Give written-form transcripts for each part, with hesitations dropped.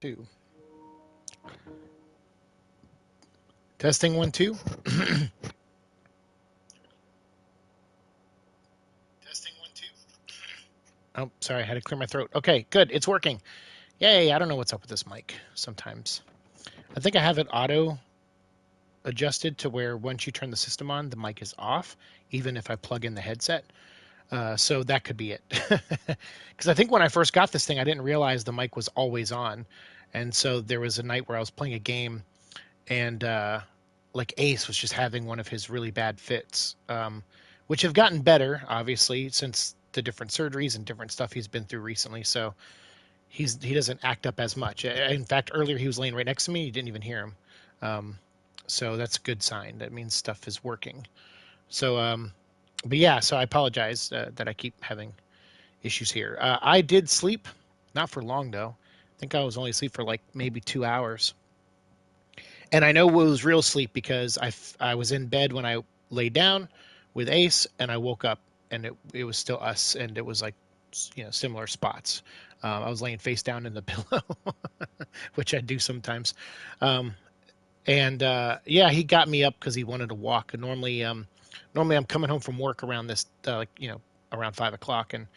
2. Testing 1, 2. Testing 1, 2. Oh, sorry, I had to clear my throat. Okay, good. It's working. Yay, I don't know what's up with this mic sometimes. I think I have it auto adjusted to where once you turn the system on, the mic is off, even if I plug in the headset. So that could be it. Because I think when I first got this thing, I didn't realize the mic was always on. And so there was a night where I was playing a game and like Ace was just having one of his really bad fits, which have gotten better, obviously, since the different surgeries and different stuff he's been through recently. So he doesn't act up as much. In fact, earlier he was laying right next to me. You didn't even hear him. So that's a good sign. That means stuff is working. So, but yeah, so I apologize that I keep having issues here. I did sleep, not for long though. I think I was only asleep for like maybe 2 hours. And I know it was real sleep because I was in bed when I laid down with Ace, and I woke up and it was still us, and it was like, you know, similar spots. I was laying face down in the pillow, which I do sometimes. Um, and yeah, he got me up because he wanted to walk. And normally I'm coming home from work around this, like, you know, around 5 o'clock, and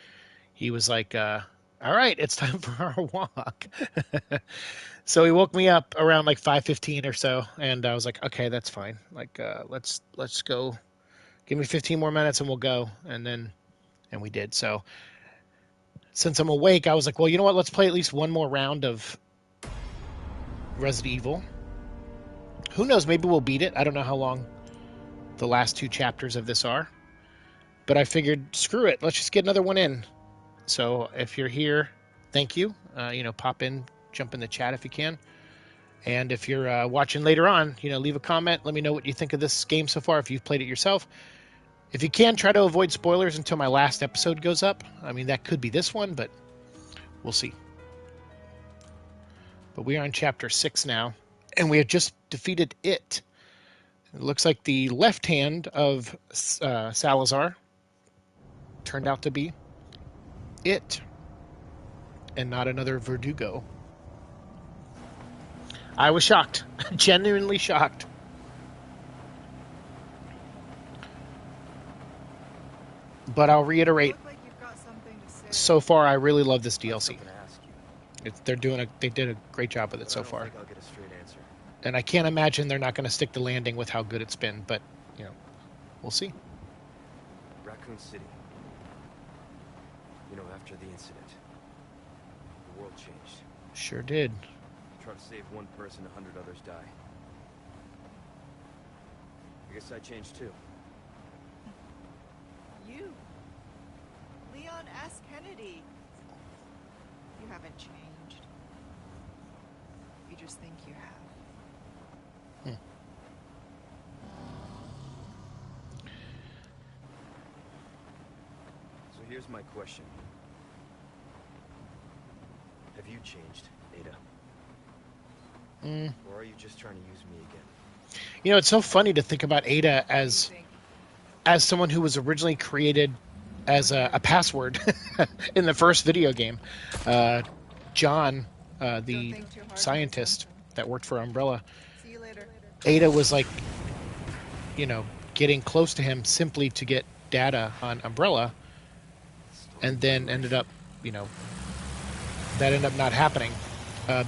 he was like, "All right, it's time for our walk." So he woke me up around like 5:15 or so, and I was like, "Okay, that's fine. Like, let's go. Give me 15 more minutes, and we'll go." And we did. So since I'm awake, I was like, "Well, you know what? Let's play at least one more round of Resident Evil. Who knows? Maybe we'll beat it. I don't know how long the last 2 chapters of this are, but I figured, screw it. Let's just get another one in." So if you're here, thank you. You know, pop in, jump in the chat if you can. And if you're watching later on, you know, leave a comment. Let me know what you think of this game so far, if you've played it yourself. If you can, try to avoid spoilers until my last episode goes up. I mean, that could be this one, but we'll see. But we are on Chapter 6 now, and we have just defeated it. It looks like the left hand of Salazar turned out to be it, and not another Verdugo. I was shocked, genuinely shocked. But I'll reiterate, Like you've got something to say. so far I really love this DLC. Something to ask you. They did a great job with it so I don't far. think I'll get a straight answer. And I can't imagine they're not going to stick the landing with how good it's been, but, you know, we'll see. Raccoon City. You know, after the incident, the world changed. Sure did. Try to save one person, 100 others die. I guess I changed too. You, Leon S. Kennedy. You haven't changed. You just think you have. So here's my question. Have you changed, Ada? Or are you just trying to use me again? You know, it's so funny to think about Ada What do you as think? someone who was originally created as a password in the first video game. John, Don't the think too hard, my scientist son. that worked for Umbrella, See you later. Ada was like, you know, getting close to him simply to get data on Umbrella, and then ended up, you know, that ended up not happening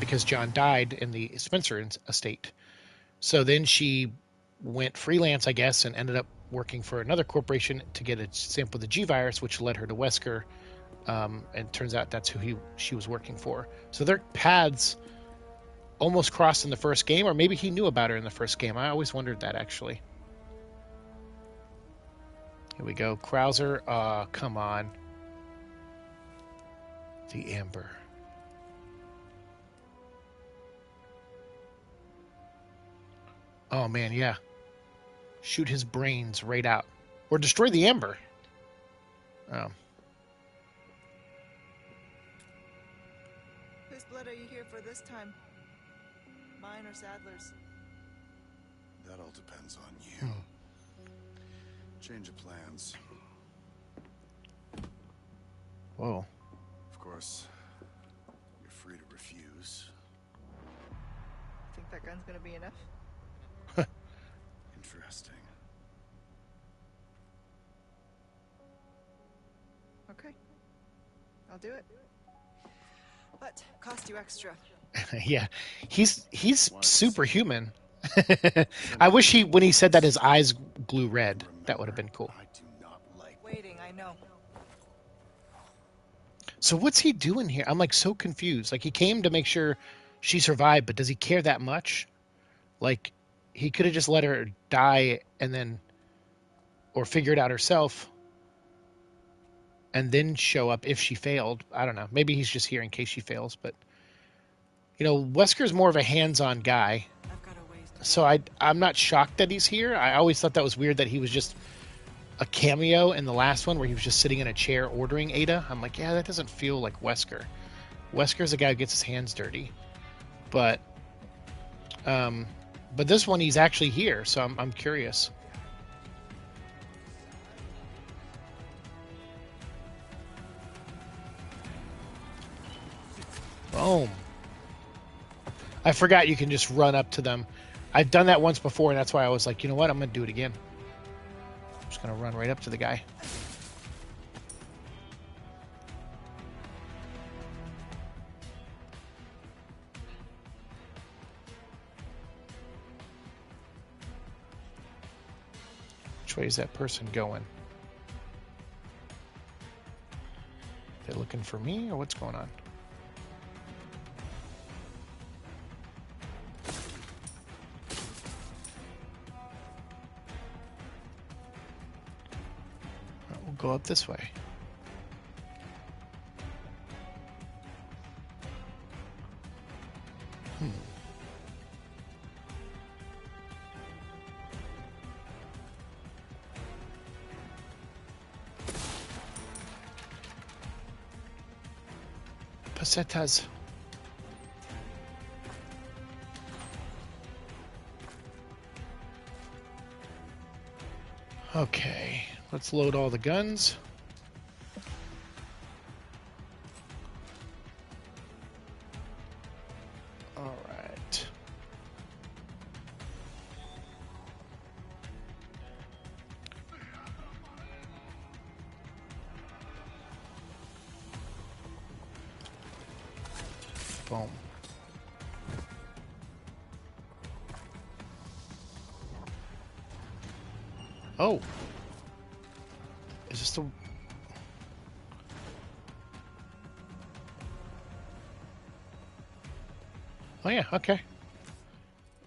because John died in the Spencer estate. So then she went freelance, I guess, and ended up working for another corporation to get a sample of the G virus, which led her to Wesker. And turns out that's who she was working for. So their paths almost crossed in the first game, or maybe he knew about her in the first game. I always wondered that, actually. Here we go. Krauser. Come on. The Amber. Oh, man, yeah. Shoot his brains right out. Or destroy the Amber. Oh. Whose blood are you here for this time? Mine or Sadler's? That all depends on you. Change of plans. Whoa. Of course, you're free to refuse. That gun's gonna be enough. Interesting. Okay. I'll do it. But cost you extra. Yeah, he's superhuman. I wish when he said that his eyes glue red. That would have been cool. I do not like. Waiting, I know. So what's he doing here? I'm like so confused. Like he came to make sure she survived, but does he care that much? Like he could have just let her die and then, or figure it out herself, and then show up if she failed. I don't know. Maybe he's just here in case she fails. But you know, Wesker's more of a hands-on guy, I've got a ways to so I'm not shocked that he's here. I always thought that was weird that he was just a cameo in the last one where he was just sitting in a chair ordering Ada. I'm like, yeah, that doesn't feel like Wesker. Wesker's a guy who gets his hands dirty, but this one he's actually here, so I'm curious. Boom. I forgot you can just run up to them. I've done that once before, and that's why I was like, you know what, I'm gonna do it again. I'm just gonna run right up to the guy. Which way is that person going? They looking for me, or what's going on? We'll go up this way. Pesetas. Okay, let's load all the guns. All right. Boom. Oh. Is this the... Oh yeah, okay.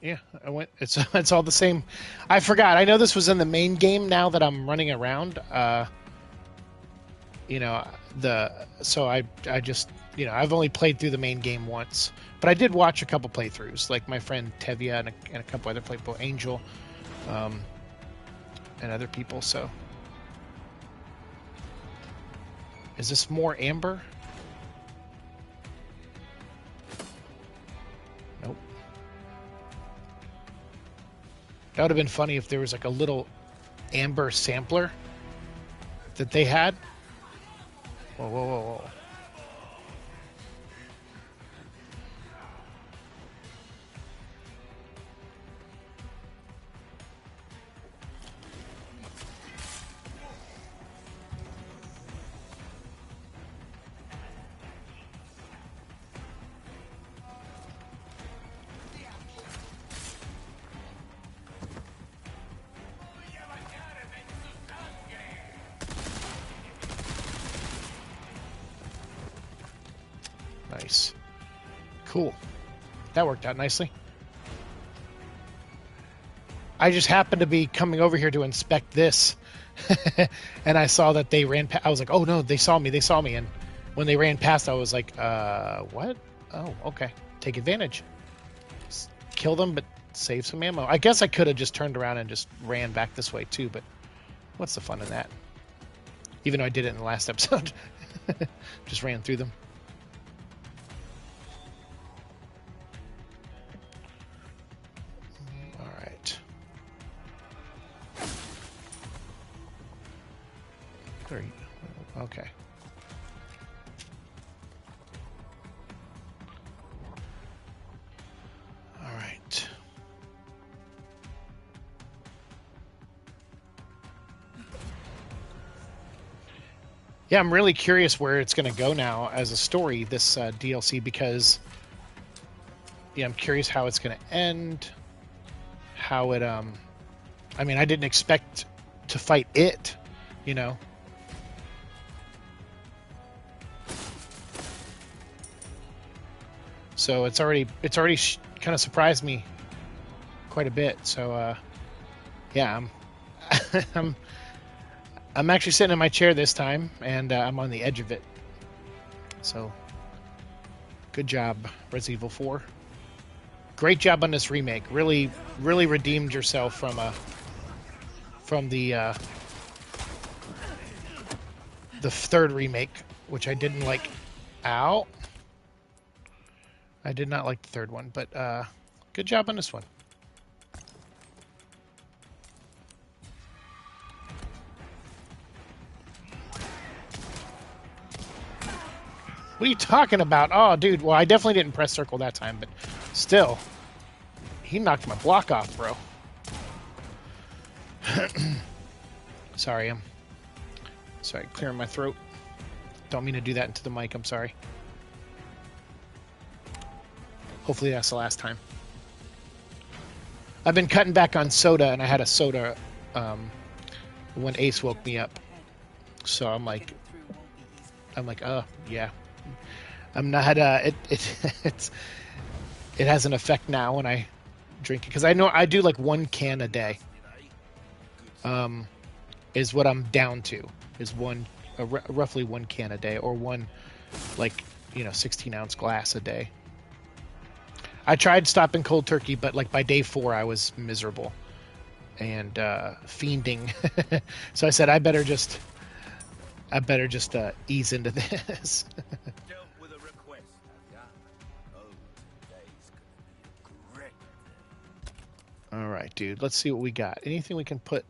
Yeah, I went. It's all the same. I forgot. I know this was in the main game. Now that I'm running around, you know, so I just, you know, I've only played through the main game once, but I did watch a couple playthroughs, like my friend Tevia and a couple other people, Angel, and other people. So, is this more amber? Nope. That would have been funny if there was like a little amber sampler that they had. Whoa, whoa, whoa, whoa. Nice. Cool. That worked out nicely. I just happened to be coming over here to inspect this. And I saw that they ran past. I was like, oh no, they saw me. And when they ran past, I was like, what? Oh, okay. Take advantage. Kill them, but save some ammo. I guess I could have just turned around and just ran back this way too, but what's the fun in that? Even though I did it in the last episode. Just ran through them. Okay. All right. Yeah, I'm really curious where it's going to go now as a story, this DLC, because yeah, I'm curious how it's going to end. How it I mean, I didn't expect to fight it, you know. So it's already kind of surprised me quite a bit. So yeah, I'm I'm actually sitting in my chair this time, and I'm on the edge of it. So good job, Resident Evil 4. Great job on this remake. Really redeemed yourself from the third remake, which I didn't like. Ow. I did not like the third one, but good job on this one. What are you talking about? Oh, dude. Well, I definitely didn't press circle that time, but still. He knocked my block off, bro. Sorry, I'm clearing my throat. Don't mean to do that into the mic, I'm sorry. Hopefully that's the last time. I've been cutting back on soda, and I had a soda when Ace woke me up. So I'm like, oh, yeah. I'm not, it has an effect now when I drink it. Because I know I do like 1 can a day. Is what I'm down to. Is roughly 1 can a day, or one, 16-ounce glass a day. I tried stopping cold turkey, but like by day 4, I was miserable and fiending. So I said, I better just ease into this. With a request, great. All right, dude. Let's see what we got. Anything we can put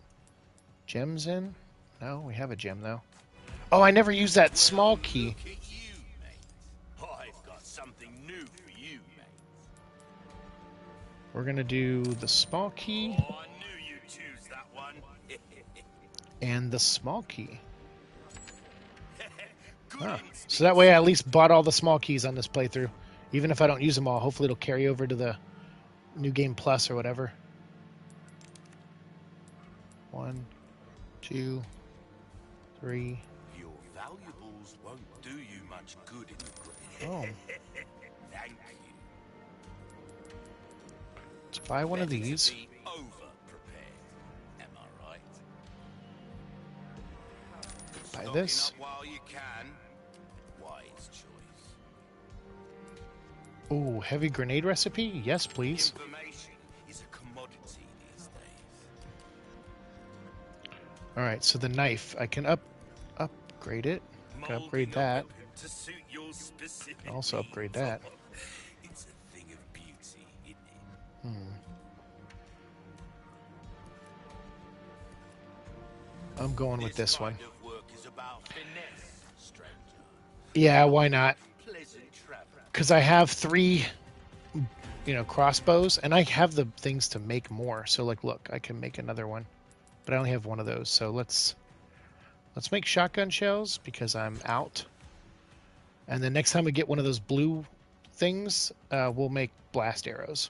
gems in? No, we have a gem though. Oh, I never used that small key. Look at you, mate. I've got something new for you, mate. We're gonna do the small key. Oh, I knew you'd choose that one. And the small key. So that way I at least bought all the small keys on this playthrough. Even if I don't use them all, hopefully it'll carry over to the New Game Plus or whatever. 1, 2, 3. Your valuables won't do you much good in the Oh. Thank you. Let's buy one of these. Be over-prepared. Am I right? Buy Stocking this. up while you can. Wise choice. Oh, heavy grenade recipe? Yes, please. Information is a commodity these days. All right, so the knife, I can upgrade it. I can upgrade that. To suit your specific I can also upgrade that. It's a thing of beauty, isn't it? I'm going with this one. Kind of work is about finesse, stranger. Yeah, why not? Pleasant travel. Because I have 3, crossbows, and I have the things to make more. So, look, I can make another one, but I only have one of those. So let's make shotgun shells because I'm out. And then next time we get one of those blue things, we'll make blast arrows.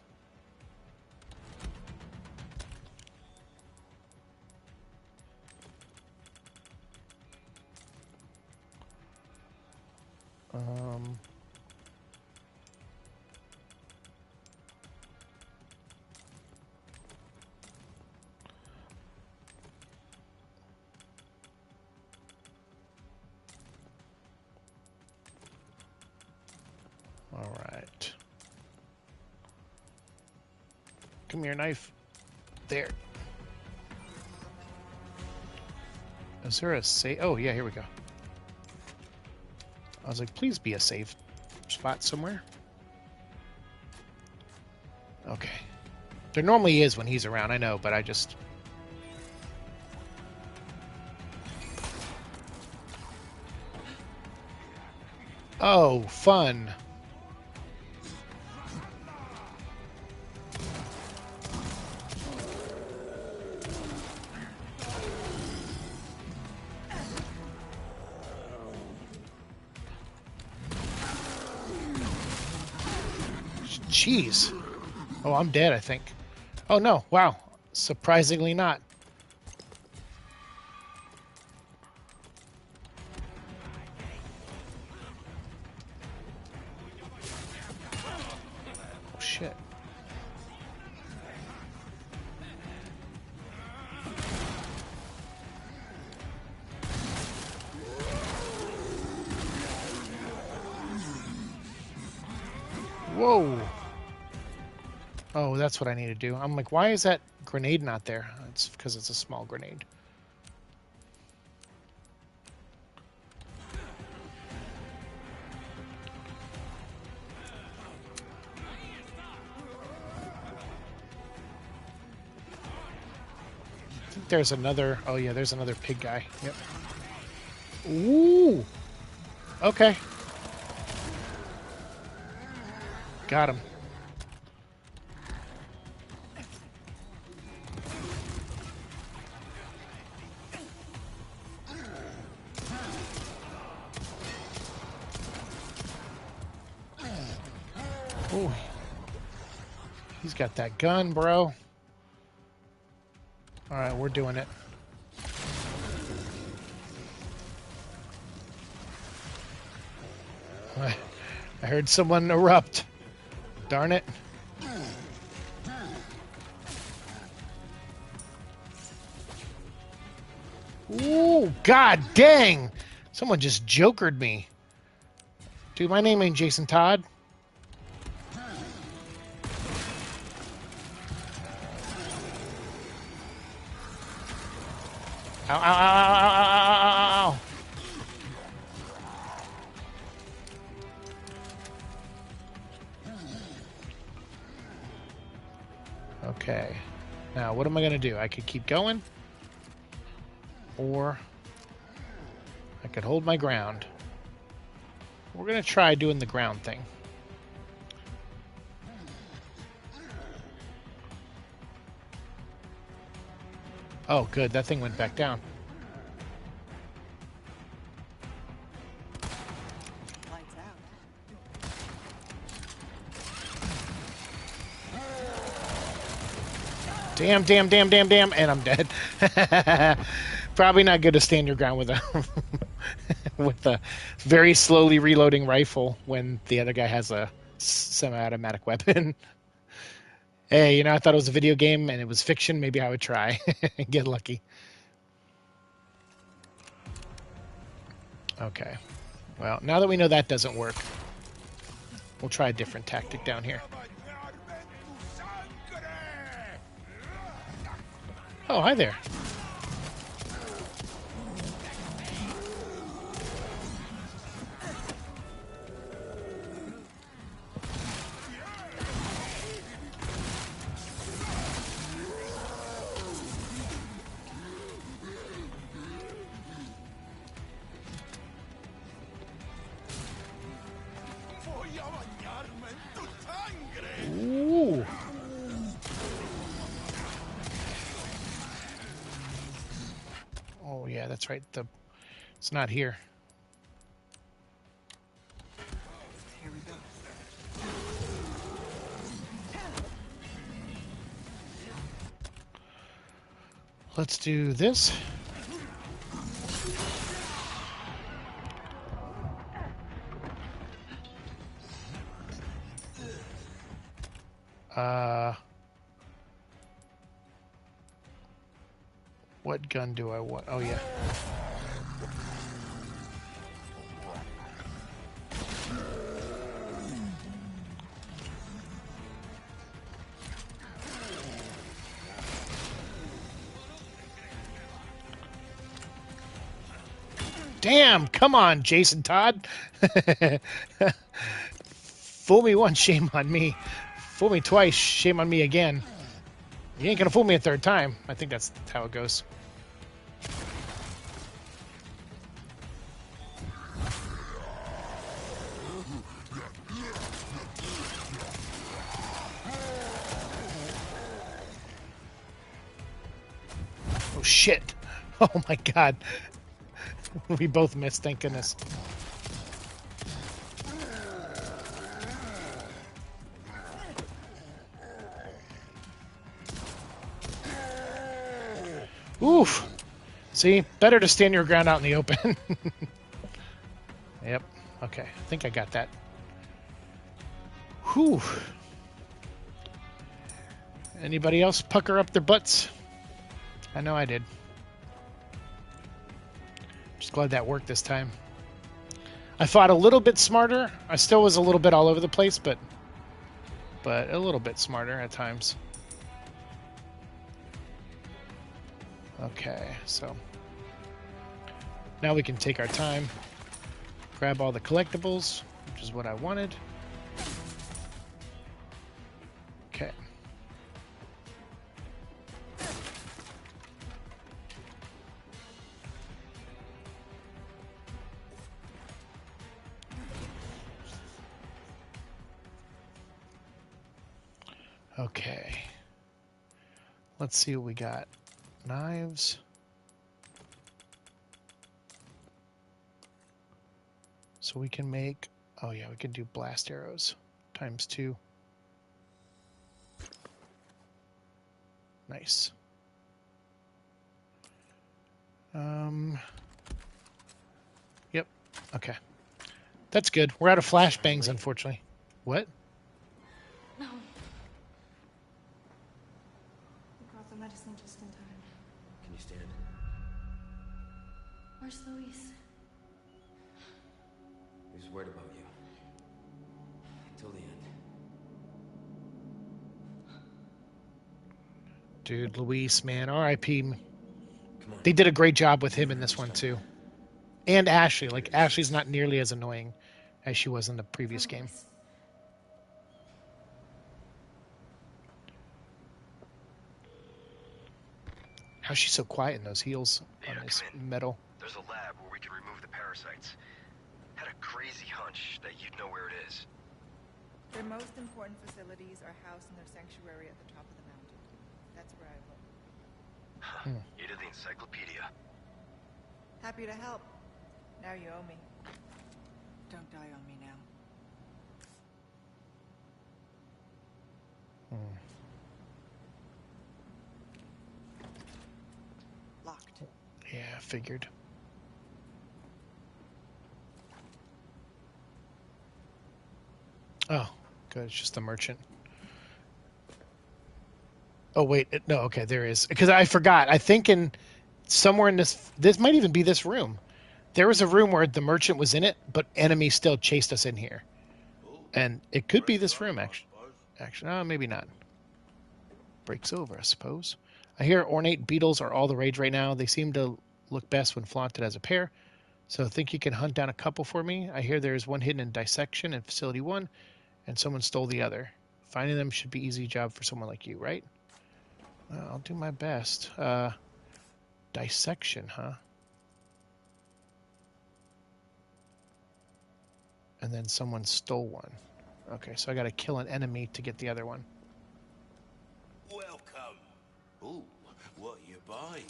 All right. Come here, knife. There. Is there a save? Oh, yeah, here we go. I was like, please be a save spot somewhere. Okay. There normally is when he's around, I know, but I just... Oh, fun. Jeez. Oh, I'm dead, I think. Oh, no. Wow. Surprisingly not. Oh, shit. Whoa. Oh, that's what I need to do. I'm like, why is that grenade not there? It's because it's a small grenade. I think there's another... Oh, yeah, there's another pig guy. Yep. Ooh. Okay. Got him. Ooh. He's got that gun, bro. All right, we're doing it. I heard someone erupt. Darn it. Ooh, god dang! Someone just jokered me. Dude, my name ain't Jason Todd. Ow, ow, ow, ow, ow, ow, ow, ow. Okay. Now, what am I going to do? I could keep going. Or I could hold my ground. We're going to try doing the ground thing. Oh, good. That thing went back down. Lights out. Damn, damn, damn, damn, damn. And I'm dead. Probably not good to stand your ground with a with a very slowly reloading rifle when the other guy has a semi-automatic weapon. Hey, you know, I thought it was a video game and it was fiction. Maybe I would try and get lucky. Okay. Well, now that we know that doesn't work, we'll try a different tactic down here. Oh, hi there. Ooh. Oh yeah, that's right. It's not here. Here we go. Let's do this. What gun do I want? Oh, yeah. Damn, come on, Jason Todd. Fool me once, shame on me. Fool me twice, shame on me again. You ain't gonna fool me a third time. I think that's how it goes. Oh shit. Oh my god. We both missed, thank goodness. Oof. See? Better to stand your ground out in the open. Yep. Okay. I think I got that. Whew. Anybody else pucker up their butts? I know I did. Just glad that worked this time. I fought a little bit smarter. I still was a little bit all over the place, but a little bit smarter at times. Okay, so now we can take our time, grab all the collectibles, which is what I wanted. Okay. Okay. Let's see what we got. Knives. So we can make, oh yeah, we can do blast arrows ×2. Nice. Yep. Okay. That's good. We're out of flashbangs, unfortunately. What? No. I got the medicine just in time. Can you stand? Where's Luis? He was worried about you. Until the end. Dude, Luis, man, R.I.P. Come on. They did a great job with him in this one, too. And Ashley. Like, Ashley's not nearly as annoying as she was in the previous game. How's she so quiet in those heels on this metal? There's a lab where we can remove the parasites. Had a crazy hunch that you'd know where it is. Their most important facilities are housed in their sanctuary at the top of the mountain. That's where I look. You did the encyclopedia. Happy to help. Now you owe me. Don't die on me now. Locked. Yeah, figured. Oh, good. It's just the merchant. Oh, wait. No, okay, there is. Because I forgot. I think in somewhere in this might even be this room. There was a room where the merchant was in it, but enemies still chased us in here. And it could be this room, actually. No, maybe not. Breaks over, I suppose. I hear ornate beetles are all the rage right now. They seem to look best when flaunted as a pair. So think you can hunt down a couple for me? I hear there's one hidden in Dissection in Facility 1, and someone stole the other. Finding them should be easy job for someone like you, right? Well, I'll do my best. Dissection, huh? And then someone stole one. Okay, so I gotta kill an enemy to get the other one. Welcome. Ooh, what you buying?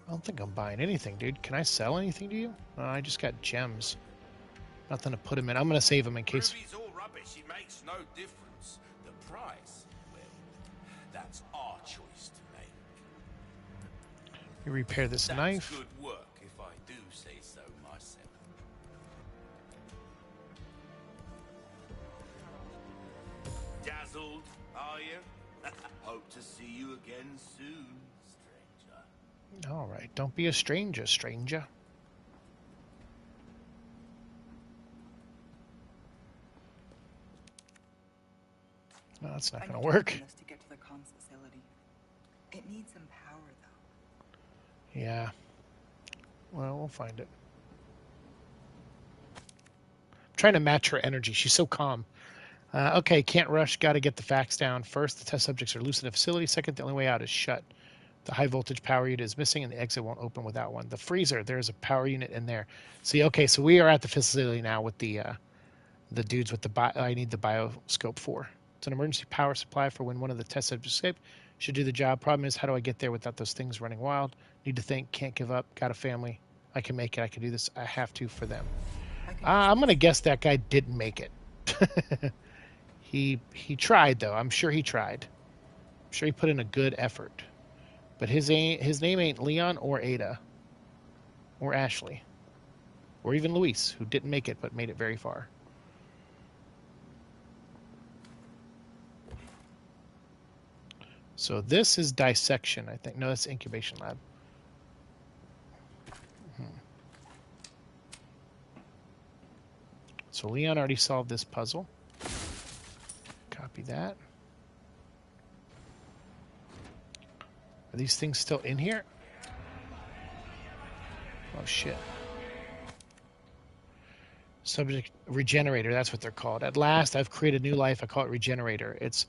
I don't think I'm buying anything, dude. Can I sell anything to you? I just got gems. Nothing to put them in. I'm gonna save them in case. Ruby's all rubbish. It makes no difference. The price, well, that's our choice to make. You repair this That's knife. good work, if I do say so myself. Dazzled, are you? Hope to see you again soon, stranger. All right, don't be a stranger, stranger. No, that's not gonna work. To get to the comms facility. It needs some power, though. Yeah. Well, we'll find it. I'm trying to match her energy. She's so calm. Okay, can't rush. Got to get the facts down. First, the test subjects are loose in the facility. Second, the only way out is shut. The high voltage power unit is missing, and the exit won't open without one. The freezer, there's a power unit in there. See, okay, so we are at the facility now with the dudes with the I need the bioscope for. It's an emergency power supply for when one of the test subjects escape. Should do the job. Problem is, how do I get there without those things running wild? Need to think. Can't give up. Got a family. I can make it. I can do this. I have to for them. I'm gonna guess that guy didn't make it. He tried though. I'm sure he tried. I'm sure he put in a good effort. But his name ain't Leon or Ada. Or Ashley. Or even Luis, who didn't make it but made it very far. So this is dissection, I think. No, that's incubation lab. So Leon already solved this puzzle. Copy that. Are these things still in here? Oh, shit. Subject regenerator, that's what they're called. At last, I've created new life. I call it regenerator. Its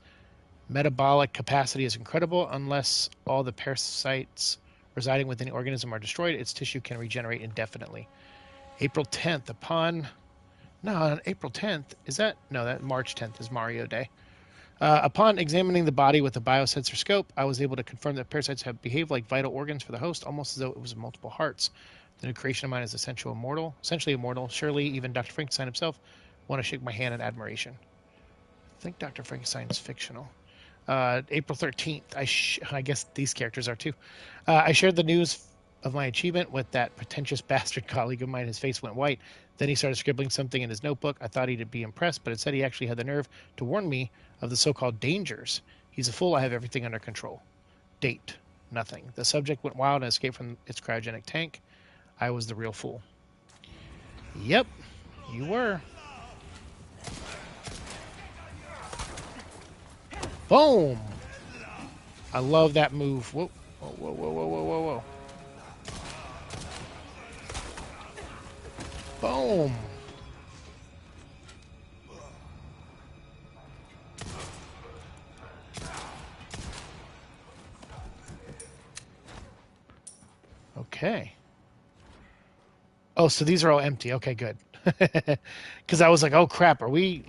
metabolic capacity is incredible. Unless all the parasites residing within the organism are destroyed, its tissue can regenerate indefinitely. April 10th, No, April 10th, is that? No, that March 10th is Mario Day. Upon examining the body with a biosensor scope, I was able to confirm that parasites have behaved like vital organs for the host, almost as though it was multiple hearts. The new creation of mine is essentially immortal. Surely even Dr. Frankenstein himself want to shake my hand in admiration. I think Dr. Frankenstein is fictional. April 13th, I guess these characters are too. I shared the news of my achievement with that pretentious bastard colleague of mine. His face went white. Then he started scribbling something in his notebook. I thought he'd be impressed, but instead he actually had the nerve to warn me of the so-called dangers. He's a fool. I have everything under control. Date, nothing. The subject went wild and escaped from its cryogenic tank. I was the real fool. Yep, you were. Boom! I love that move. Whoa, whoa, whoa, whoa, whoa, whoa, whoa. Boom! Okay. Oh, so these are all empty. Okay, good. Because I was like, oh crap, are we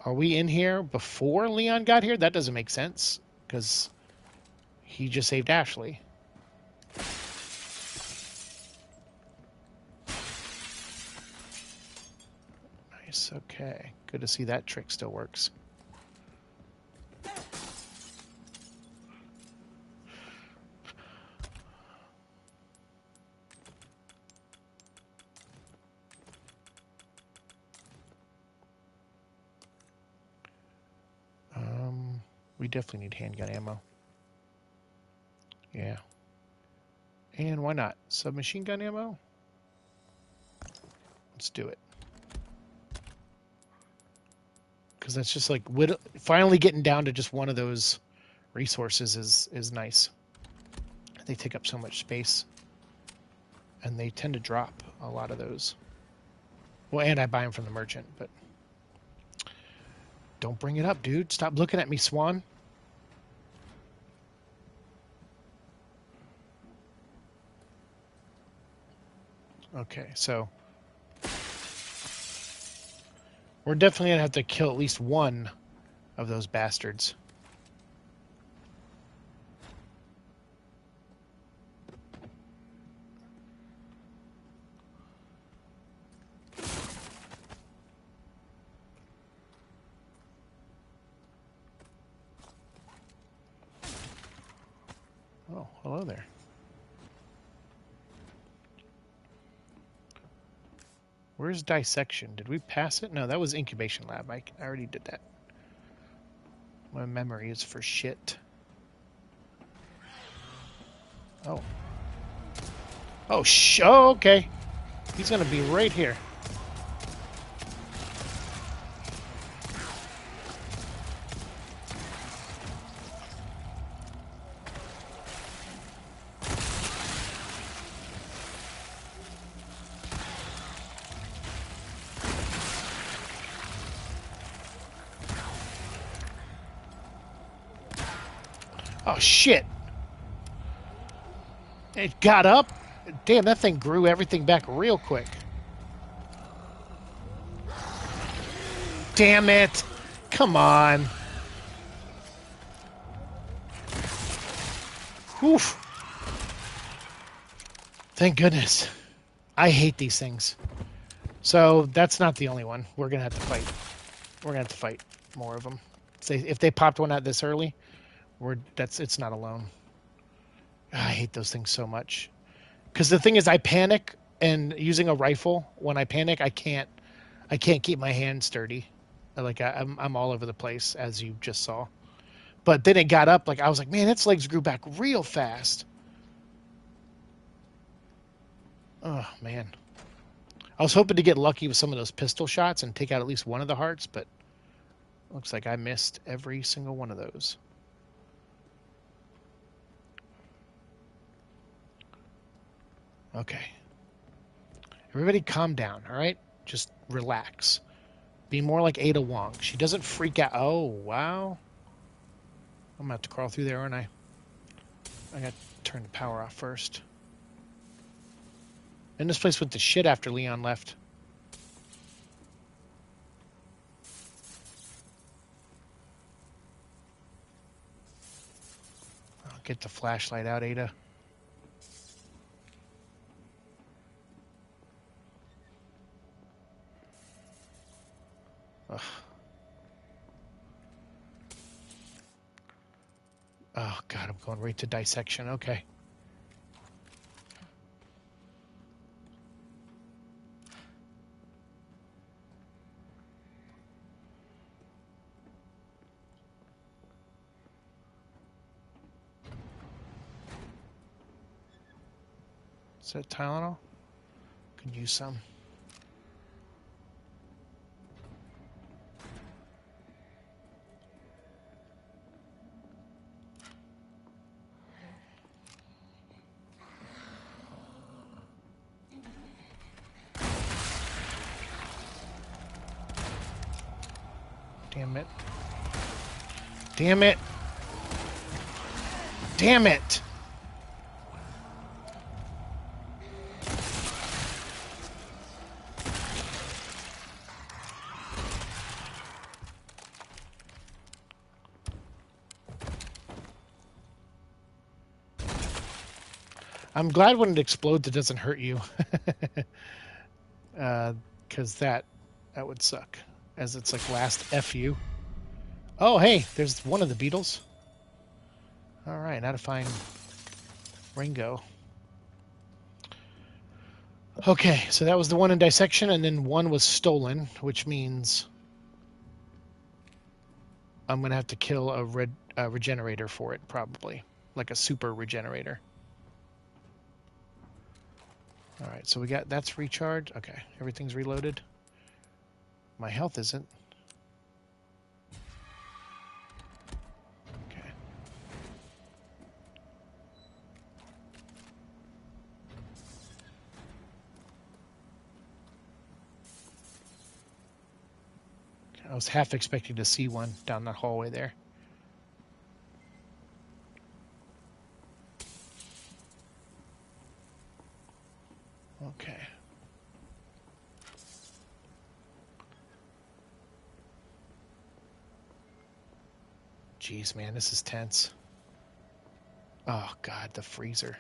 in here before Leon got here? That doesn't make sense, because he just saved Ashley. Nice, okay. Good to see that trick still works. We definitely need handgun ammo. Yeah. And why not? Submachine gun ammo? Let's do it. Because that's just like, finally getting down to just one of those resources is nice. They take up so much space. And they tend to drop a lot of those. Well, and I buy them from the merchant, but... Don't bring it up, dude. Stop looking at me, Swan. Okay, so... We're definitely going to have to kill at least one of those bastards. Oh, hello there. Where's dissection? Did we pass it? No, that was incubation lab. I already did that. My memory is for shit. Oh. Oh, oh, okay. He's gonna be right here. Oh, shit. It got up. Damn, that thing grew everything back real quick. Damn it. Come on. Whew. Thank goodness. I hate these things. So that's not the only one. We're going to have to fight. We're going to have to fight more of them. If they popped one out this early, It's not alone. I hate those things so much. Because the thing is, I panic, and using a rifle, when I panic, I can't keep my hand sturdy. Like I'm all over the place, as you just saw. But then it got up, like I was like, man, its legs grew back real fast. Oh man, I was hoping to get lucky with some of those pistol shots and take out at least one of the hearts, but looks like I missed every single one of those. Okay. Everybody calm down, all right? Just relax. Be more like Ada Wong. She doesn't freak out. Oh, wow. I'm going to have to crawl through there, aren't I? I got to turn the power off first. And this place went to shit after Leon left. I'll get the flashlight out, Ada. Ugh. Oh, God, I'm going right to dissection. Okay. Is that Tylenol? Could use some. Damn it. Damn it. Damn it. I'm glad when it explodes, it doesn't hurt you. Because that would suck. As it's like last FU. Oh, hey, there's one of the beetles. All right, now to find Ringo. Okay, so that was the one in dissection, and then one was stolen, which means I'm going to have to kill a regenerator for it, probably. Like a super regenerator. All right, so we got that's recharged. Okay, everything's reloaded. My health isn't. Okay. I was half expecting to see one down that hallway there. Okay. Jeez, man, this is tense. Oh, God, the freezer.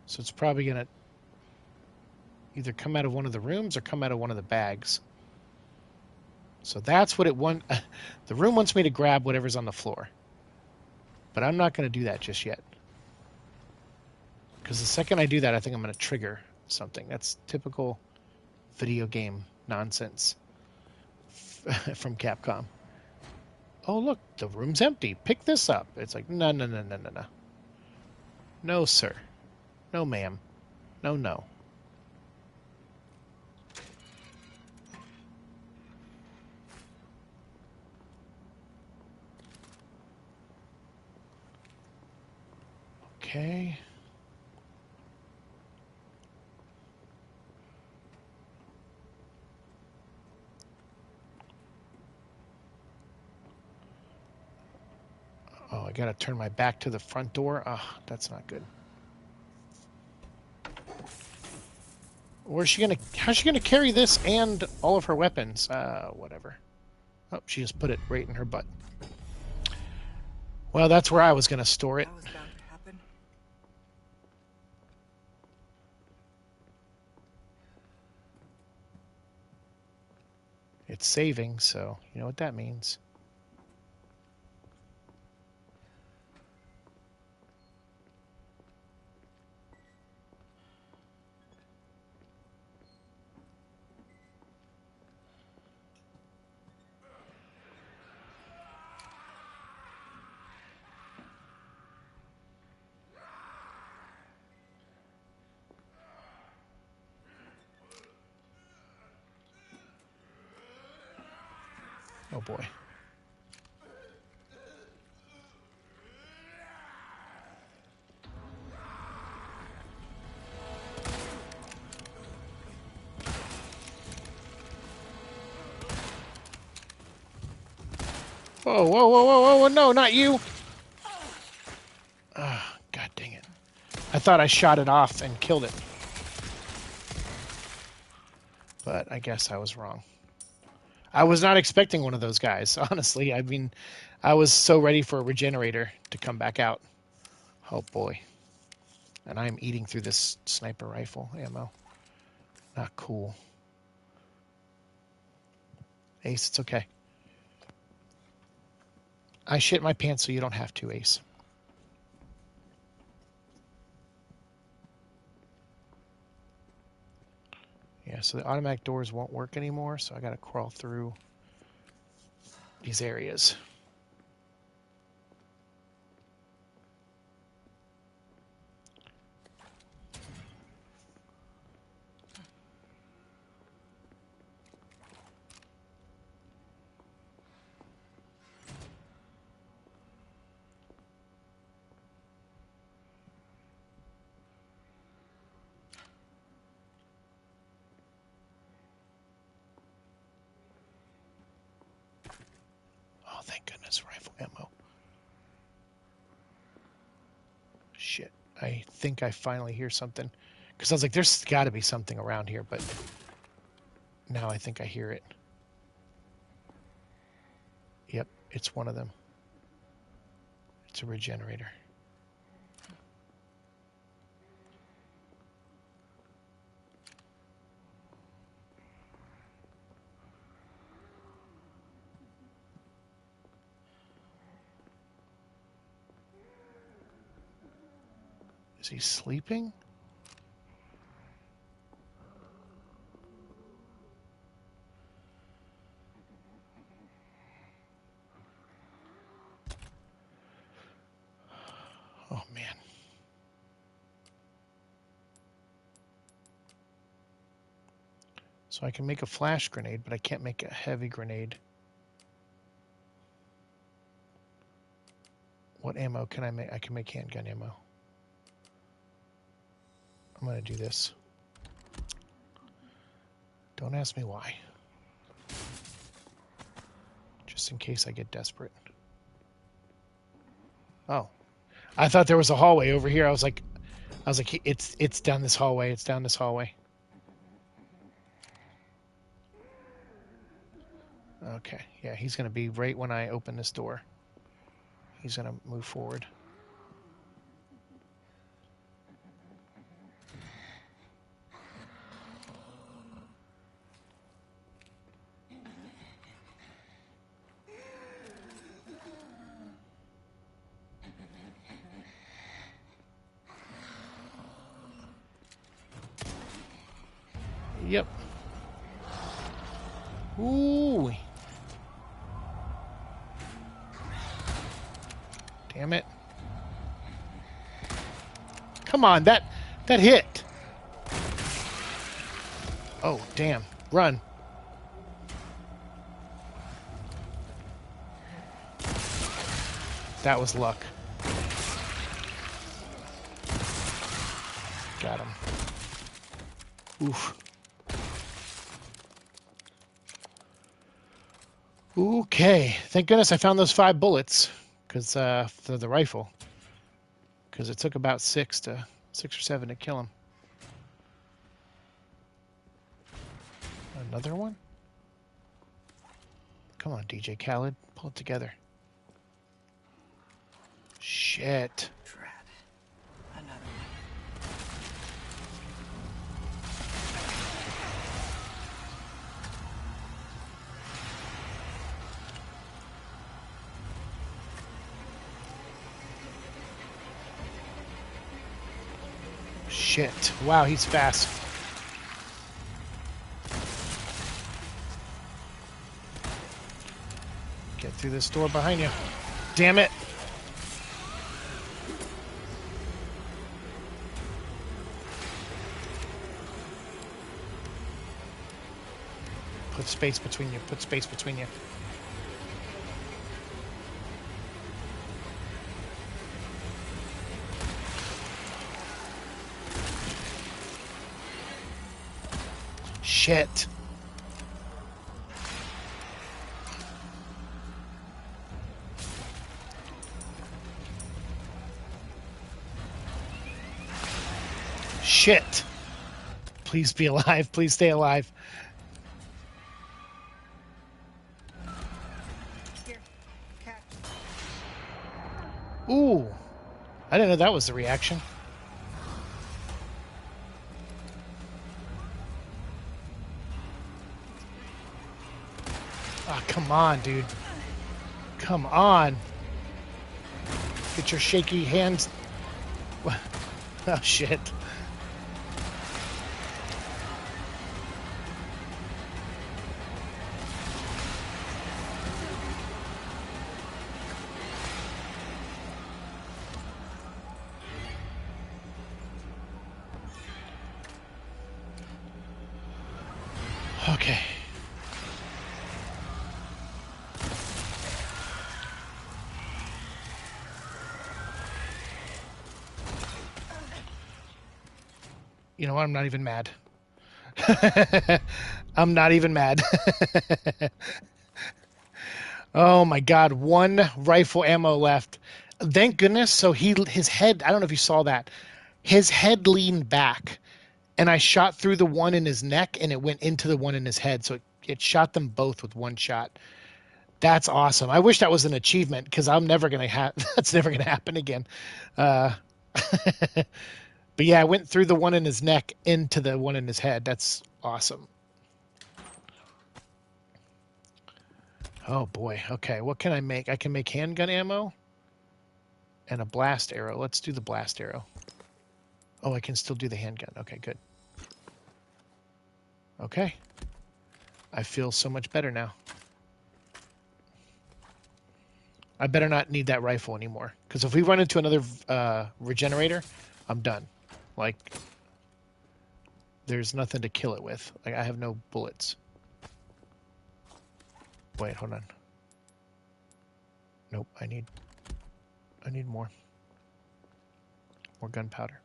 So it's probably going to either come out of one of the rooms or come out of one of the bags. So that's what it wants. The room wants me to grab whatever's on the floor. But I'm not going to do that just yet. Because the second I do that, I think I'm going to trigger something. That's typical video game nonsense from Capcom. Oh, look, the room's empty. Pick this up. It's like, no. No, sir. No, ma'am. No. Okay. Oh, I gotta turn my back to the front door. Ah, oh, that's not good. How's she gonna carry this and all of her weapons? Whatever. Oh, she just put it right in her butt. Well, that's where I was gonna store it. That was bound to happen. It's saving, so you know what that means. Oh boy. Whoa, whoa, whoa, whoa, whoa, no, not you! Ah, God dang it. I thought I shot it off and killed it. But I guess I was wrong. I was not expecting one of those guys, honestly. I mean, I was so ready for a regenerator to come back out. Oh boy. And I'm eating through this sniper rifle ammo. Not cool. Ace, it's okay. I shit my pants so you don't have to, Ace. Yeah, so the automatic doors won't work anymore, so I gotta crawl through these areas. Oh, thank goodness, rifle ammo. Shit, I think I finally hear something. Because I was like, there's got to be something around here, but now I think I hear it. Yep, it's one of them. It's a regenerator. Is he sleeping? Oh, man. So I can make a flash grenade, but I can't make a heavy grenade. What ammo can I make? I can make handgun ammo. I'm going to do this. Don't ask me why. Just in case I get desperate. Oh. I thought there was a hallway over here. I was like, it's down this hallway. It's down this hallway. Okay. Yeah, he's going to be right when I open this door. He's going to move forward. Yep. Ooh. Damn it. Come on, that hit. Oh, damn. Run. That was luck. Got him. Oof. Okay. Thank goodness I found those 5 bullets because for the rifle. Because it took about 6 or 7 to kill him. Another one? Come on, DJ Khaled. Pull it together. Shit. Drat. Another one. Shit. Wow, he's fast. Get through this door behind you. Damn it. Put space between you. Put space between you. Shit. Shit. Please be alive. Please stay alive. Here, catch. Ooh. I didn't know that was the reaction. Ah, come on, dude. Come on. Get your shaky hands. Oh, shit. Okay. You know what? I'm not even mad. I'm not even mad. Oh my God, one rifle ammo left. Thank goodness. So his head, I don't know if you saw that. His head leaned back and I shot through the one in his neck and it went into the one in his head. So it shot them both with one shot. That's awesome. I wish that was an achievement because I'm never going to have, that's never going to happen again. Uh, but yeah, I went through the one in his neck into the one in his head. That's awesome. Oh boy. Okay. What can I make? I can make handgun ammo and a blast arrow. Let's do the blast arrow. Oh, I can still do the handgun. Okay, good. Okay. I feel so much better now. I better not need that rifle anymore. Because if we run into another regenerator, I'm done. Like, there's nothing to kill it with. Like, I have no bullets. Wait, hold on. Nope, I need more. More gunpowder.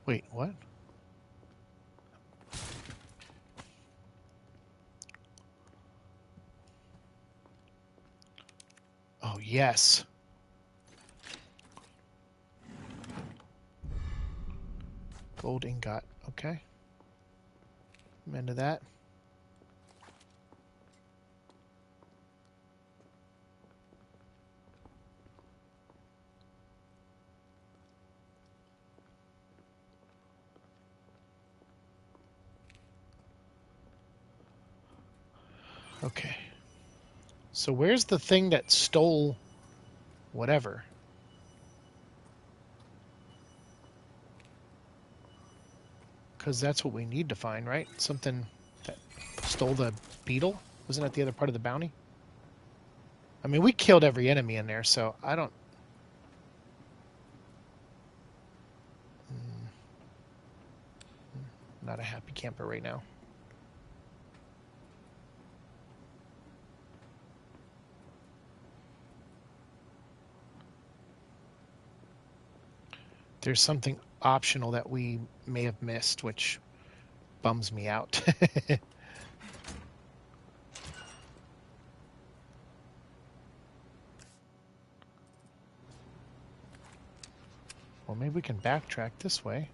Wait, what? Oh, yes. Gold ingot. Okay. I'm into that. Okay. So where's the thing that stole whatever? Because that's what we need to find, right? Something that stole the beetle? Wasn't that the other part of the bounty? I mean, we killed every enemy in there, so I don't... Not a happy camper right now. There's something optional that we may have missed, which bums me out. Well, maybe we can backtrack this way.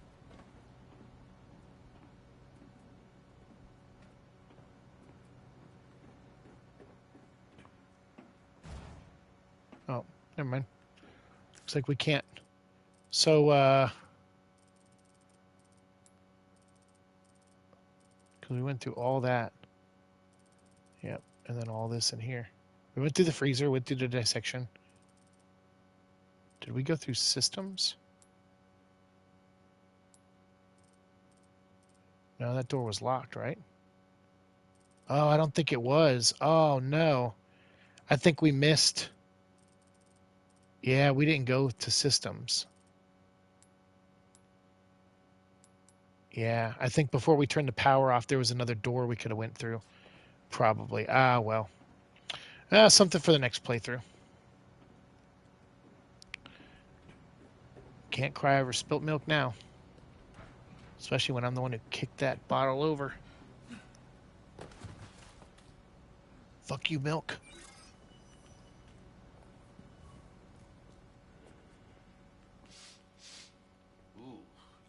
Oh, never mind. Looks like we can't. So, because we went through all that. Yep. And then all this in here. We went through the freezer, went through the dissection. Did we go through systems? No, that door was locked, right? Oh, I don't think it was. Oh, no. I think we missed. Yeah, we didn't go to systems. Yeah, I think before we turned the power off, there was another door we could have went through. Probably. Ah, well. Something for the next playthrough. Can't cry over spilt milk now. Especially when I'm the one who kicked that bottle over. Fuck you, milk. Ooh,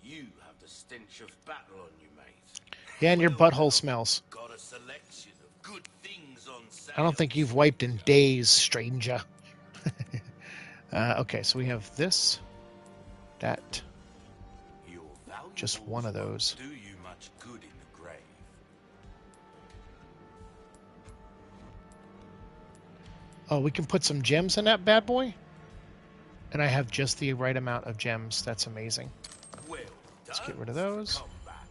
you have the stench of battle on you, mate. Yeah, and your Well butthole done. smells. Got a selection of good things on sale. I don't think you've wiped in days, stranger. Okay, so we have this, that, Your just one of valuables those. won't do you much good in the grave. Oh, we can put some gems in that bad boy? And I have just the right amount of gems. That's amazing. Well Let's done, get rid of those. Come back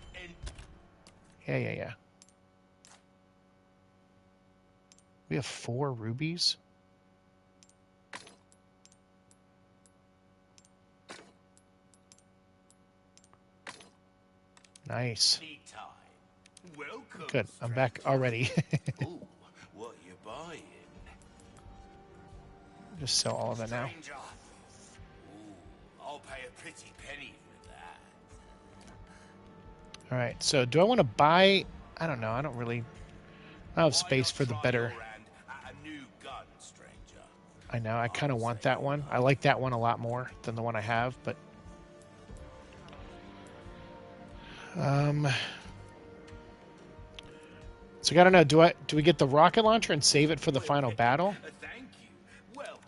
and Yeah. We have 4 rubies. Nice. anytime. Welcome. Good. I'm back stranger. already. Ooh, what you buying? Just sell all of it now. Stranger. Ooh, I'll pay a pretty penny for that. All right. So do I want to buy? I don't know. I don't really. I have Why space not for the try better. your hand at a new gun, stranger? I know. I kind of want that one. I like that one a lot more than the one I have, but. So I gotta know. Do we get the rocket launcher and save it for the final battle? Thank you. Welcome.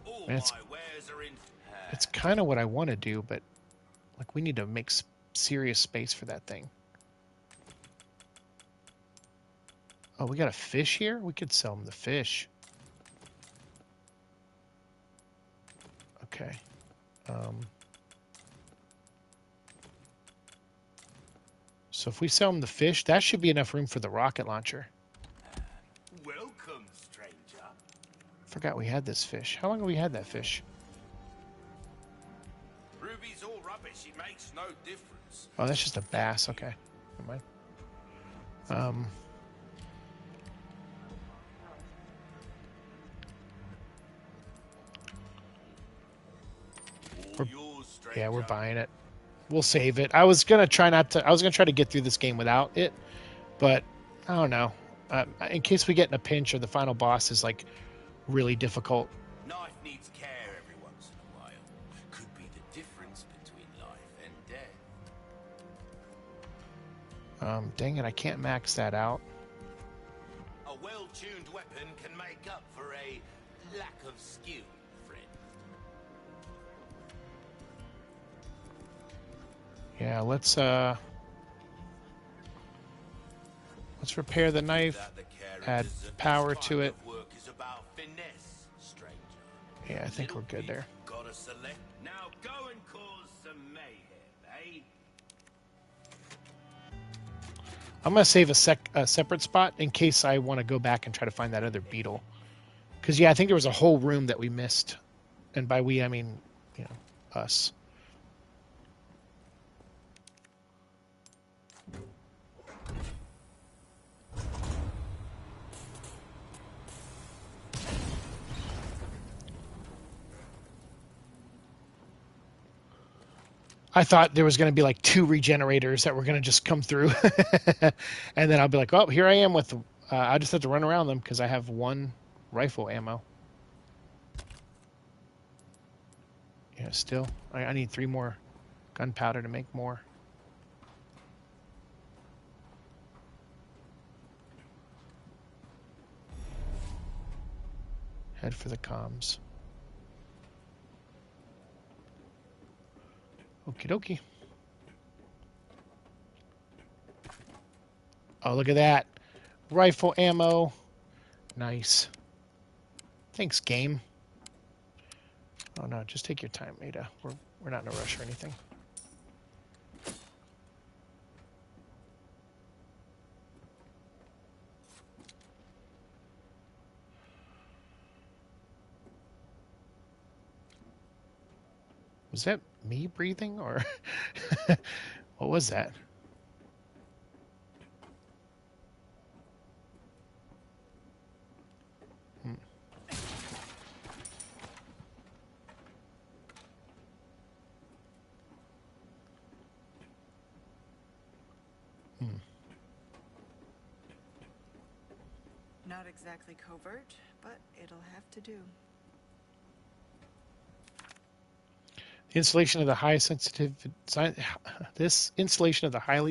All And it's- my wares are in. It's kind of what I want to do, but like we need to make serious space for that thing. Oh, we got a fish here? We could sell them the fish. Okay. So if we sell them the fish, that should be enough room for the rocket launcher. Welcome, stranger. Forgot we had this fish. How long have we had that fish? Ruby's all rubbish. It makes no difference. Oh, that's just a bass. Okay. Never mind. All yours, stranger. Yeah, we're buying it. We'll save it. I was gonna try to get through this game without it, but I don't know. In case we get in a pinch or the final boss is like really difficult. Knife needs care every once in a while. Could be the difference between life and death. Dang it, I can't max that out. A well-tuned weapon can make up for a lack of skill, friend. Yeah, let's repair the knife, That the characters add of this power kind to it. of work is about finesse, stranger. Yeah, I think we're good there. Gotta select. Now go and cause some mayhem, eh? I'm gonna save a separate spot in case I want to go back and try to find that other beetle. Because yeah, I think there was a whole room that we missed, and by we I mean, you know, us. I thought there was going to be like 2 regenerators that were going to just come through. And then I'll be like, oh, here I am with, I just have to run around them because I have 1 rifle ammo. Yeah, still. I need 3 more gunpowder to make more. Head for the comms. Okie dokie. Oh, look at that. Rifle ammo. Nice. Thanks, game. Oh, no, just take your time, Ada. We're not in a rush or anything. Was that me breathing, or what was that? Hmm. Hmm. Not exactly covert, but it'll have to do. The installation of the highly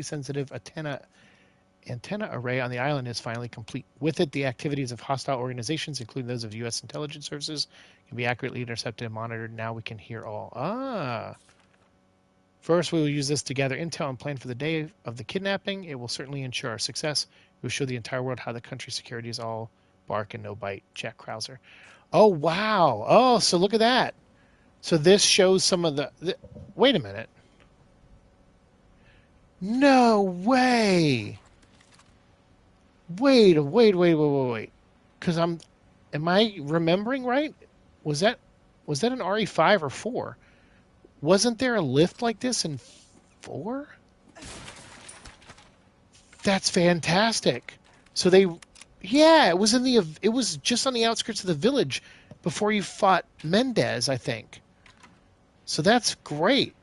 sensitive antenna array on the island is finally complete. With it, the activities of hostile organizations, including those of U.S. intelligence services, can be accurately intercepted and monitored. Now we can hear all. First, we will use this to gather intel and plan for the day of the kidnapping. It will certainly ensure our success. We will show the entire world how the country's security is all bark and no bite. Jack Krauser. Oh, wow. Oh, so look at that. So this shows some of the wait a minute. No way. Wait. Because am I remembering right? Was that an RE5 or 4? Wasn't there a lift like this in 4? That's fantastic. So yeah, it was just on the outskirts of the village before you fought Mendez, I think. So that's great.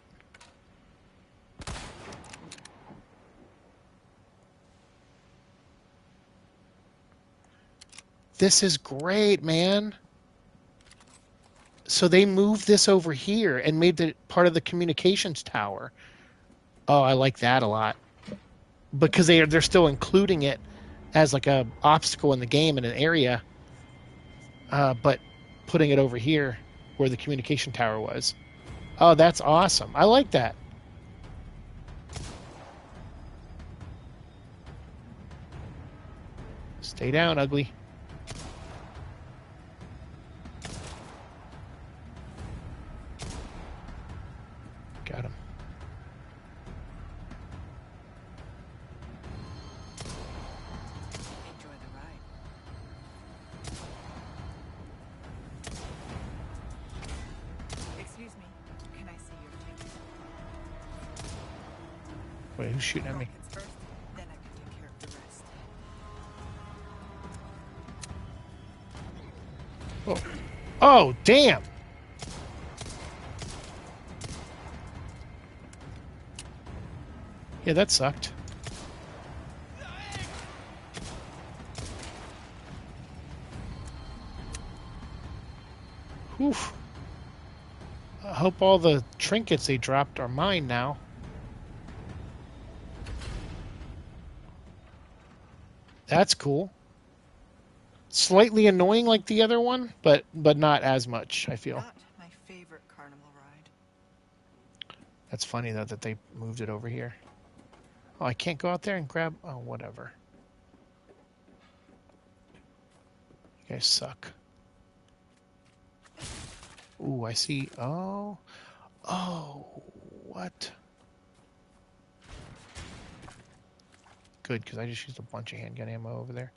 This is great, man. So they moved this over here and made it part of the communications tower. Oh, I like that a lot. Because they're still including it as like a obstacle in the game in an area, but putting it over here where the communication tower was. Oh, that's awesome. I like that. Stay down, ugly. Got him. Enjoy the ride. Excuse me. Can I see your ticket? Wait, who's shooting at me? Rockets first, then I can take care of the rest. Oh, damn. Yeah, that sucked. Whew. I hope all the trinkets they dropped are mine now. That's cool. Slightly annoying like the other one, but not as much, I feel. Not my favorite carnival ride. That's funny though that they moved it over here. Oh, I can't go out there and grab. Oh, whatever. You guys suck. Ooh, I see. Oh, what? Good, because I just used a bunch of handgun ammo over there.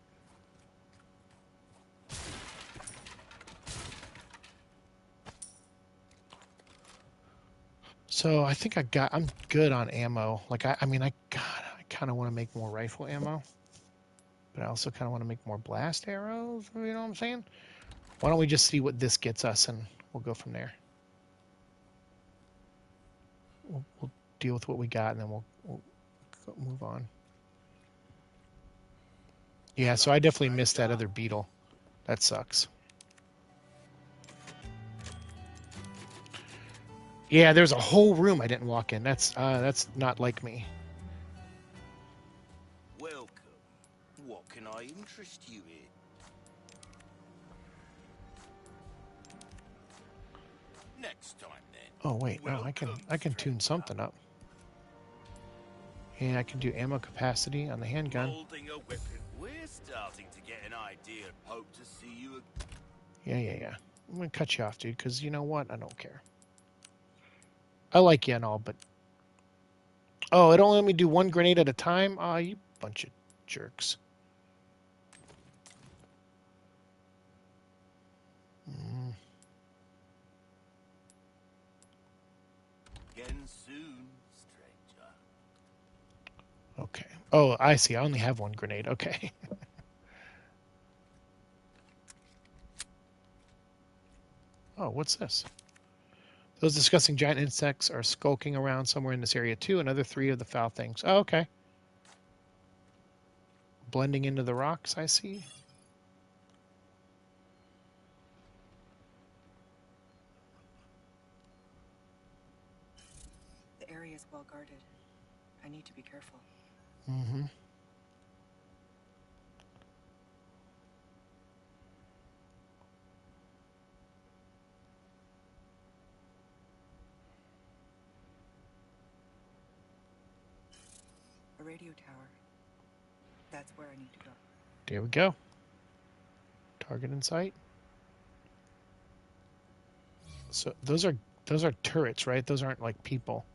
So I think I'm good on ammo. Like I kind of want to make more rifle ammo, but I also kind of want to make more blast arrows. You know what I'm saying? Why don't we just see what this gets us, and we'll go from there. We'll deal with what we got, and then we'll move on. Yeah, so I definitely missed that other beetle. That sucks. Yeah, there's a whole room I didn't walk in. That's not like me. Welcome. What can I interest you in? Next time then. Oh wait, no, I can tune something up. And I can do ammo capacity on the handgun. Holding a weapon. We're starting to get an idea. Hope to see you. Yeah. I'm going to cut you off, dude, because you know what? I don't care. I like you and all, but... Oh, it only let me do one grenade at a time? Aw, you bunch of jerks. Again soon, stranger. Okay. Oh, I see. I only have one grenade. Okay. Oh, what's this? Those disgusting giant insects are skulking around somewhere in this area too. Another 3 of the foul things. Oh, okay. Blending into the rocks, I see. The area is well guarded. I need to be careful. Mm-hmm. A radio tower. That's where I need to go. There we go. Target in sight. So those are turrets, right? Those aren't like people.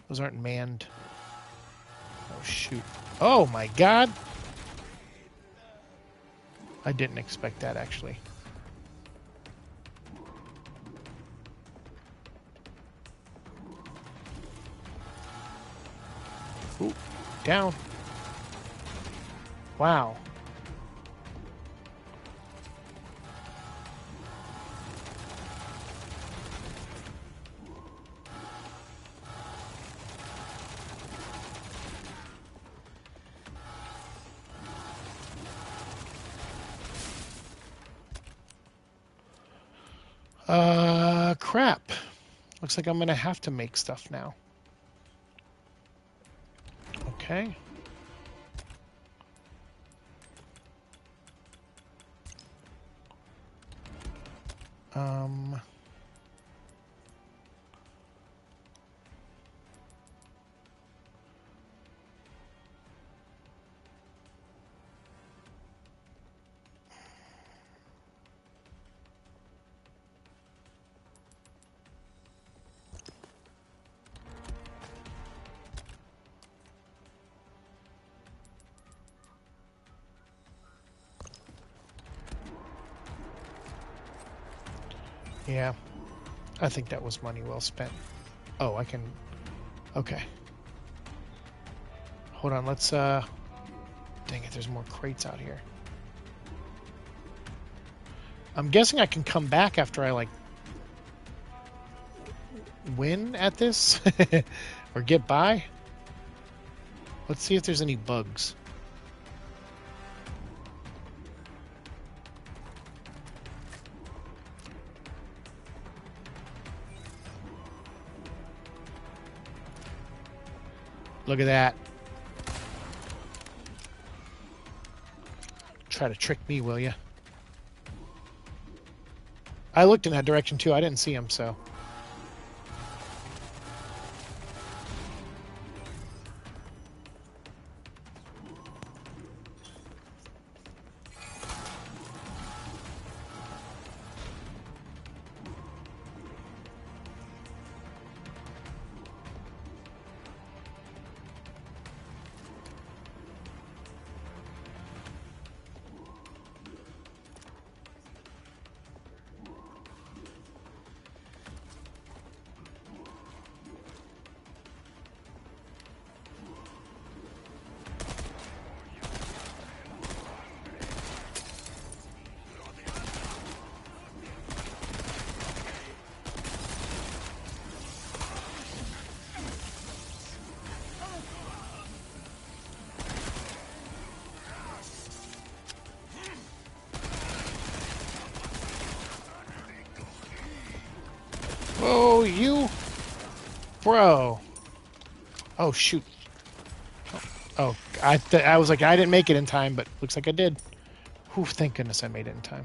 Those aren't manned. Oh shoot. Oh my god. I didn't expect that actually. Ooh, down. Wow. Crap. Looks like I'm gonna have to make stuff now. Okay. Um... Yeah, I think that was money well spent. Oh, I can... Okay. Hold on, let's, Dang it, there's more crates out here. I'm guessing I can come back after I, like, win at this? Or get by? Let's see if there's any bugs. Look at that. Try to trick me, will ya? I looked in that direction too. I didn't see him, so... Oh, you... Bro. Oh, shoot. Oh, I was like, I didn't make it in time, but looks like I did. Whew, thank goodness I made it in time.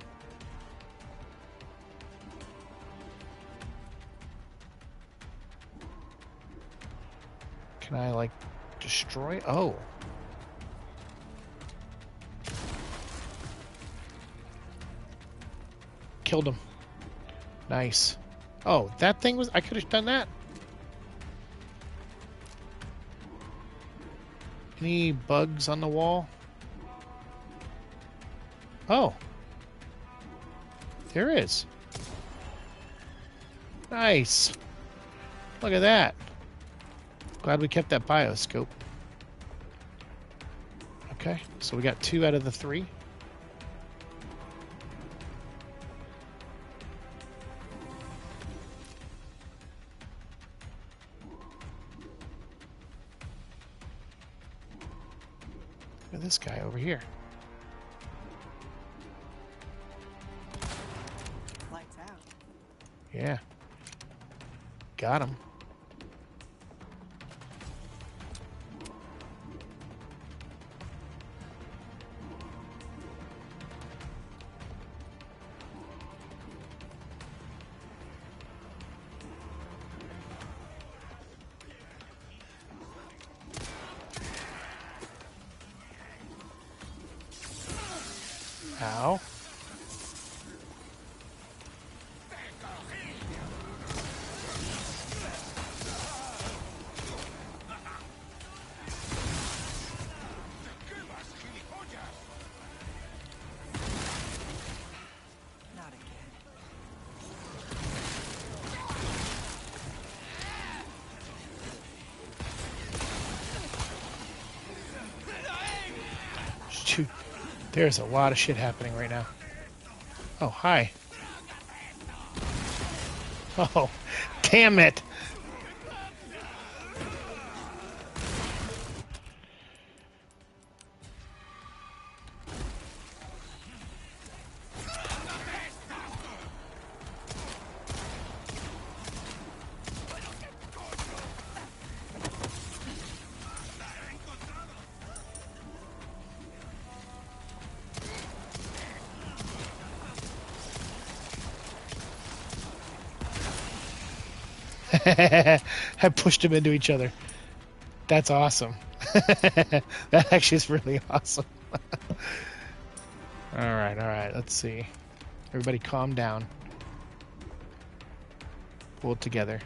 Can I, like, just destroy? Oh. Killed him. Nice. Oh, that thing was... I could have done that. Any bugs on the wall? Oh. There is. Nice. Look at that. Glad we kept that bioscope. Okay, so we got 2 out of the 3. Look at this guy over here. Lights out. Yeah. Got him. Ow. Not again. Shoot. There's a lot of shit happening right now. Oh, hi. Oh, damn it. I pushed them into each other. That's awesome. That actually is really awesome. All right. Let's see. Everybody calm down. Pull it together.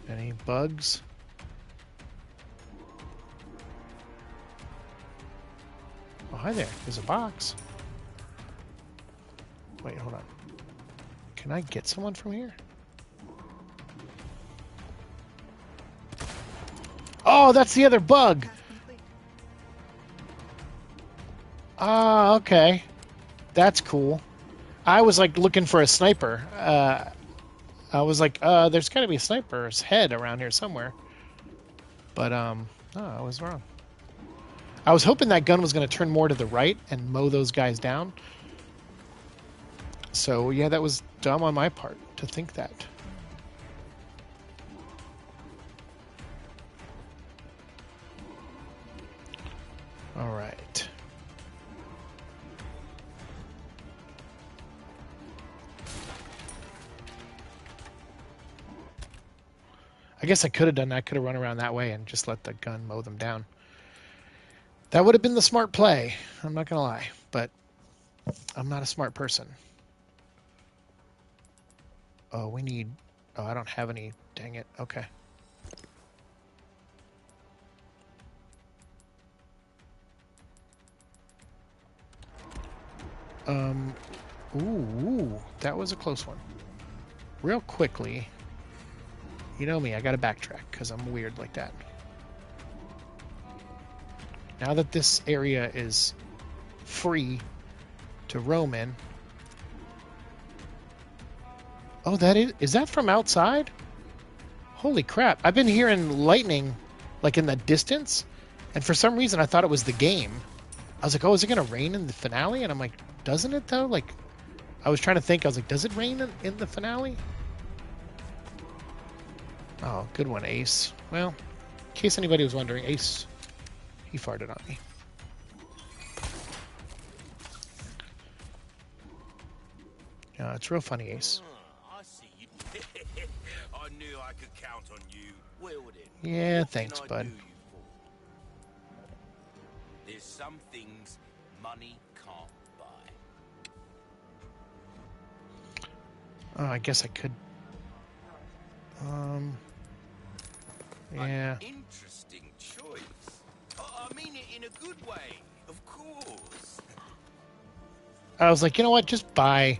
Any bugs? Oh, hi there. There's a box. Wait, hold on. Can I get someone from here? Oh, that's the other bug. Task complete. Ah, okay. That's cool. I was like looking for a sniper. I was like, there's got to be a sniper's head around here somewhere. But no, I was wrong. I was hoping that gun was going to turn more to the right and mow those guys down. So yeah, that was dumb on my part to think that. All right. I guess I could have done that. I could have run around that way and just let the gun mow them down. That would have been the smart play. I'm not going to lie. But I'm not a smart person. Oh, we need... Oh, I don't have any. Dang it. Okay. Ooh, that was a close one. Real quickly... You know me, I gotta backtrack, because I'm weird like that. Now that this area is free to roam in... Oh, that is that from outside? Holy crap, I've been hearing lightning, like in the distance, and for some reason I thought it was the game. I was like, oh, is it gonna rain in the finale? And I'm like, doesn't it though? Like, I was trying to think, I was like, does it rain in the finale? Oh, good one, Ace. Well, in case anybody was wondering, Ace, he farted on me. Yeah, it's real funny, Ace. I see you. I knew I could count on you. Well then, Yeah, what thanks, can I bud. do you for? There's some things money can't buy. Oh, I guess I could. Yeah. An interesting choice. I mean it in a good way, of course. I was like, you know what? Just buy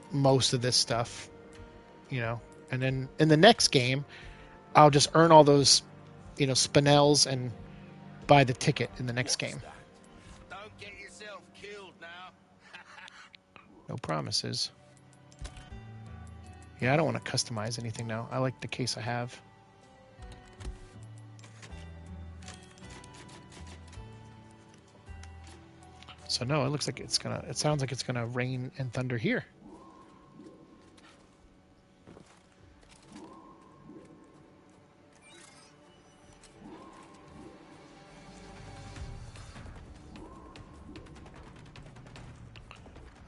most of this stuff, you know, and then in the next game, I'll just earn all those, you know, spinels and buy the ticket in the next game. That? Don't get yourself killed now. No promises. Yeah, I don't want to customize anything now. I like the case I have. So no, it looks like it sounds like it's gonna rain and thunder here.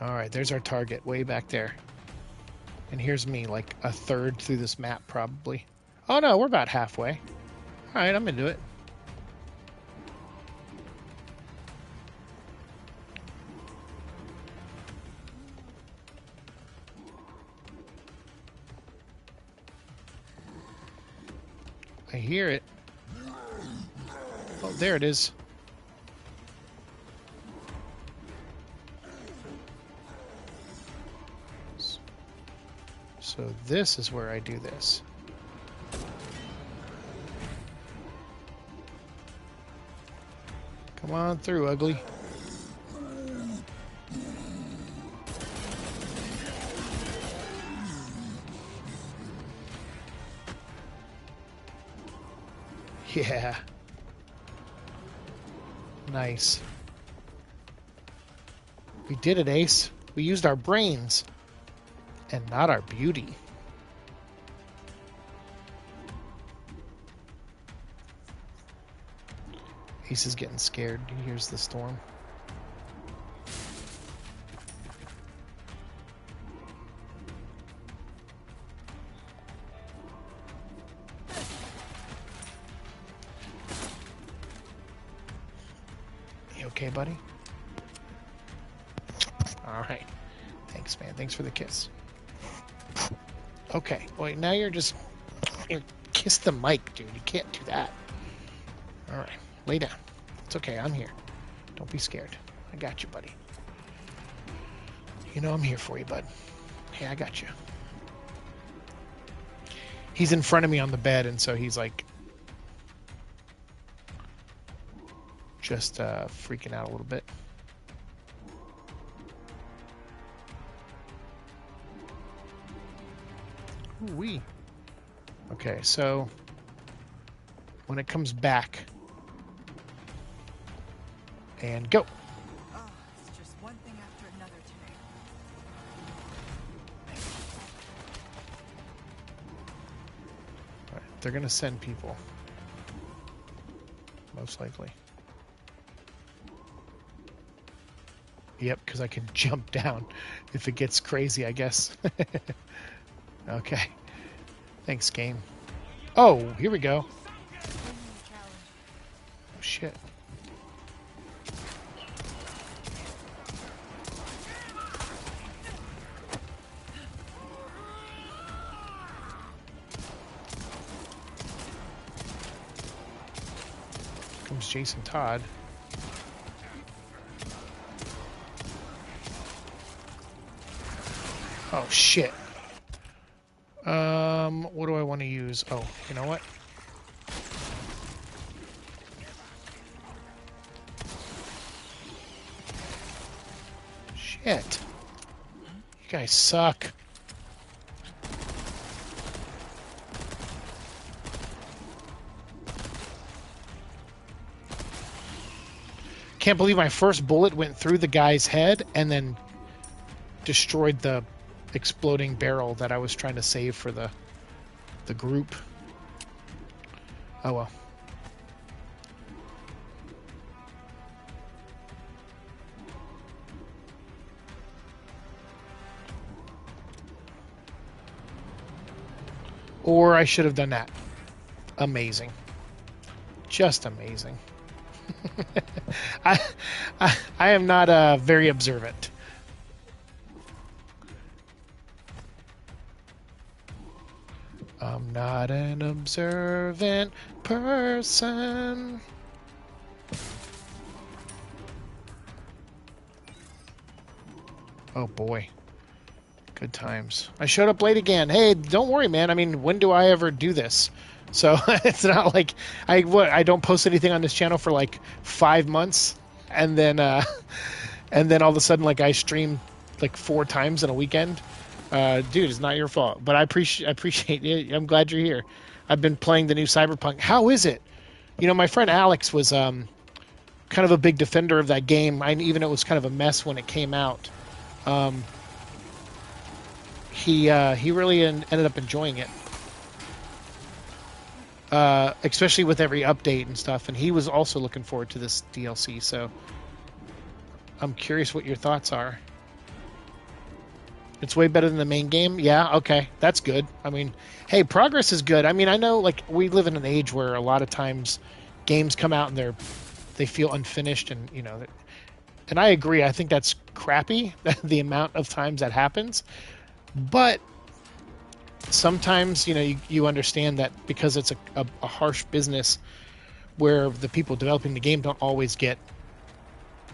All right, there's our target way back there. And here's me, like a third through this map, probably. Oh no, we're about halfway. All right, I'm into it. I hear it. Oh, there it is. So this is where I do this. Come on through, ugly. Yeah. Nice. We did it, Ace. We used our brains and not our beauty. Ace is getting scared. He hears the storm. You okay, buddy? All right. Thanks, man. Thanks for the kiss. Okay. Wait, now you're kiss the mic, dude. You can't do that. All right. Lay down. It's okay. I'm here. Don't be scared. I got you, buddy. You know I'm here for you, bud. Hey, I got you. He's in front of me on the bed, and so he's like just freaking out a little bit. Ooh-wee. Okay, so when it comes back, and go. Oh, it's just one thing after another today. All right, they're gonna send people, most likely. Yep, because I can jump down if it gets crazy, I guess. Okay. Thanks, game. Oh, here we go. Oh, shit. Comes Jason Todd. Oh, shit. What do I want to use? Oh, you know what? Shit. You guys suck. Can't believe my first bullet went through the guy's head and then destroyed the exploding barrel that I was trying to save for the group. Oh well. Or I should have done that. Amazing. Just amazing. I, I am not very observant. I'm not an observant person. Oh boy. Good times. I showed up late again. Hey, don't worry, man. I mean, when do I ever do this? So it's not like I don't post anything on this channel for like 5 months, and then and then all of a sudden like I stream like 4 times in a weekend. Dude, it's not your fault, but I appreciate it. I'm glad you're here. I've been playing the new Cyberpunk. How is it? You know, my friend Alex was kind of a big defender of that game. Even though it was kind of a mess when it came out. He really ended up enjoying it, especially with every update and stuff. And he was also looking forward to this DLC. So I'm curious what your thoughts are. It's way better than the main game. Yeah, okay, that's good. I mean, hey, progress is good. I mean, I know like we live in an age where a lot of times games come out and they feel unfinished, and you know, and I agree. I think that's crappy, the amount of times that happens. But sometimes, you know, you understand that because it's a harsh business where the people developing the game don't always get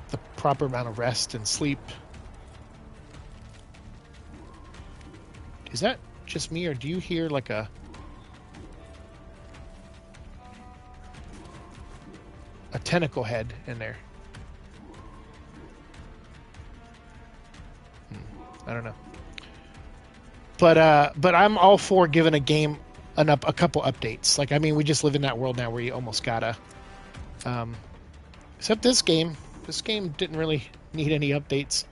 the proper amount of rest and sleep. Is that just me, or do you hear like a tentacle head in there? I don't know. But I'm all for giving a game a couple updates. Like, I mean, we just live in that world now where you almost gotta. Except this game. This game didn't really need any updates,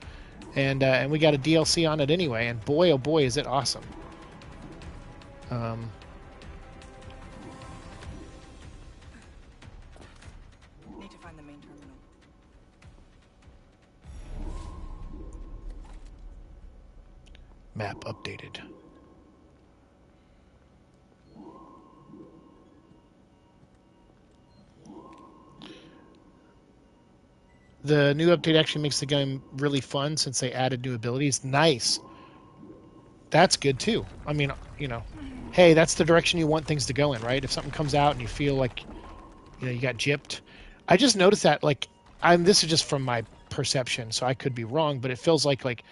and we got a DLC on it anyway. And boy, oh boy, is it awesome! Need to find the main terminal. Map updated. The new update actually makes the game really fun since they added new abilities. Nice. That's good too. I mean, you know, hey, that's the direction you want things to go in, right? If something comes out and you feel like, you know, you got gypped. I just noticed that, like, this is just from my perception, so I could be wrong, but it feels like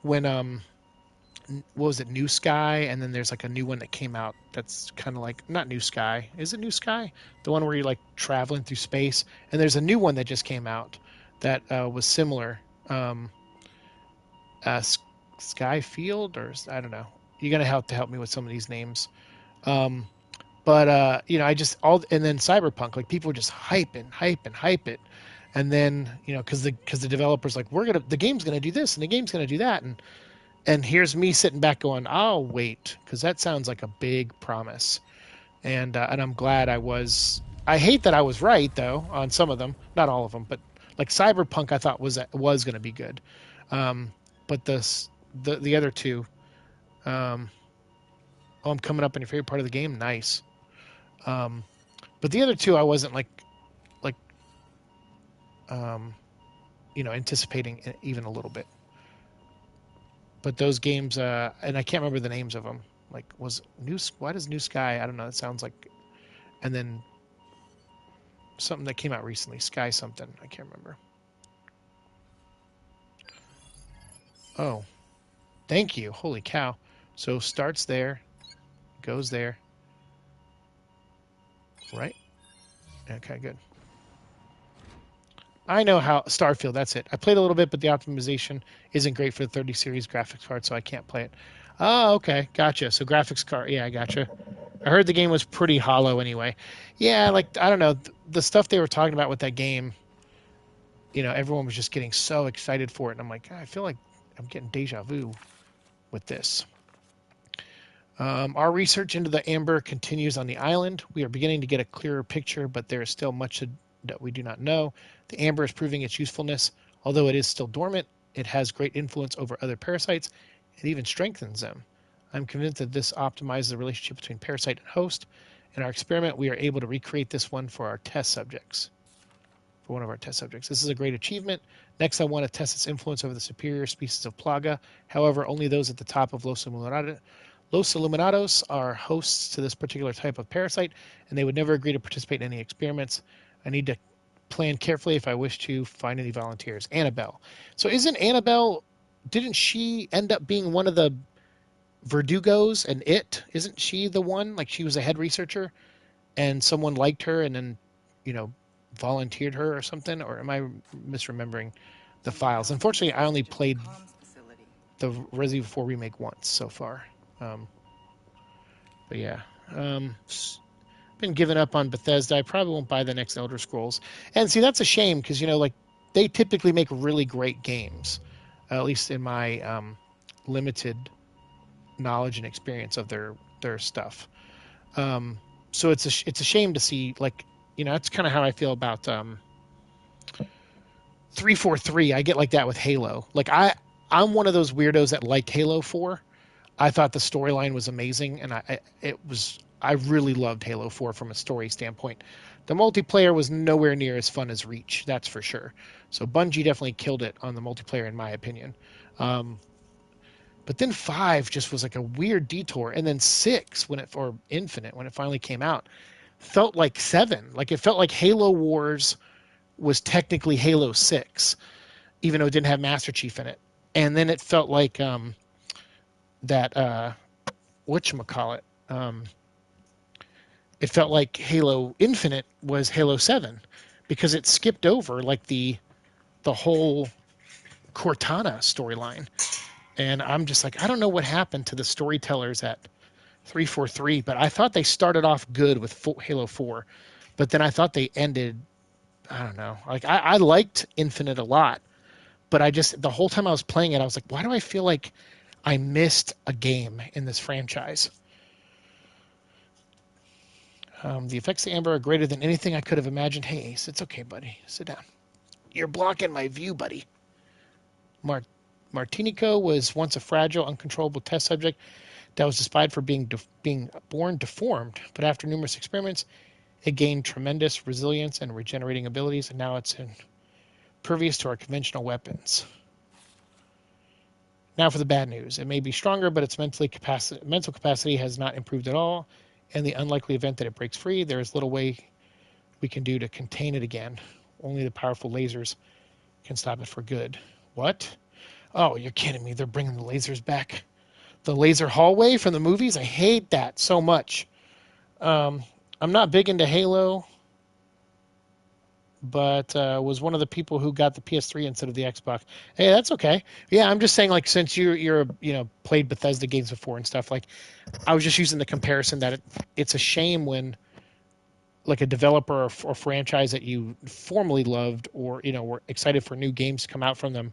when what was it, New Sky, and then there's like a new one that came out that's kind of like, not New Sky. Is it New Sky? The one where you're like traveling through space, and there's a new one that just came out that was similar. Skyfield, or I don't know. You're gonna have to help me with some of these names. But you know, and then Cyberpunk, like people just hype it, and then you know, because the developers like, the game's gonna do this and the game's gonna do that, and here's me sitting back going, I'll wait, because that sounds like a big promise, and I'm glad I was. I hate that I was right though on some of them, not all of them, but like Cyberpunk, I thought was going to be good, but the other two, oh, I'm coming up on your favorite part of the game, nice. But the other two, I wasn't like you know, anticipating even a little bit. But those games, and I can't remember the names of them. Like, why does New Sky? I don't know. It sounds like, and then something that came out recently, Sky something. I can't remember. Oh, thank you. Holy cow! So starts there, goes there. Right? Okay, good. I know how Starfield, that's it. I played a little bit, but the optimization isn't great for the 30 series graphics card, so I can't play it. Oh, okay. Gotcha. So graphics card, yeah, I gotcha. I heard the game was pretty hollow anyway. Yeah, like, I don't know, the stuff they were talking about with that game, you know, everyone was just getting so excited for it, and I'm like, I feel like I'm getting deja vu with this. Our research into the amber continues on the island. We are beginning to get a clearer picture, but there is still much that we do not know. The amber is proving its usefulness. Although it is still dormant, it has great influence over other parasites. It even strengthens them. I'm convinced that this optimizes the relationship between parasite and host. In our experiment, we are able to recreate this one for our test subjects. For one of our test subjects. This is a great achievement. Next, I want to test its influence over the superior species of Plaga. However, only those at the top of Los Illuminados are hosts to this particular type of parasite, and they would never agree to participate in any experiments. I need to plan carefully if I wish to find any volunteers. Annabelle. So isn't Annabelle, didn't she end up being one of the Verdugos and it? Isn't she the one? Like she was a head researcher and someone liked her and then, volunteered her or something? Or am I misremembering the files? Unfortunately, I only played the Resident Evil 4 remake once so far. But yeah. Been giving up on Bethesda. I probably won't buy the next Elder Scrolls. And see, that's a shame because, they typically make really great games, at least in my limited knowledge and experience of their stuff. So it's a shame to see, that's kind of how I feel about 343. I get like that with Halo. Like I'm one of those weirdos that liked Halo 4. I thought the storyline was amazing, and I really loved Halo 4 from a story standpoint. The multiplayer was nowhere near as fun as Reach, that's for sure. So Bungie definitely killed it on the multiplayer, in my opinion. But then 5 just was like a weird detour, and then 6 or Infinite when it finally came out felt like 7. Like it felt like Halo Wars was technically Halo 6, even though it didn't have Master Chief in it. And then it felt like whatchamacallit, it felt like Halo Infinite was Halo 7 because it skipped over like the whole Cortana storyline. And I'm just like, I don't know what happened to the storytellers at 343, but I thought they started off good with Halo 4, but then I thought they ended, I don't know. Like I liked Infinite a lot, but the whole time I was playing it, I was like, why do I feel like I missed a game in this franchise? The effects of Amber are greater than anything I could have imagined. Hey, Ace, it's okay, buddy. Sit down. You're blocking my view, buddy. Martinico was once a fragile, uncontrollable test subject that was despised for being born deformed, but after numerous experiments, it gained tremendous resilience and regenerating abilities, and now it's impervious to our conventional weapons. Now for the bad news. It may be stronger, but its mental capacity has not improved at all. In the unlikely event that it breaks free, there is little way we can do to contain it again. Only the powerful lasers can stop it for good. What? Oh, you're kidding me. They're bringing the lasers back. The laser hallway from the movies? I hate that so much. I'm not big into Halo, but was one of the people who got the PS3 instead of the Xbox. Hey, that's okay. Yeah, I'm just saying, like, since you're played Bethesda games before and stuff, like, I was just using the comparison that it's a shame when, like, a developer or franchise that you formerly loved or were excited for new games to come out from them,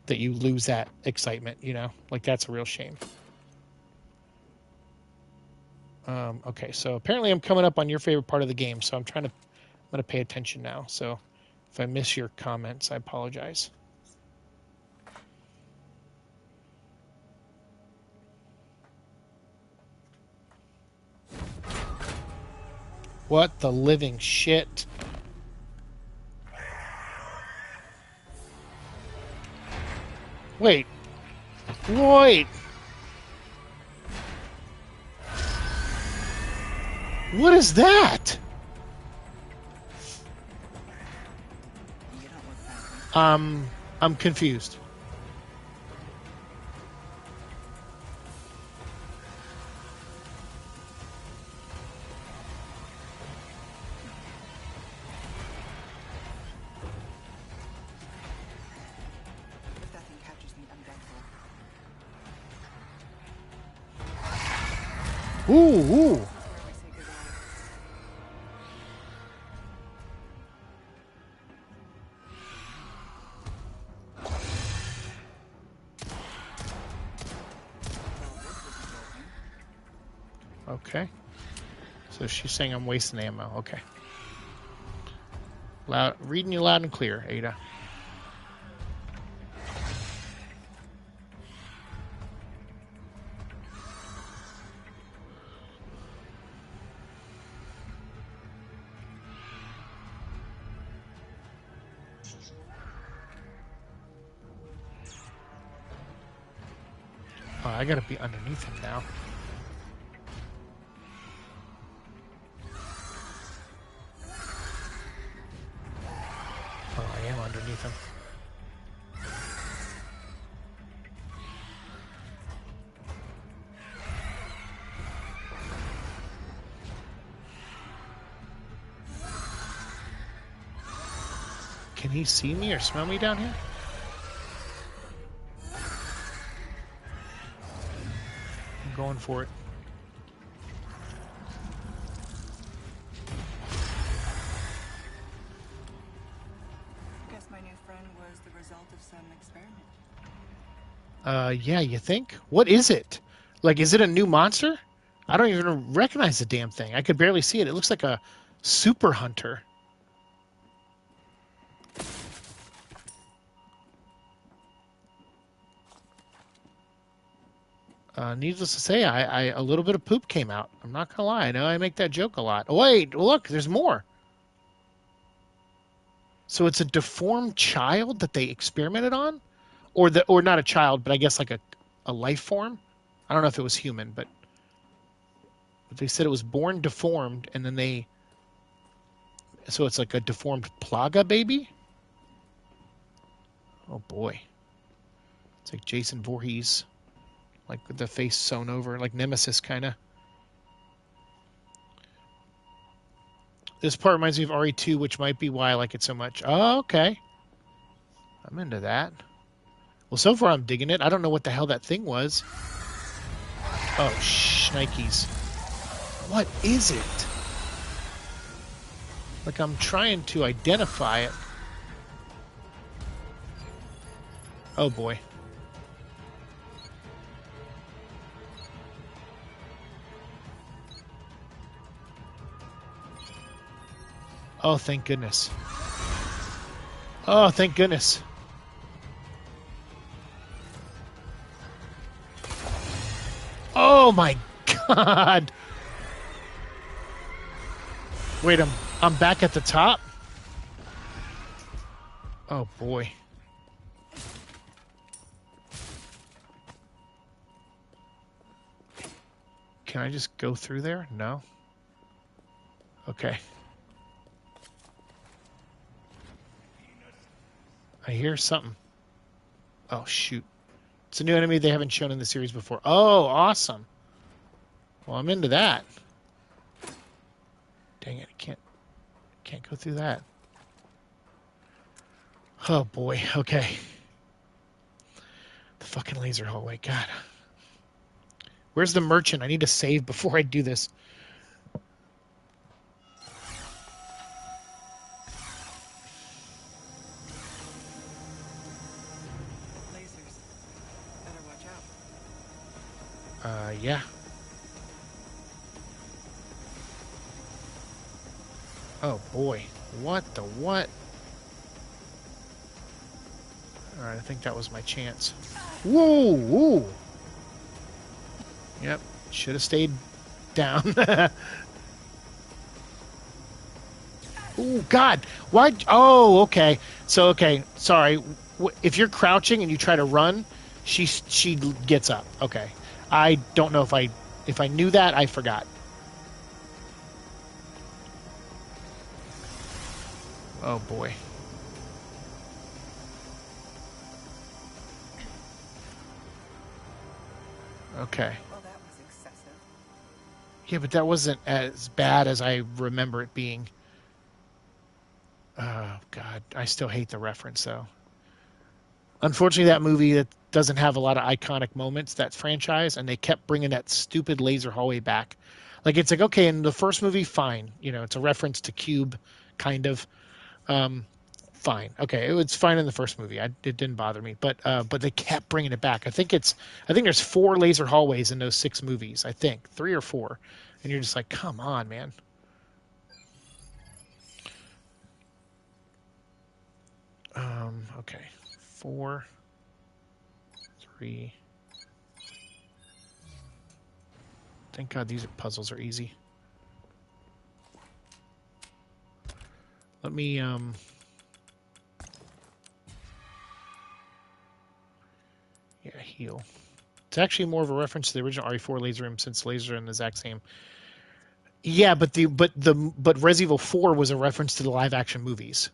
that you lose that excitement. Like, that's a real shame. Okay, so apparently I'm coming up on your favorite part of the game, so I'm going to pay attention now. So if I miss your comments, I apologize. What the living shit? Wait. What is that? I'm confused. If that thing captures me, I'm done for. Ooh. Where we say goodbye. Okay. So she's saying I'm wasting ammo. Okay. Reading you loud and clear, Ada. Oh, I gotta be underneath him now. Oh, I am underneath him. Can he see me or smell me down here? I'm going for it. Guess my new friend was the result of some experiment. Yeah, you think? What is it? Like, is it a new monster? I don't even recognize the damn thing. I could barely see it. It looks like a super hunter. Needless to say, I a little bit of poop came out. I'm not gonna lie. I know I make that joke a lot. Oh, wait, look, there's more. So it's a deformed child that they experimented on, or not a child, but I guess like a life form. I don't know if it was human, but they said it was born deformed, and then so it's like a deformed plaga baby. Oh boy, it's like Jason Voorhees, like with the face sewn over, like Nemesis kind of. This part reminds me of RE2, which might be why I like it so much. Oh, okay. I'm into that. Well, so far I'm digging it. I don't know what the hell that thing was. Oh, shnikes. What is it? Like I'm trying to identify it. Oh boy. Oh, thank goodness. Oh, thank goodness. Oh my god. Wait, I'm back at the top? Oh boy. Can I just go through there? No. Okay. I hear something. Oh shoot. It's a new enemy they haven't shown in the series before. Oh, awesome. Well, I'm into that. Dang it, I can't go through that. Oh boy, okay. The fucking laser hallway, God. Where's the merchant? I need to save before I do this. Lasers. Better watch out. Yeah. Oh boy. What the what? Alright, I think that was my chance. Whoa! Whoa! Yep. Should have stayed down. Oh God! Why? Oh, okay. So, okay. Sorry. If you're crouching and you try to run, she gets up. Okay. I don't know if I knew that. I forgot. Oh boy. Okay. Well, that was excessive. Yeah, but that wasn't as bad as I remember it being. Oh God, I still hate the reference though. Unfortunately, that movie that doesn't have a lot of iconic moments, that franchise, and they kept bringing that stupid laser hallway back. Like it's like okay, in the first movie, fine, it's a reference to Cube, kind of. Fine, okay, it was fine in the first movie. It didn't bother me, but they kept bringing it back. I think there's 4 laser hallways in those 6 movies. I think 3 or 4, and you're just like, come on, man. Okay, 4, 3. Thank God these puzzles are easy. Let me Yeah, heal. It's actually more of a reference to the original RE4 laser room since laser are in the exact same. Yeah, but Resident Evil 4 was a reference to the live action movies.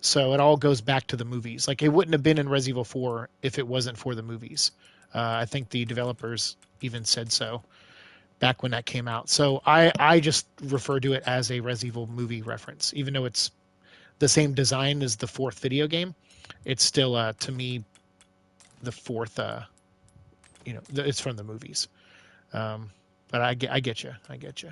So it all goes back to the movies. Like it wouldn't have been in Resident Evil 4 if it wasn't for the movies. I think the developers even said so back when that came out. So I just refer to it as a Resident Evil movie reference, even though it's the same design as the fourth video game. It's still to me the fourth. It's from the movies. But I get you. I get you.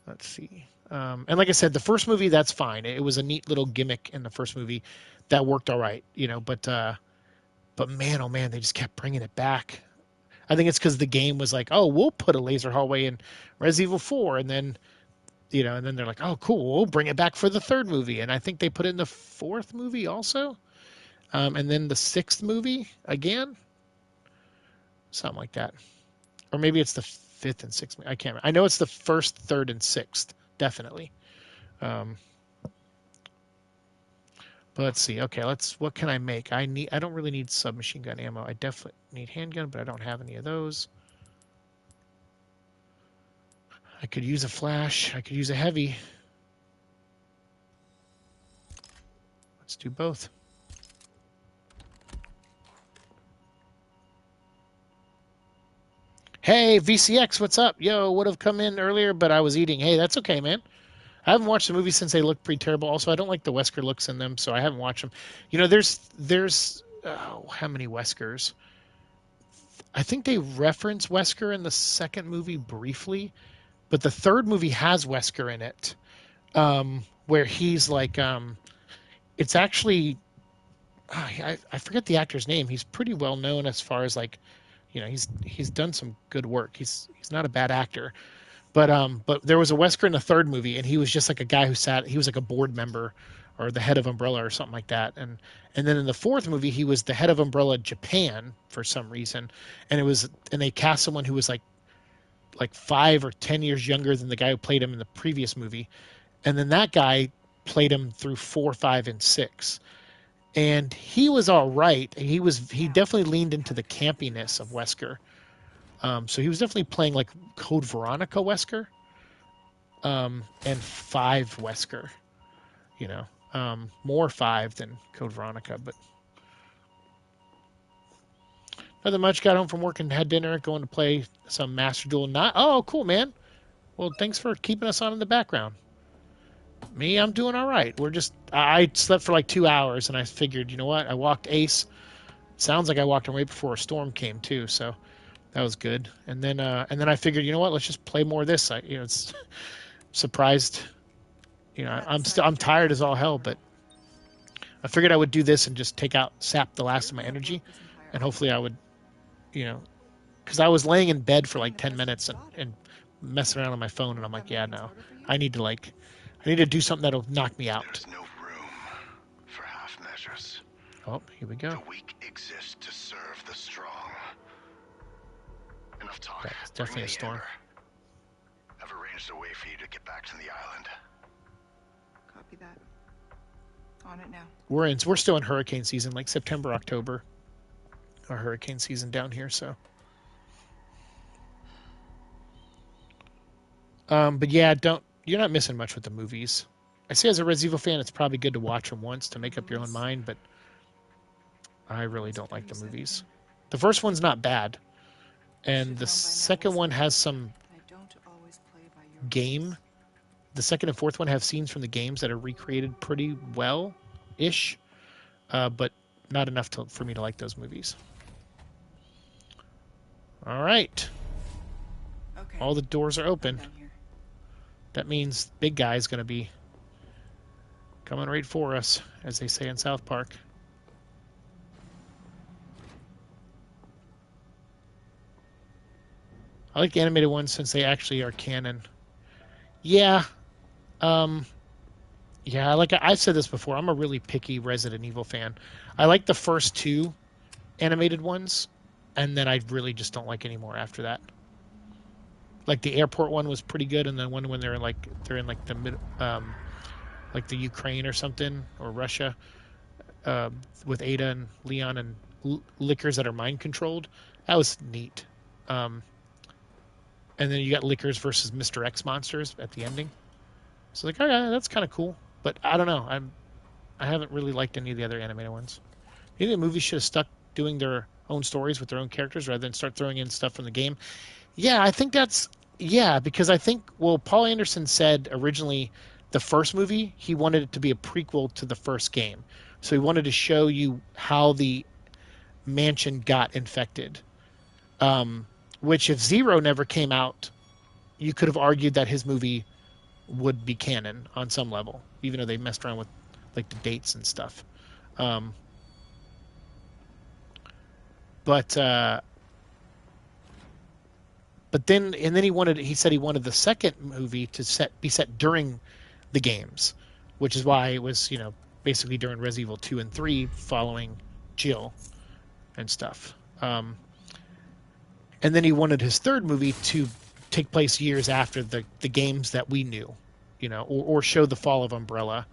Let's see. And like I said, the first movie, that's fine. It was a neat little gimmick in the first movie that worked all right, but man, oh man, they just kept bringing it back. I think it's because the game was like, oh, we'll put a laser hallway in Resident Evil 4, and then they're like, oh, cool, we'll bring it back for the third movie, and I think they put it in the fourth movie also, and then the sixth movie again, something like that, or maybe it's the fifth and sixth. I can't remember. I know it's the first, third, and sixth, definitely. But let's see. Okay, what can I make? I don't really need submachine gun ammo. I definitely need handgun, but I don't have any of those. I could use a flash. I could use a heavy. Let's do both. Hey, VCX, what's up? Yo, would have come in earlier, but I was eating. Hey, that's okay, man. I haven't watched the movie since they look pretty terrible. Also, I don't like the Wesker looks in them, so I haven't watched them. There's how many Weskers? I think they reference Wesker in the second movie briefly, but the third movie has Wesker in it, where he's like, it's actually, I forget the actor's name. He's pretty well known as far as like, he's done some good work. He's not a bad actor. But there was a Wesker in the third movie, and he was just like a guy he was like a board member or the head of Umbrella or something like that. And then in the fourth movie, he was the head of Umbrella Japan for some reason. And they cast someone who was like 5 or 10 years younger than the guy who played him in the previous movie. And then that guy played him through 4, 5, and 6. And he was all right. He definitely leaned into the campiness of Wesker. So he was definitely playing like Code Veronica Wesker, and 5 Wesker, more 5 than Code Veronica, but nothing much. Got home from work and had dinner, going to play some Master Duel. Oh, cool, man. Well, thanks for keeping us on in the background. Me, I'm doing all right. I slept for like 2 hours, and I figured, you know what? I walked Ace. Sounds like I walked him right before a storm came too, so that was good. And then I figured, you know what? Let's just play more of this. It's surprised. I'm tired as all hell, but I figured I would do this and just sap the last of my energy, and hopefully I would, because I was laying in bed for like 10 minutes and messing around on my phone, and I'm like, yeah, no, I need to do something that'll knock me out. There's no room for half measures. Oh, here we go. The weak exist to serve the strong. Enough talk. That's definitely a storm. I've arranged a way for you to get back to the island. Copy that. On it now. We're still in hurricane season, like September, October. Our hurricane season down here, so. But yeah, you're not missing much with the movies. I say as a Resident Evil fan, it's probably good to watch them once to make up your own mind, but I really don't like the movies. The first one's not bad, and the second one has some game. The second and fourth one have scenes from the games that are recreated pretty well-ish, but not enough for me to like those movies. All right. Okay. All the doors are open. That means big guy's going to be coming right for us, as they say in South Park. I like the animated ones since they actually are canon. Yeah. Yeah, like I've said this before, I'm a really picky Resident Evil fan. I like the first 2 animated ones, and then I really just don't like any more after that. Like the airport one was pretty good, and then one when they're in like the mid, like the Ukraine or something, or Russia, with Ada and Leon and lickers that are mind controlled. That was neat. And then you got lickers versus Mr. X monsters at the ending. So like, okay, that's kind of cool. But I don't know. I haven't really liked any of the other animated ones. Maybe the movies should have stuck doing their own stories with their own characters rather than start throwing in stuff from the game. Yeah, I think that's because I think Paul Anderson said originally the first movie he wanted it to be a prequel to the first game. So he wanted to show you how the mansion got infected. Which if Zero never came out, you could have argued that his movie would be canon on some level, even though they messed around with like the dates and stuff. But then he said he wanted the second movie to be set during the games, which is why it was basically during Resident Evil 2 and 3 following Jill and stuff. And then he wanted his third movie to take place years after the games that we knew, or show the fall of Umbrella.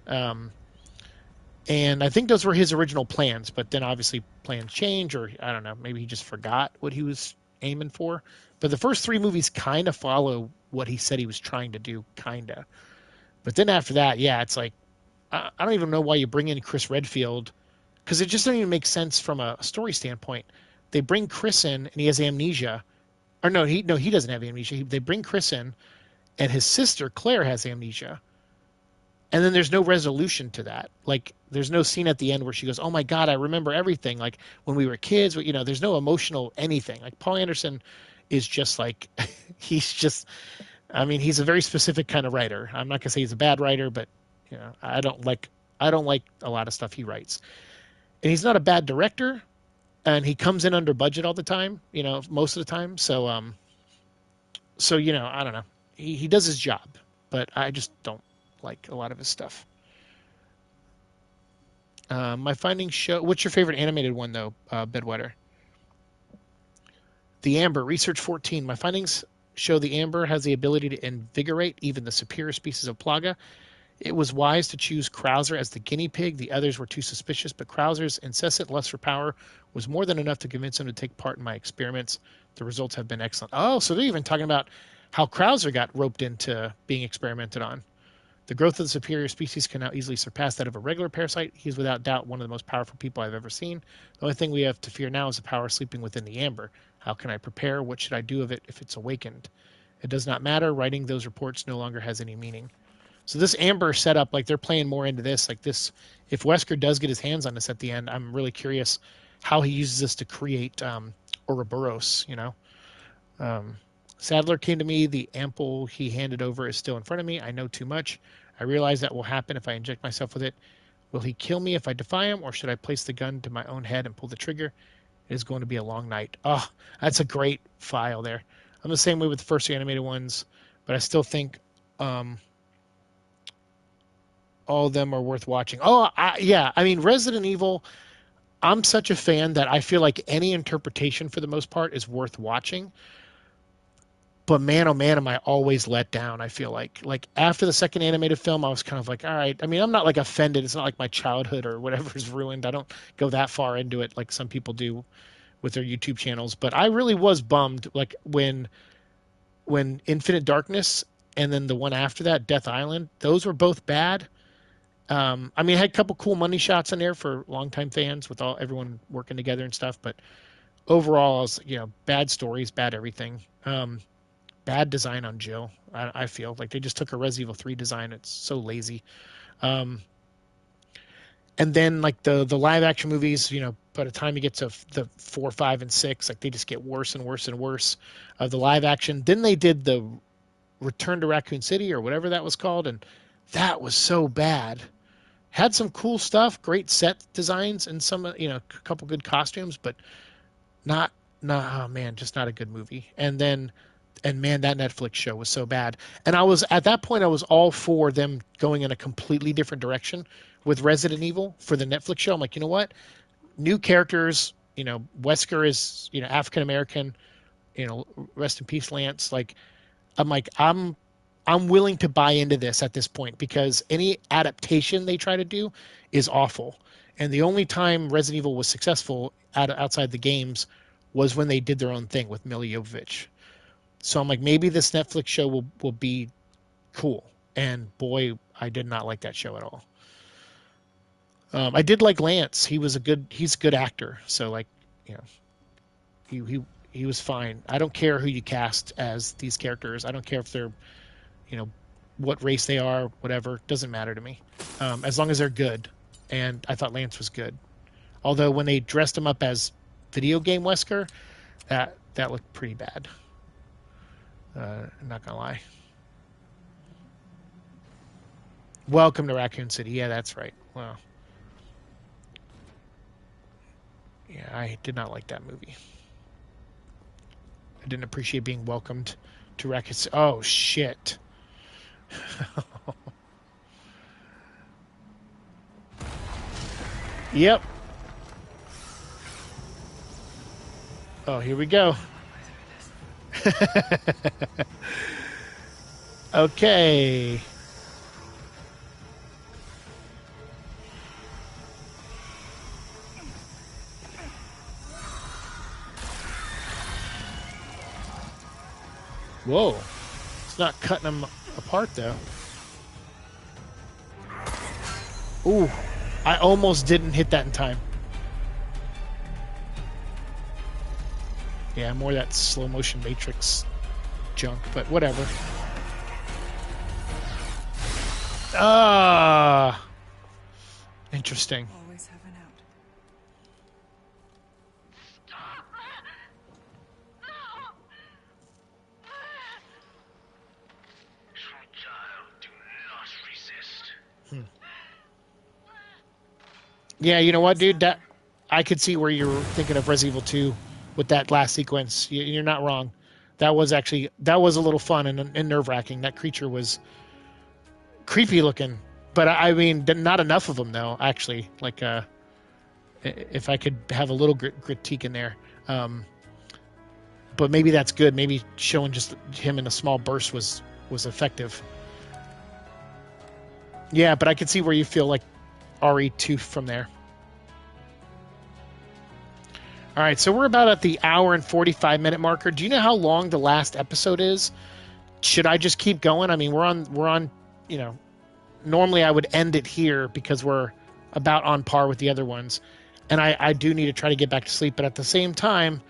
And I think those were his original plans, but then obviously plans change, or I don't know, maybe he just forgot what he was aiming for. But the first three movies kind of follow what he said he was trying to do, kind of. But then after that, it's like, I don't even know why you bring in Chris Redfield, because it just doesn't even make sense from a story standpoint. They bring Chris in, and he has amnesia. Or no, he doesn't have amnesia. They bring Chris in, and his sister, Claire, has amnesia. And then there's no resolution to that. Like, there's no scene at the end where she goes, oh my God, I remember everything. Like, when we were kids, there's no emotional anything. Like, Paul Anderson is just like, he's a very specific kind of writer. I'm not going to say he's a bad writer, but, I don't like a lot of stuff he writes. And he's not a bad director, and he comes in under budget all the time, most of the time. So, I don't know. He does his job, but I just don't like a lot of his stuff. My findings show. What's your favorite animated one, though, Bedwetter? The Amber, Research 14. My findings show the Amber has the ability to invigorate even the superior species of Plaga. It was wise to choose Krauser as the guinea pig. The others were too suspicious, but Krauser's incessant lust for power was more than enough to convince him to take part in my experiments. The results have been excellent. Oh, so they're even talking about how Krauser got roped into being experimented on. The growth of the superior species can now easily surpass that of a regular parasite. He is without doubt one of the most powerful people I've ever seen. The only thing we have to fear now is the power sleeping within the Amber. How can I prepare? What should I do of it if it's awakened? It does not matter. Writing those reports no longer has any meaning. So this Amber setup, like they're playing more into this. Like this, if Wesker does get his hands on this at the end, I'm really curious how he uses this to create Ouroboros, Sadler came to me. The ample he handed over is still in front of me. I know too much. I realize that will happen if I inject myself with it. Will he kill me if I defy him, or should I place the gun to my own head and pull the trigger? It is going to be a long night. Oh, that's a great file there. I'm the same way with the first two animated ones, but I still think all of them are worth watching. Resident Evil, I'm such a fan that I feel like any interpretation for the most part is worth watching. But man, oh man, am I always let down, I feel like. Like, after the second animated film, I was kind of like, all right. I mean, I'm not, like, offended. It's not like my childhood or whatever is ruined. I don't go that far into it like some people do with their YouTube channels. But I really was bummed, like, when Infinite Darkness and then the one after that, Death Island, those were both bad. It had a couple cool money shots in there for longtime fans with everyone working together and stuff. But overall, it was, bad stories, bad everything. Bad design on Jill. I feel like they just took a Resident Evil 3 design. It's so lazy. And then like the live action movies, by the time you get to the 4, 5, and 6, like they just get worse and worse and worse of the live action. Then they did the Return to Raccoon City or whatever that was called, and that was so bad. Had some cool stuff, great set designs, and some a couple good costumes, but not oh man, just not a good movie. And man, that Netflix show was so bad. And at that point, I was all for them going in a completely different direction with Resident Evil for the Netflix show. I'm like, you know what? New characters, Wesker is, African American, rest in peace, Lance. Like, I'm like, I'm I'm willing to buy into this at this point because any adaptation they try to do is awful. And the only time Resident Evil was successful outside the games was when they did their own thing with Mila Jovovich. So I'm like, maybe this Netflix show will be cool. And boy, I did not like that show at all. I did like Lance. He's a good actor. So like, you know, he was fine. I don't care who you cast as these characters. I don't care if they're, you know, what race they are, whatever. Doesn't matter to me, as long as they're good. And I thought Lance was good. Although when they dressed him up as video game Wesker, that looked pretty bad. I'm not gonna lie. Welcome to Raccoon City. Yeah, that's right. Well, yeah, I did not like that movie. I didn't appreciate being welcomed to Raccoon City. Oh shit. Yep. Oh, here we go. Okay. Whoa. It's not cutting them apart, though. Ooh. I almost didn't hit that in time. Yeah, more that slow motion Matrix junk, but whatever. Ah. Interesting. Always have an out. Child, do not resist. Yeah, you know what, dude? That I could see where you're thinking of Resident Evil 2 with that last sequence. You're not wrong. That was a little fun and nerve-wracking. That creature was creepy looking, but I mean, not enough of them though. Actually, like if I could have a little critique in there, but maybe that's good. Maybe showing just him in a small burst was effective. Yeah, but I could see where you feel like RE2 from there. All right, so we're about at the hour and 45-minute marker. Do you know how long the last episode is? Should I just keep going? I mean, we're on, you know, normally I would end it here because we're about on par with the other ones. And I do need to try to get back to sleep, but at the same time,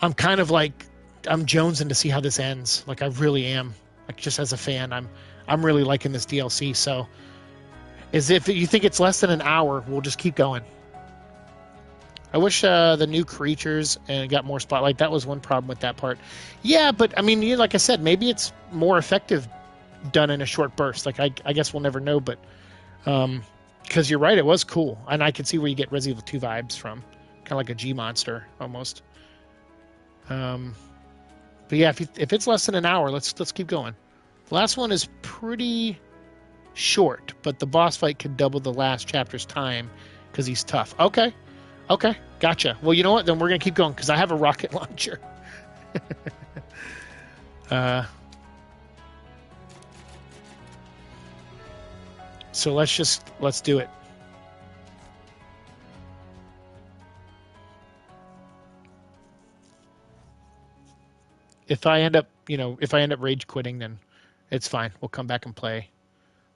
I'm kind of like, I'm jonesing to see how this ends. Like I really am. Like just as a fan, I'm really liking this DLC. So if you think it's less than an hour, we'll just keep going. I wish the new creatures and got more spotlight. That was one problem with that part. Yeah, but I mean, like I said, maybe it's more effective done in a short burst. Like I guess we'll never know, but because you're right, it was cool, and I can see where you get Resident Evil 2 vibes from, kind of like a G monster almost. But yeah, if it's less than an hour, let's keep going. The last one is pretty short, but the boss fight could double the last chapter's time because he's tough. Okay, gotcha. Well, you know what? Then we're going to keep going because I have a rocket launcher. So let's do it. If I end up rage quitting, then it's fine. We'll come back and play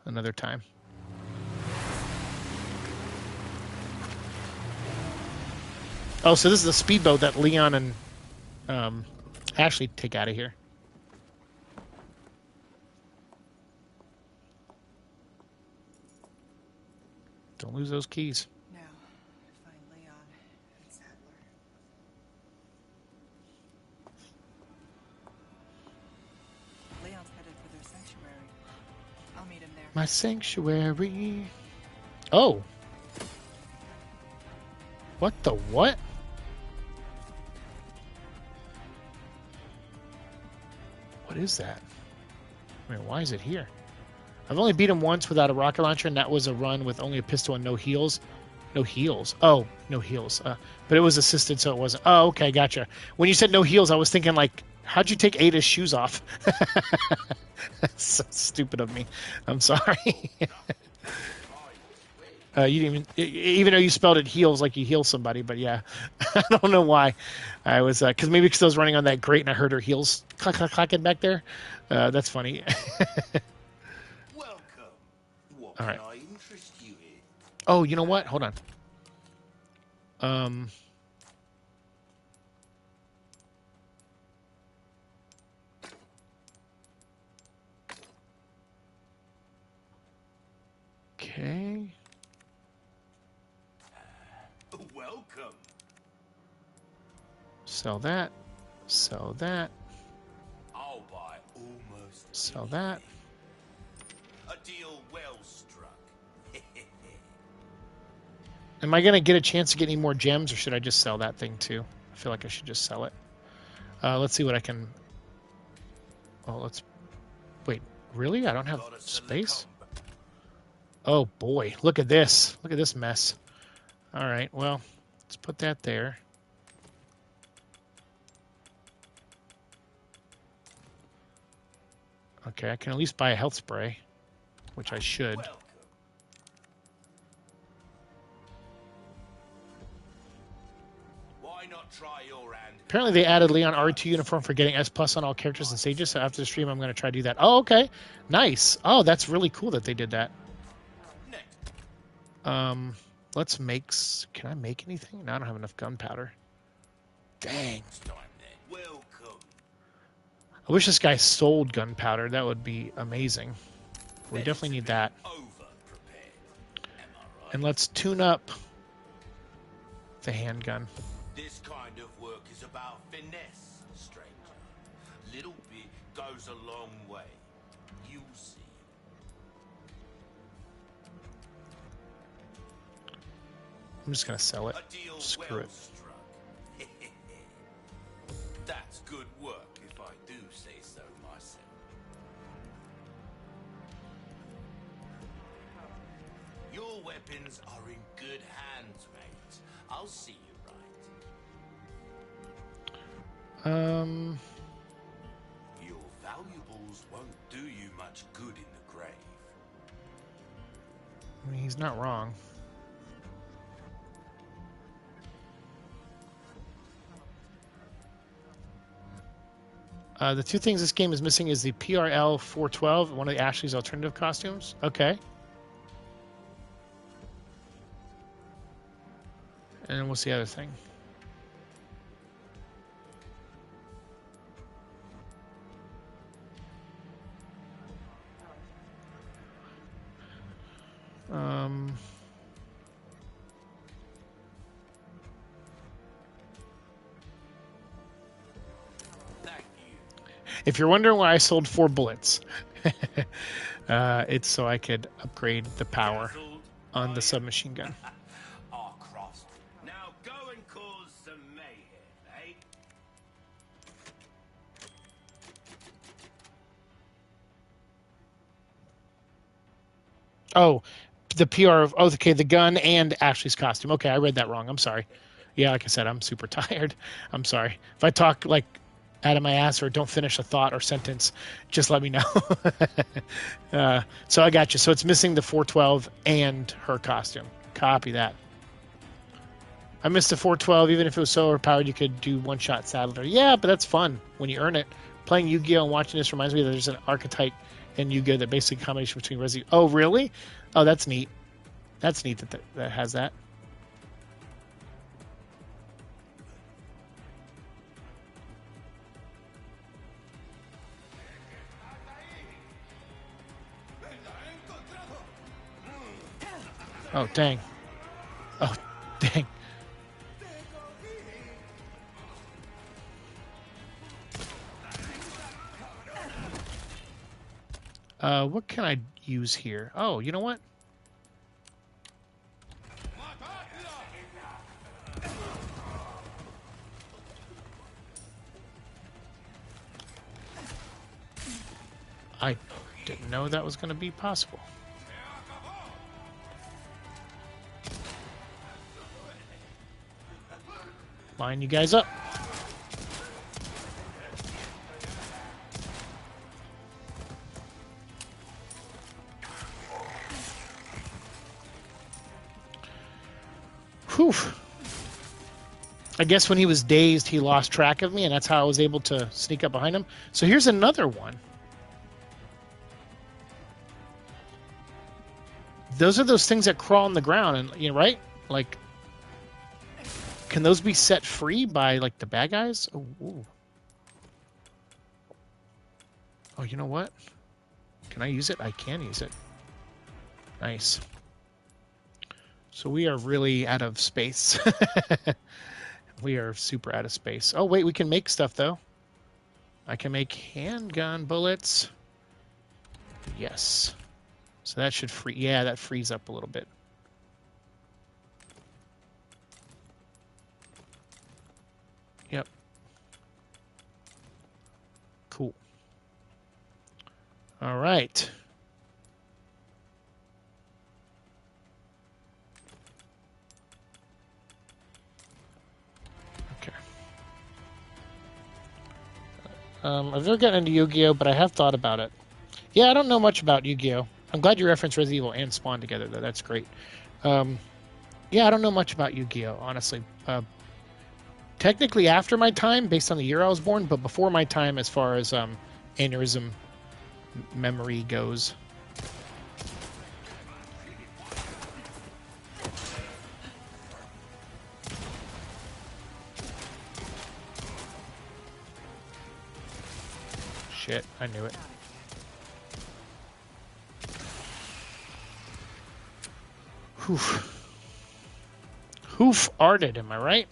another time. Oh, so this is the speedboat that Leon and Ashley take out of here. Don't lose those keys. Now, find Leon and Sadler. Leon's headed for their sanctuary. I'll meet him there. My sanctuary. Oh. What the what? What is that? I mean, why is it here? I've only beat him once without a rocket launcher, and that was a run with only a pistol and no heals. No heals. Oh, no heals. But it was assisted, so it wasn't. Oh, okay, gotcha. When you said no heals, I was thinking like How'd you take Ada's shoes off? That's so stupid of me. I'm sorry. You didn't even though you spelled it heals like you heal somebody, but yeah, I don't know why. I was because I was running on that grate and I heard her heels clacking back there. That's funny. Welcome. What All can right. I interest you in? Oh, you know what? Hold on. Okay. Welcome. Sell that. Sell that. I'll buy almost Sell that. a deal well struck. Am I gonna get a chance to get any more gems, or should I just sell that thing too? I feel like I should just sell it. Let's see what I can. Oh, let's. Wait, really? I don't have space? Oh boy, look at this. Look at this mess. All right, well, let's put that there. Okay, I can at least buy a health spray, which I should. Welcome. Why not try your hand? Apparently they added Leon RE2 uniform for getting S+ on all characters and stages, so after the stream I'm going to try to do that. Oh, okay. Nice. Oh, that's really cool that they did that. Next. Let's make... Can I make anything? No, I don't have enough gunpowder. Dang. It's time then. Welcome. I wish this guy sold gunpowder. That would be amazing. We definitely need that. Over prepared. Am I right? And let's tune up the handgun. This kind of work is about finesse, stranger. Little bit goes a long way. You'll see. I'm just going to sell it. A deal Screw well it. struck. That's good work, if I do say so myself. Your weapons are in good hands, mate. I'll see you right. Your valuables won't do you much good in the grave. I mean, he's not wrong. The two things this game is missing is the PRL 412, one of the Ashley's alternative costumes. Okay. And what's the other thing? Thank you. If you're wondering why I sold 4 bullets, it's so I could upgrade the power on the submachine gun. Our cross. Now go and cause some mayhem, eh? Oh, the PR of... Oh, okay, the gun and Ashley's costume. Okay, I read that wrong. I'm sorry. Yeah, like I said, I'm super tired. I'm sorry. If I talk, like, out of my ass or don't finish a thought or sentence, just let me know. So I got you. So it's missing the 412 and her costume. Copy that. I missed the 412. Even if it was solar powered, you could do one-shot saddler. Yeah, but that's fun when you earn it. Playing Yu-Gi-Oh! And watching this reminds me that there's an archetype in Yu-Gi-Oh! That basically a combination between Resident... Oh, really? Oh, that's neat. That's neat that has that. Oh, dang. Oh, dang. What can I use here? Oh, you know what? I didn't know that was going to be possible. Line you guys up. Whew. I guess when he was dazed, he lost track of me, and that's how I was able to sneak up behind him. So here's another one. Those are those things that crawl on the ground, and you know, right? Like, can those be set free by like the bad guys? Oh, ooh. Oh, you know what? Can I use it? I can use it. Nice. So we are really out of space. We are super out of space. Oh, wait, we can make stuff, though. I can make handgun bullets. Yes. So that should free... Yeah, that frees up a little bit. Yep. Cool. All right. Okay. I've never gotten into Yu-Gi-Oh, but I have thought about it. Yeah, I don't know much about Yu-Gi-Oh. I'm glad you referenced Resident Evil and Spawn together, though. That's great. Yeah, I don't know much about Yu-Gi-Oh, honestly. Technically after my time, based on the year I was born, but before my time as far as Aneurysm memory goes. Shit, I knew it. Hoof. Hoof-arted, am I right?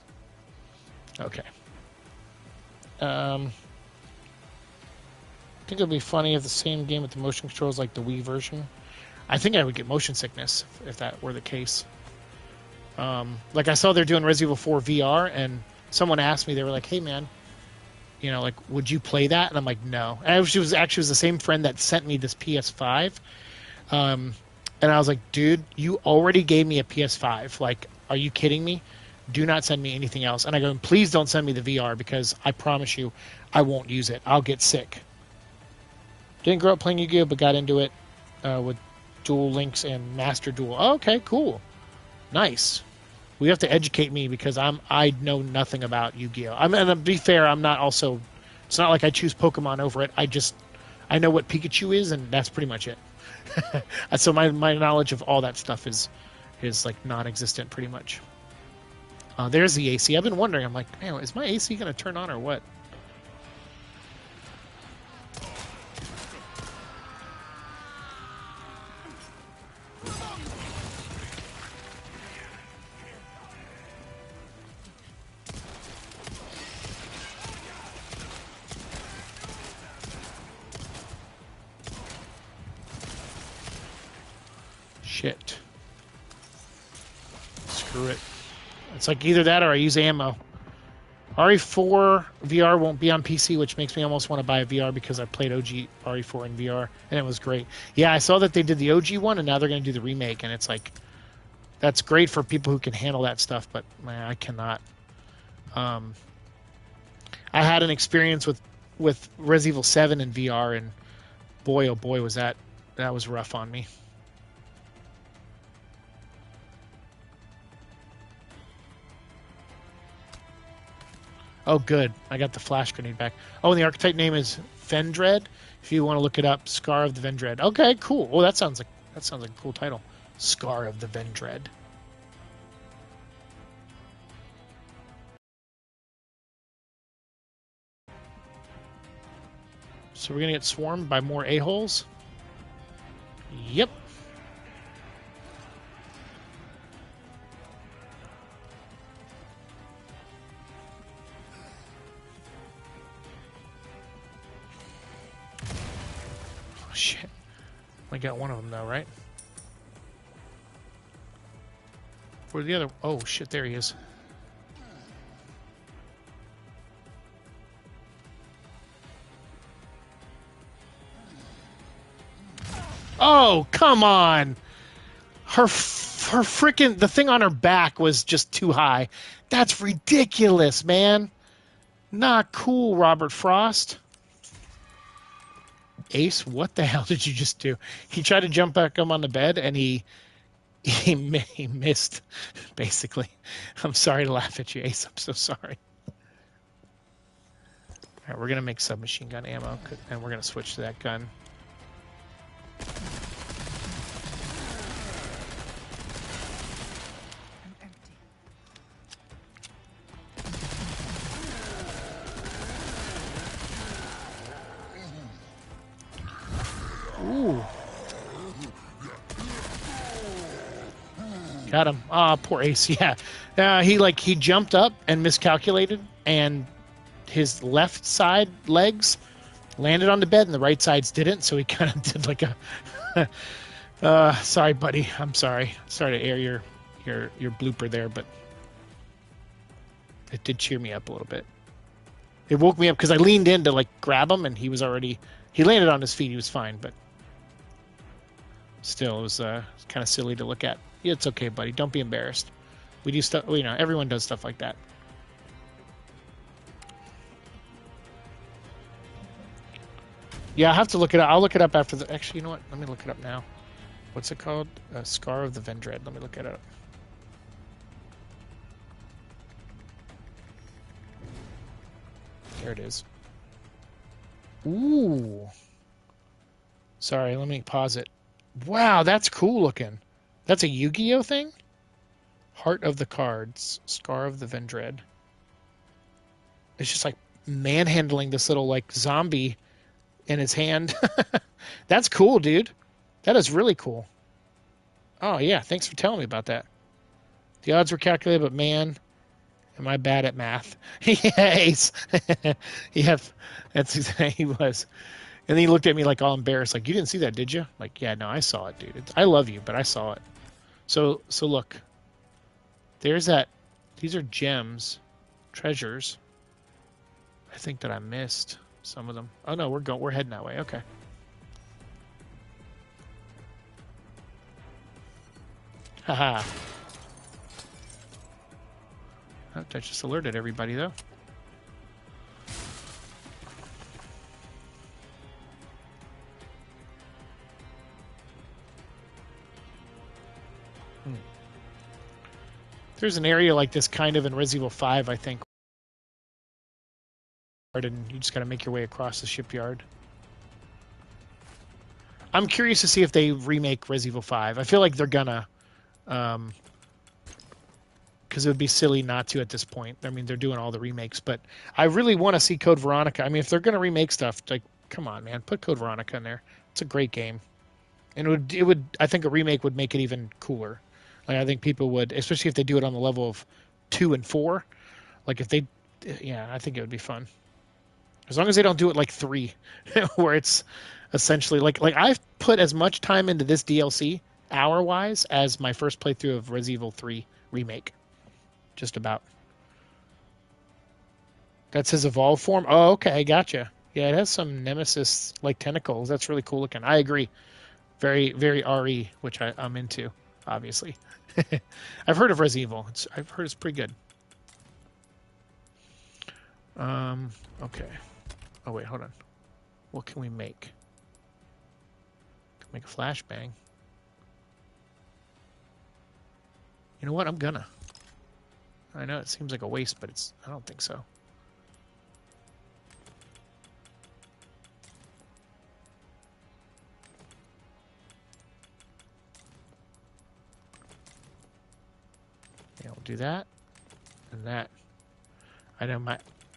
Okay. I think it would be funny if the same game with the motion controls like the Wii version. I think I would get motion sickness if that were the case. Like I saw they're doing Resident Evil 4 VR, and someone asked me, they were like, hey man, you know, like, would you play that? And I'm like, no. And it was actually the same friend that sent me this PS5. And I was like, dude, you already gave me a PS5. Like, are you kidding me? Do not send me anything else. And I go, please don't send me the VR because I promise you I won't use it. I'll get sick. Didn't grow up playing Yu-Gi-Oh, but got into it with Duel Links and Master Duel. Oh, okay, cool. Nice. We have to educate me because I know nothing about Yu-Gi-Oh. And to be fair, I'm not also... It's not like I choose Pokemon over it. I know what Pikachu is, and that's pretty much it. So my knowledge of all that stuff is like non-existent pretty much. There's the AC. I've been wondering. I'm like, man, is my AC going to turn on or what? Shit. Screw it. It's like either that or I use ammo. RE4 VR won't be on PC, which makes me almost want to buy a VR because I played OG RE4 in VR, and it was great. Yeah, I saw that they did the OG one, and now they're going to do the remake, and it's like, that's great for people who can handle that stuff, but man, I cannot. I had an experience with Resident Evil 7 in VR, and boy, oh boy, was that was rough on me. Oh, good. I got the flash grenade back. Oh, and the archetype name is Vendread. If you want to look it up, Scar of the Vendread. Okay, cool. Oh, that sounds like a cool title. Scar of the Vendread. So we're gonna get swarmed by more a-holes? Yep. Oh, shit. I got one of them though, right? Where's the other? Oh, shit, there he is. Oh, come on. Her freaking, the thing on her back was just too high. That's ridiculous, man. Not cool, Robert Frost. Ace, what the hell did you just do? He tried to jump back up on the bed, and he He missed, basically. I'm sorry to laugh at you, Ace. I'm so sorry. All right, we're gonna make submachine gun ammo, and we're gonna switch to that gun. I'm empty. Ooh. Got him. Ah, oh, poor Ace. Yeah. He jumped up and miscalculated, and his left side legs landed on the bed, and the right sides didn't. So he kind of did like a. Sorry, buddy. I'm sorry. Sorry to air your blooper there, but it did cheer me up a little bit. It woke me up because I leaned in to like grab him, and he landed on his feet. He was fine, but still, it was kind of silly to look at. Yeah, it's okay, buddy. Don't be embarrassed. We do stuff. You know, everyone does stuff like that. Yeah, I have to look it up. I'll look it up after the. Actually, you know what? Let me look it up now. What's it called? Scar of the Vendread. Let me look it up. There it is. Ooh. Sorry, let me pause it. Wow, that's cool looking. That's a Yu-Gi-Oh thing? Heart of the Cards. Scar of the Vendread. It's just like manhandling this little like zombie in his hand. That's cool, dude. That is really cool. Oh, yeah. Thanks for telling me about that. The odds were calculated, but man, am I bad at math. Yes. Yeah, that's exactly he was. And then he looked at me like all embarrassed, like, you didn't see that, did you? Like, yeah, no, I saw it, dude. I love you, but I saw it. So look. There's that. These are gems, treasures. I think that I missed some of them. Oh no, we're heading that way. Okay. Haha. Oh, that just alerted everybody though. There's an area like this kind of in Resident Evil 5, I think. And you just got to make your way across the shipyard. I'm curious to see if they remake Resident Evil 5. I feel like they're gonna, because it would be silly not to at this point. I mean, they're doing all the remakes, but I really want to see Code Veronica. I mean, if they're gonna remake stuff, like, come on, man, put Code Veronica in there. It's a great game, and it would. I think a remake would make it even cooler. Like, I think people would, especially if they do it on the level of 2 and 4. Like if they, yeah, I think it would be fun. As long as they don't do it like 3, where it's essentially like I've put as much time into this DLC hour-wise as my first playthrough of Resident Evil 3 remake. Just about. That's his evolved form. Oh, okay, gotcha. Yeah, it has some Nemesis like tentacles. That's really cool looking. I agree. Very, very RE, which I'm into, obviously. I've heard of Resident Evil. I've heard it's pretty good. Okay. Oh wait, hold on. What can we make? Can make a flashbang. You know what? I'm gonna. I know it seems like a waste, but I don't think so. Yeah, we'll do that and that.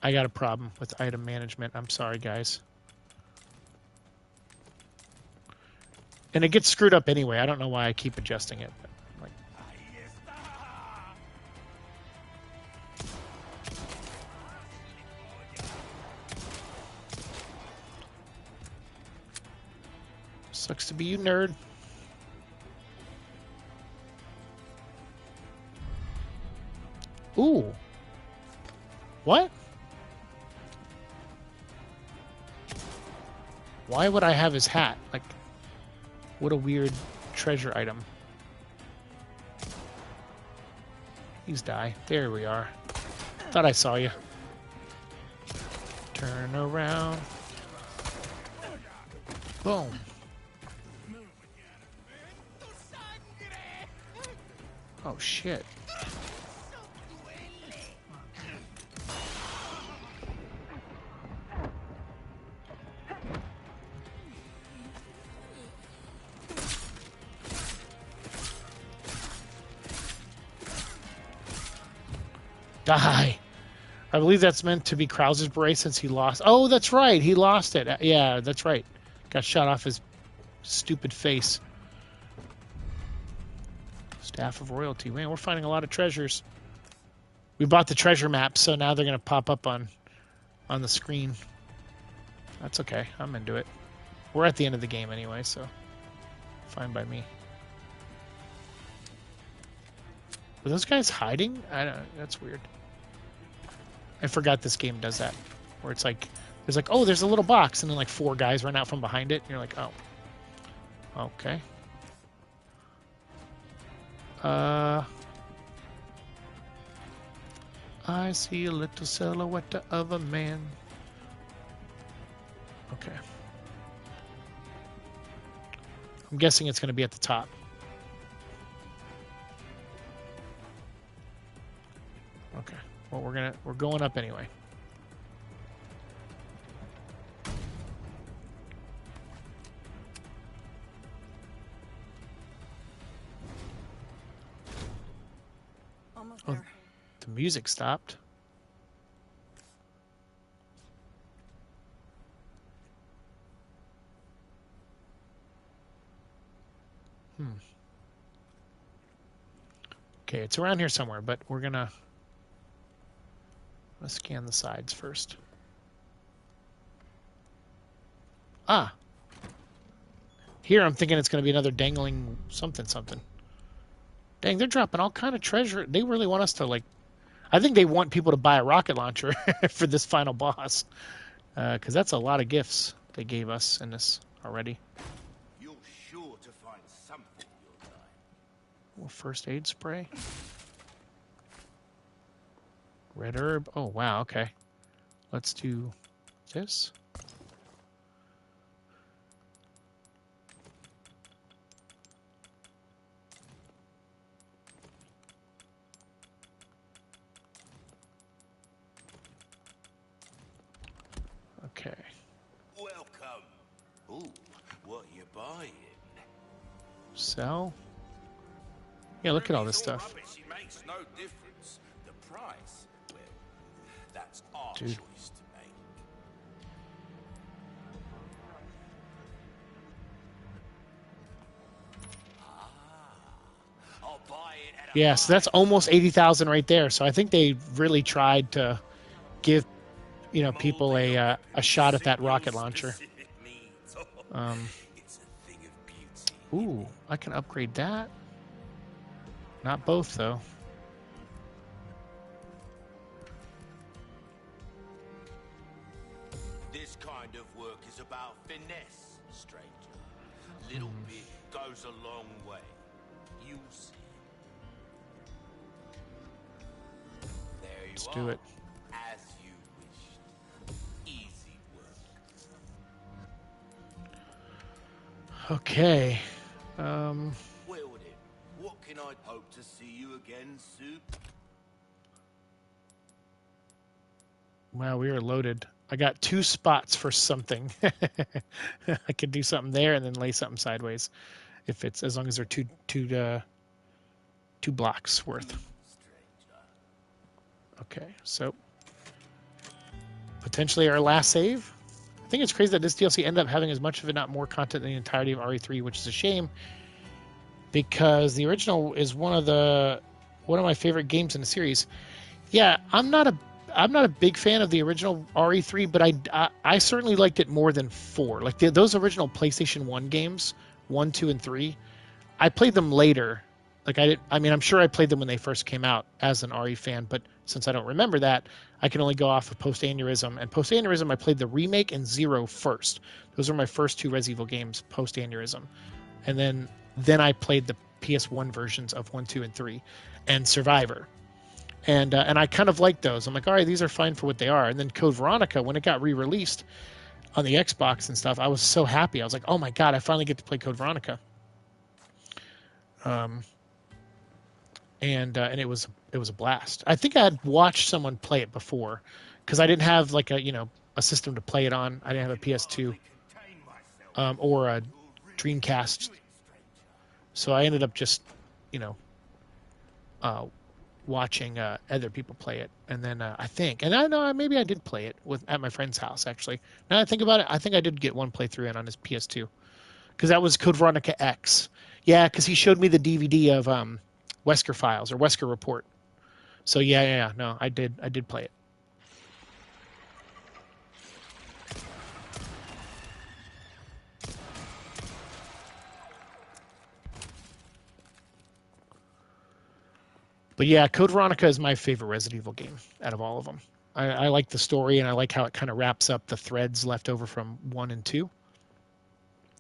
I got a problem with item management. I'm sorry, guys. And it gets screwed up anyway. I don't know why I keep adjusting it. Like, sucks to be you, nerd. Ooh. What? Why would I have his hat? Like, what a weird treasure item. Please die. There we are. Thought I saw you. Turn around. Boom. Oh, shit. Die. I believe that's meant to be Krause's beret since he lost. Oh, that's right. He lost it. Yeah, that's right. Got shot off his stupid face. Staff of Royalty. Man, we're finding a lot of treasures. We bought the treasure map, so now they're going to pop up on the screen. That's okay. I'm into it. We're at the end of the game anyway, so fine by me. Were those guys hiding? I don't know. That's weird. I forgot this game does that. Where it's like, there's like, oh, there's a little box, and then like 4 guys run out from behind it, and you're like, oh. Okay. I see a little silhouette of a man. Okay. I'm guessing it's going to be at the top. Okay. Well, we're going up anyway. Almost Oh, there. the music stopped. Okay, it's around here somewhere, but we're gonna let's scan the sides first. Ah. Here I'm thinking it's gonna be another dangling something. Dang, they're dropping all kind of treasure. They really want us to like. I think they want people to buy a rocket launcher for this final boss, because that's a lot of gifts they gave us in this already. You're sure to find something you'll like. Well, first aid spray. Red herb. Oh wow. Okay. Let's do this. Okay. Welcome. Ooh, what you buying? Sell. Yeah, look at all this Ruby's stuff. rubbish, it makes no difference. The price, well, that's our Dude. choice to make. I'll buy it at a Yeah, so that's almost 80,000 right there. So I think they really tried to give, people a shot at that rocket launcher. It's a thing of beauty. Ooh, I can upgrade that. Not both though. This kind of work is about finesse, stranger. Little bit goes a long way. You see. There you Let's are. do it. As you wished. Easy work. Okay. Well then, what can I hope to see you again soon? Wow, we are loaded. I got 2 spots for something. I could do something there and then lay something sideways, if it's as long as they're two blocks worth. Stranger. Okay, so potentially our last save. I think it's crazy that this DLC ended up having as much of it, not more content than the entirety of RE3, which is a shame because the original is one of my favorite games in the series. Yeah, I'm not a big fan of the original RE3, but I certainly liked it more than 4. Like those original PlayStation 1 games, 1, 2, and 3, I played them later. Like I'm sure I played them when they first came out as an RE fan, but since I don't remember that, I can only go off of Post-Aneurysm. And Post-Aneurysm, I played the remake and Zero first. Those were my first 2 Resident Evil games, Post-Aneurysm. And then I played the PS1 versions of 1, 2, and 3, and Survivor. And I kind of liked those. I'm like, all right, these are fine for what they are. And then Code Veronica, when it got re-released on the Xbox and stuff, I was so happy. I was like, oh my god, I finally get to play Code Veronica. and it was a blast. I think I had watched someone play it before, because I didn't have like a system to play it on. I didn't have a PS2 or a Dreamcast, so I ended up just you know watching other people play it, and then I think, and I know maybe I did play it at my friend's house actually. Now I think about it, I think I did get one playthrough in on his PS2, because that was Code Veronica X. Yeah, because he showed me the DVD of Wesker Files or Wesker Report. So yeah, no, I did play it. But yeah, Code Veronica is my favorite Resident Evil game out of all of them. I like the story, and I like how it kind of wraps up the threads left over from 1 and 2.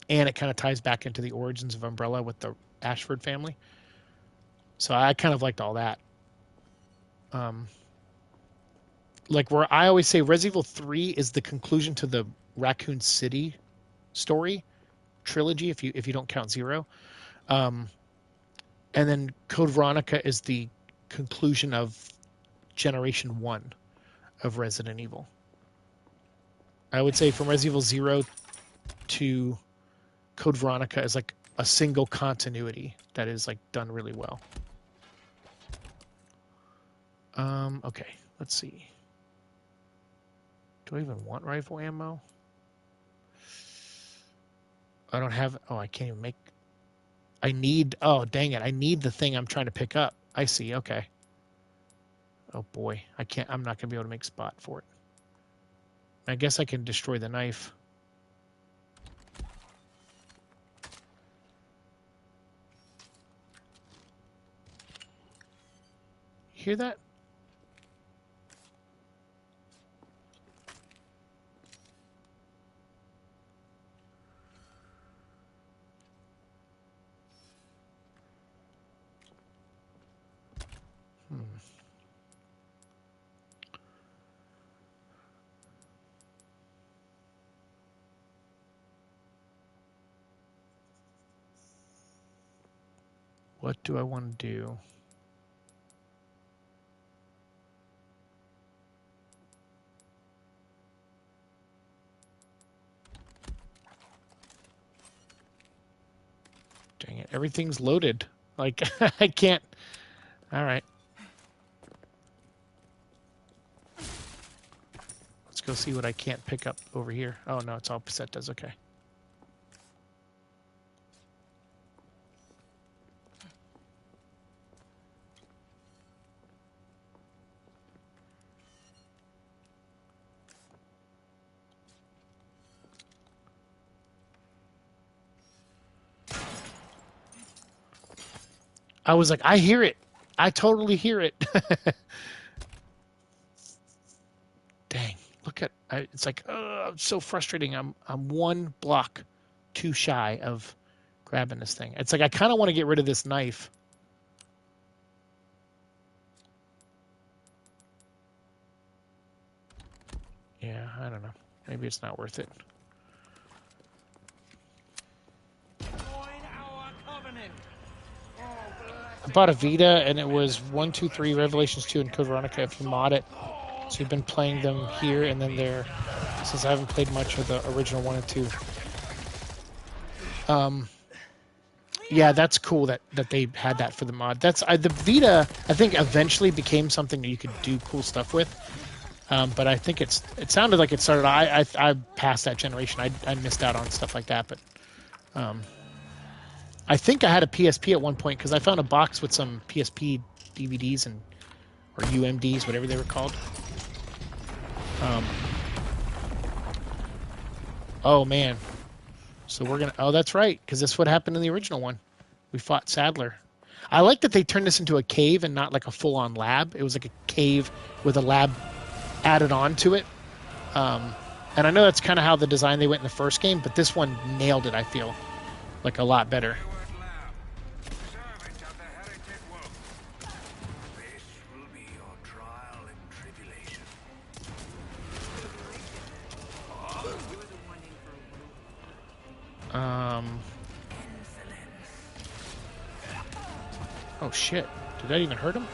And it kind of ties back into the origins of Umbrella with the Ashford family. So I kind of liked all that. Like where I always say Resident Evil 3 is the conclusion to the Raccoon City story trilogy, if you don't count 0. And then Code Veronica is the conclusion of Generation 1 of Resident Evil. I would say from Resident Evil 0 to Code Veronica is like a single continuity that is like done really well. Okay, let's see. Do I even want rifle ammo? I don't have... Oh, I can't even make... I need... Oh, dang it. I need the thing I'm trying to pick up. I see. Okay. Oh, boy. I'm not going to be able to make spot for it. I guess I can destroy the knife. Hear that? What do I want to do? Dang it. Everything's loaded. Like, I can't... All right. Let's go see what I can't pick up over here. Oh, no, it's all pesetas. Okay. I was like, I hear it. I totally hear it. Dang, look at it's like, it's so frustrating. I'm one block too shy of grabbing this thing. It's like I kind of want to get rid of this knife. Yeah, I don't know. Maybe it's not worth it. I bought a Vita, and it was 1, 2, 3, Revelations 2, and Code Veronica if you mod it. So we've been playing them here and then there, since I haven't played much of the original 1 and 2. Yeah, that's cool that they had that for the mod. That's the Vita, I think, eventually became something that you could do cool stuff with. But I think it sounded like it started. I passed that generation. I missed out on stuff like that, but I think I had a PSP at one point because I found a box with some PSP DVDs or UMDs, whatever they were called. Oh man, so we're gonna. Oh, that's right, because that's what happened in the original one. We fought Sadler. I like that they turned this into a cave and not like a full-on lab. It was like a cave with a lab added on to it. And I know that's kind of how the design they went in the first game, but this one nailed it. I feel like a lot better. Oh shit. Did that even hurt him?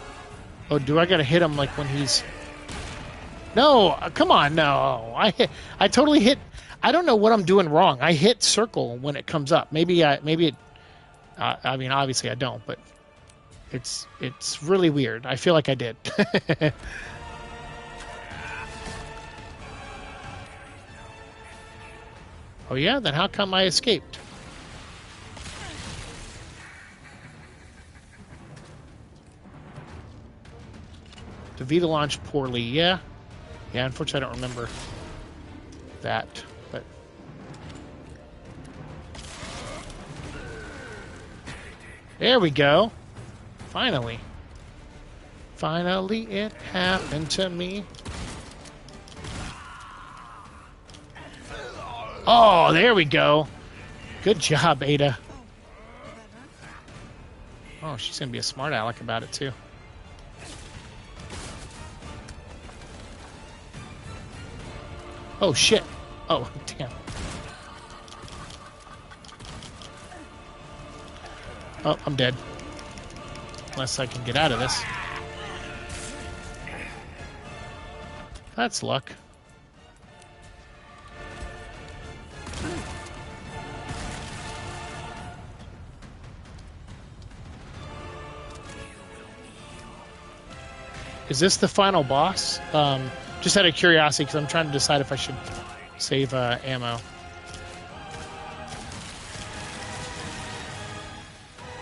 Oh, do I gotta hit him like when he's... No, come on, no. I totally hit... I don't know what I'm doing wrong. I hit circle when it comes up. Maybe it... I mean, obviously I don't, but it's really weird. I feel like I did. Oh yeah? Then how come I escaped? The Vita launched poorly. Yeah. Yeah, unfortunately I don't remember that, but... There we go. Finally. Finally it happened to me. Oh, there we go. Good job, Ada. Oh, she's going to be a smart aleck about it, too. Oh, shit. Oh, damn. Oh, I'm dead. Unless I can get out of this. That's luck. Is this the final boss? Just out of curiosity, because I'm trying to decide if I should save ammo.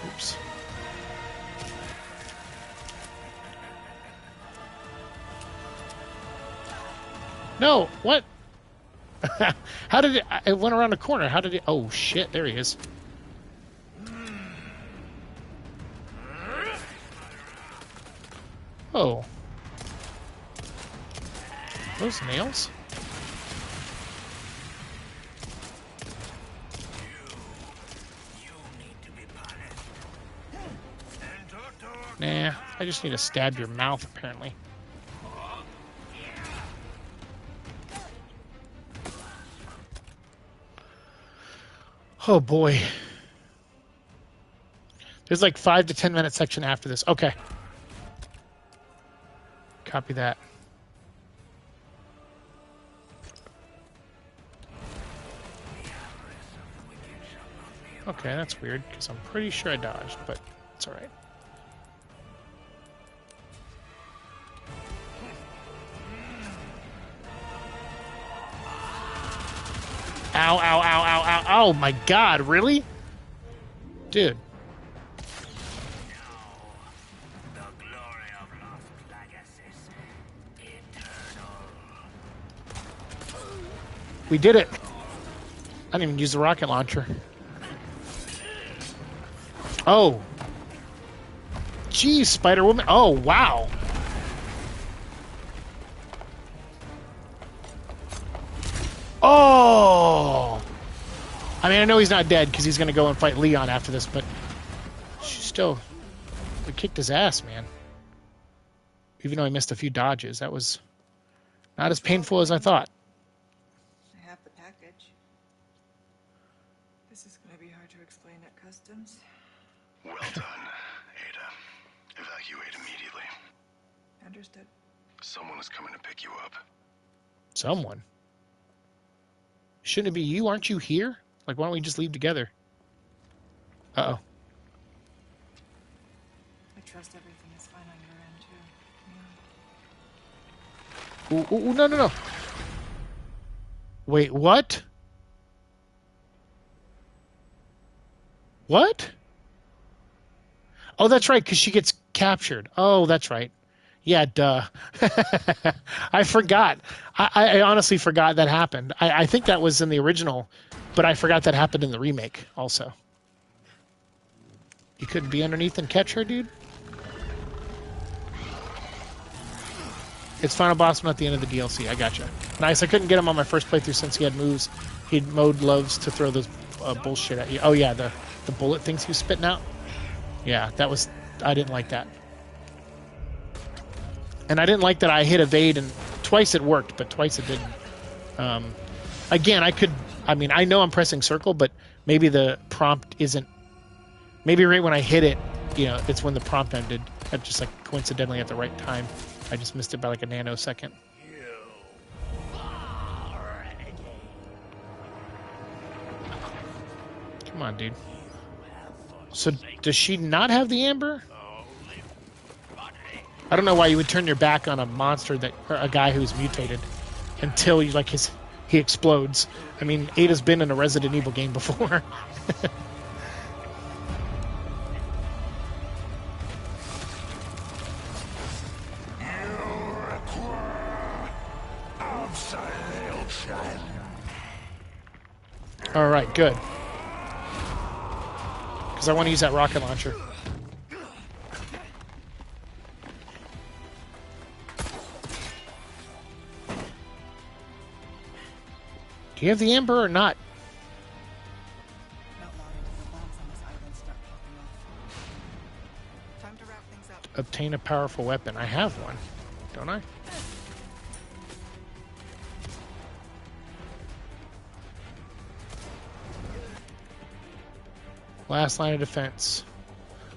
Oops. No, what? How did it... It went around the corner. How did it... Oh, shit, there he is. Oh. Those nails? Nah, I just need to stab your mouth, apparently. Oh, boy. There's like 5 to 10 minute section after this. Okay. Copy that. Okay, that's weird, because I'm pretty sure I dodged, but it's alright. Ow, ow, ow, ow, ow. Oh my god, really? Dude. We did it. I didn't even use the rocket launcher. Oh. Geez, Spider-Woman. Oh, wow. Oh! I mean, I know he's not dead because he's going to go and fight Leon after this, but she still... We kicked his ass, man. Even though I missed a few dodges. That was not as painful as I thought. I have the package. This is going to be hard to explain at customs. Well done, Ada. Evacuate immediately. Understood. Someone is coming to pick you up. Someone? Shouldn't it be you? Aren't you here? Like, why don't we just leave together? Uh-oh. I trust everything is fine on your end, too. Ooh, ooh, ooh, no, no, no. Wait, what? What? Oh, that's right, because she gets captured. Oh, that's right. Yeah, duh. I forgot. I honestly forgot that happened. I think that was in the original, but I forgot that happened in the remake also. You couldn't be underneath and catch her, dude? It's final boss, not the end of the DLC. I gotcha. Nice. I couldn't get him on my first playthrough since he had moves. He'd mode loves to throw those bullshit at you. Oh, yeah, the bullet things he was spitting out. Yeah, that was... I didn't like that. And I didn't like that I hit evade, and twice it worked, but twice it didn't. Again, I could... I mean, I know I'm pressing circle, but maybe the prompt isn't... Maybe right when I hit it, you know, it's when the prompt ended. That just like coincidentally at the right time. I just missed it by like a nanosecond. Come on, dude. So does she not have the amber? I don't know why you would turn your back on a monster that, or a guy who's mutated, until you like he explodes. I mean, Ada's been in a Resident Evil game before. All right, good. Because I want to use that rocket launcher. Do you have the amber or not? Not long until the bombs on this island start popping off. Time to wrap things up. Obtain a powerful weapon. I have one, don't I? Last line of defense.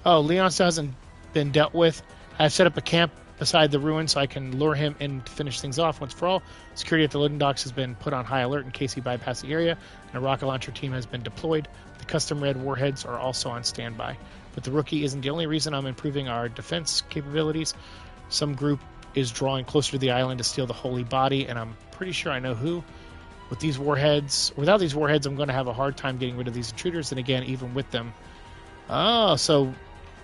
Oh, Leon still hasn't been dealt with. I've set up a camp beside the ruin so I can lure him in to finish things off once for all. Security at the loading docks has been put on high alert in case he bypasses the area, and a rocket launcher team has been deployed. The custom red warheads are also on standby. But the rookie isn't the only reason I'm improving our defense capabilities. Some group is drawing closer to the island to steal the holy body, and I'm pretty sure I know who. With these warheads, without these warheads, I'm going to have a hard time getting rid of these intruders, and again, even with them. Oh, so,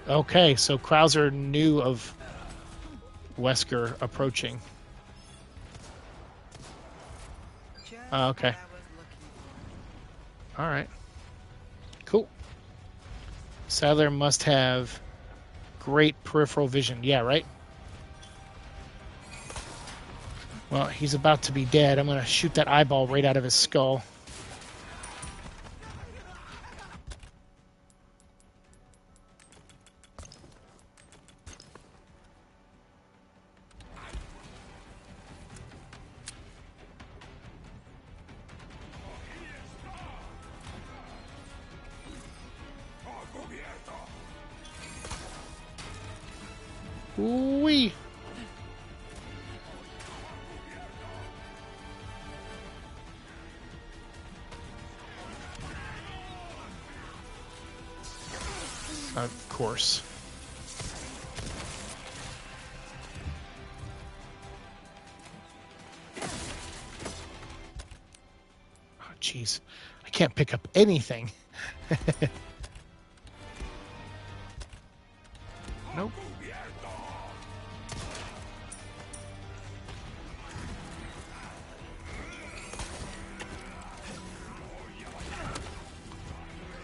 okay, so Krauser knew of Wesker approaching. Okay. All right. Cool. Sadler must have great peripheral vision. Yeah, right? Well, he's about to be dead. I'm going to shoot that eyeball right out of his skull. Wee. Of course. Oh, jeez. I can't pick up anything. Nope.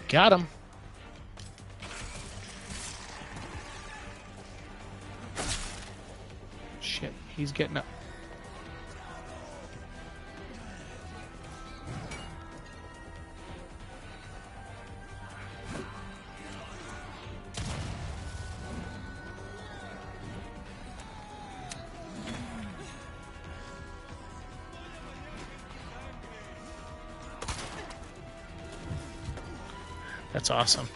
Got him. Shit, he's getting up. That's awesome.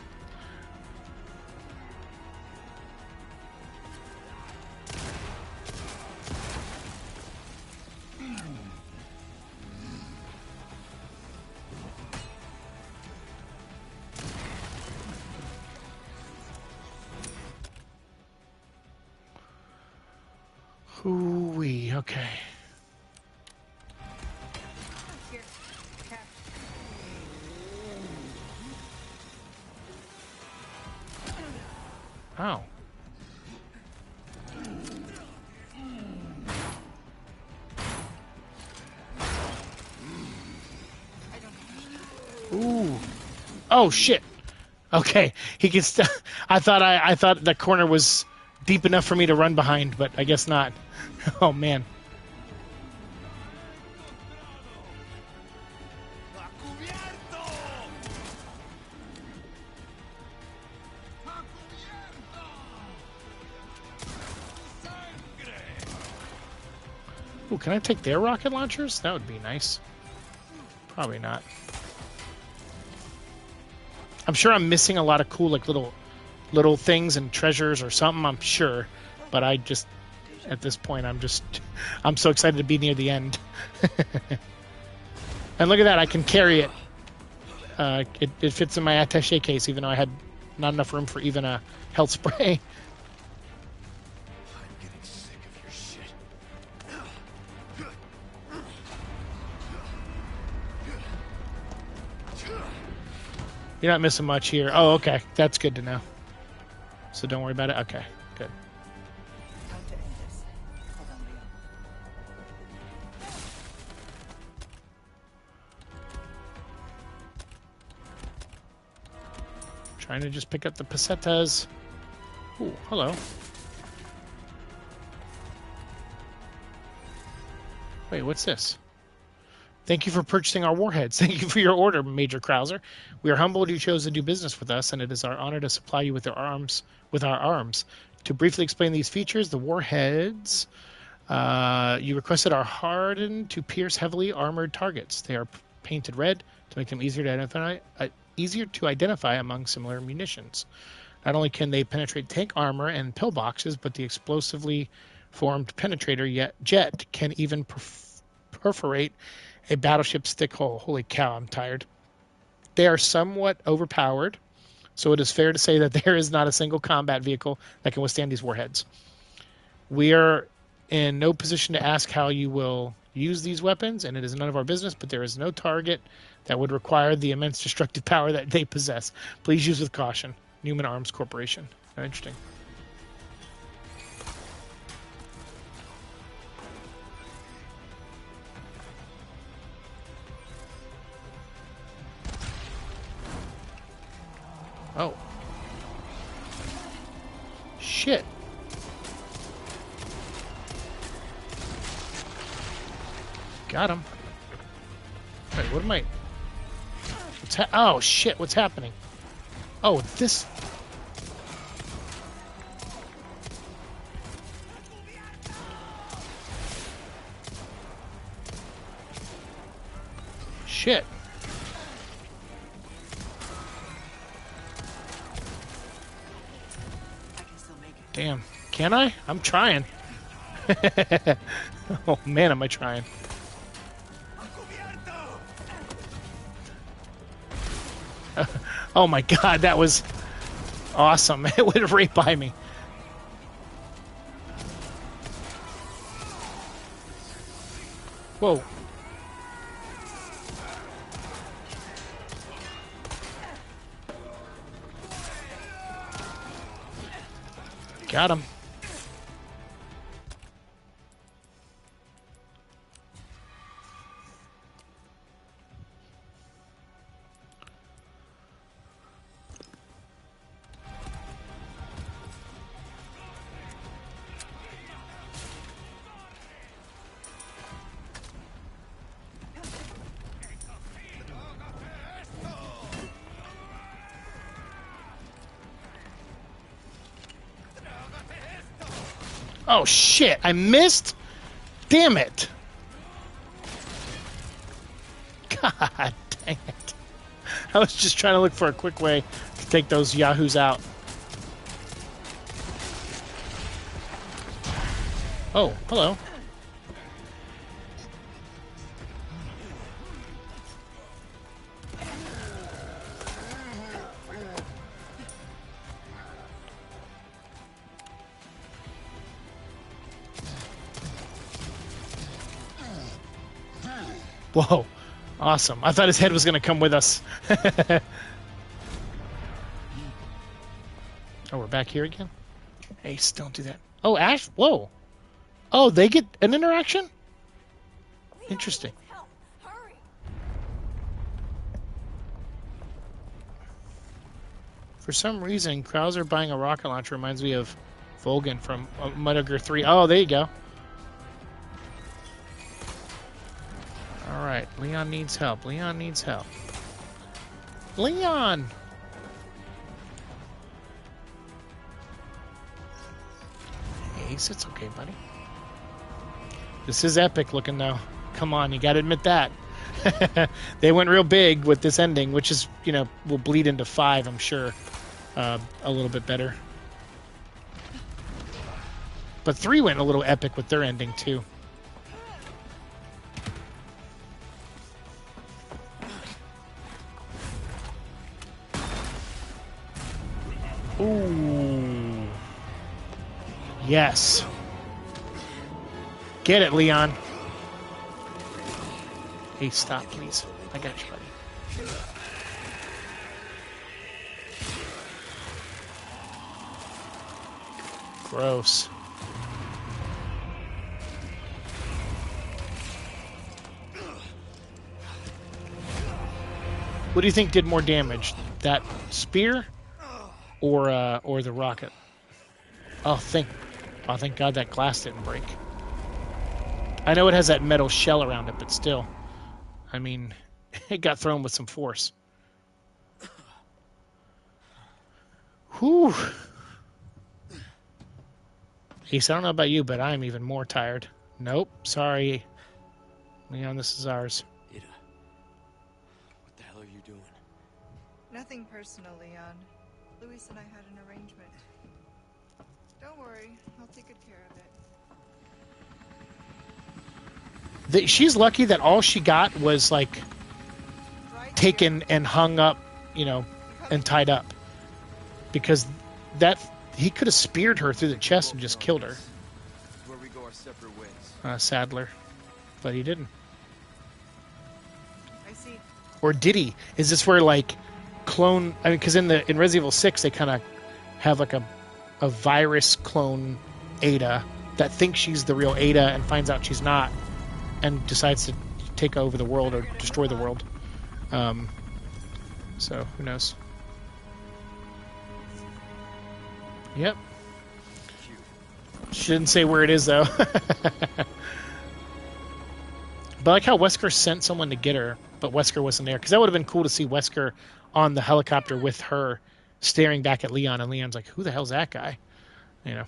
Hoo-wee, okay. Here, catch. Ow. Ooh. Oh shit. Okay, he can. I thought the corner was deep enough for me to run behind, but I guess not. Oh man. Ooh, can I take their rocket launchers? That would be nice. Probably not. I'm sure I'm missing a lot of cool, like, little little things and treasures or something, I'm sure. But I just, at this point, I'm so excited to be near the end. And look at that, I can carry it. It fits in my attaché case, even though I had not enough room for even a health spray. I'm getting sick of your shit. You're not missing much here. Oh, okay. That's good to know. So don't worry about it. Okay, good. How to end this. Hold on, Leo. Trying to just pick up the pesetas. Ooh, hello. Wait, what's this? Thank you for purchasing our warheads. Thank you for your order, Major Krauser. We are humbled you chose to do business with us, and it is our honor to supply you with our arms. To briefly explain these features, the warheads, you requested are hardened to pierce heavily armored targets. They are painted red to make them easier to identify among similar munitions. Not only can they penetrate tank armor and pillboxes, but the explosively formed penetrator jet can even perforate a battleship stick hull. Holy cow, I'm tired. They are somewhat overpowered, so it is fair to say that there is not a single combat vehicle that can withstand these warheads. We are in no position to ask how you will use these weapons, and it is none of our business, but there is no target that would require the immense destructive power that they possess. Please use with caution. Newman Arms Corporation. Interesting. Oh. Shit. Got him. Wait, what am I... oh, shit, what's happening? Oh, this... Shit. I can still make it. Damn. Can I? I'm trying. Oh, man, am I trying. Oh my god, that was awesome. It went right by me. Whoa. Got him. Oh shit, I missed? Damn it. God dang it. I was just trying to look for a quick way to take those yahoos out. Oh, hello. Whoa, awesome. I thought his head was going to come with us. Oh, we're back here again? Ace, don't do that. Oh, Ash, whoa. Oh, they get an interaction? Interesting. Help! Hurry! For some reason, Krauser buying a rocket launcher reminds me of Volgan from Metal Gear 3. Oh, there you go. Alright, Leon needs help. Leon needs help. Leon! Ace, it's okay, buddy. This is epic looking, though. Come on, you gotta admit that. They went real big with this ending, which is, you know, will bleed into 5, I'm sure. a little bit better. But 3 went a little epic with their ending too. Ooh. Yes. Get it, Leon. Hey, stop, please. I got you, buddy. Gross. What do you think did more damage? That spear or the rocket? Oh, thank God that glass didn't break. I know it has that metal shell around it, but still. I mean, it got thrown with some force. Whew. Ace, I don't know about you, but I'm even more tired. Nope, sorry. Leon, this is ours. Ada, what the hell are you doing? Nothing personal, Leon. Luis and I had an arrangement. Don't worry, I'll take good care of it. She's lucky that all she got was, like, Right taken here. and hung up, you know, and tied up. Because he could have speared her through the chest and just killed her. Where we go our separate ways. Sadler. But he didn't. I see. Or did he? Is this where, like, clone... I mean, because in Resident Evil 6, they kind of have, like, a virus clone Ada that thinks she's the real Ada and finds out she's not and decides to take over the world or destroy the world. So, who knows? Yep. She didn't say where it is, though. But I like how Wesker sent someone to get her, but Wesker wasn't there. Because that would have been cool to see Wesker on the helicopter with her, staring back at Leon, and Leon's like, who the hell's that guy? You know.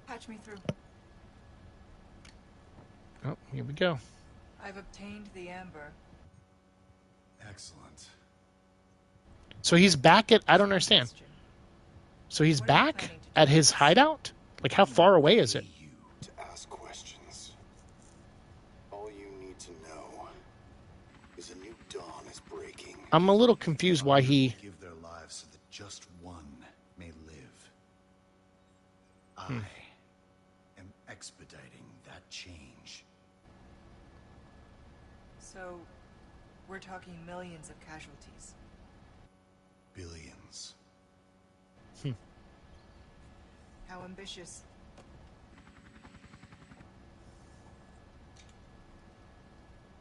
Patch me through. Oh, here we go. I've obtained the amber. Excellent. So he's back at... I don't understand. So he's What are you back planning to do at his next? hideout? Like, how far away is it? You to ask questions. All you need to know is a new dawn is breaking. I'm a little confused why he... Give their lives so that just one may live. I am expediting that change. So, we're talking millions of casualties. Billions. How ambitious.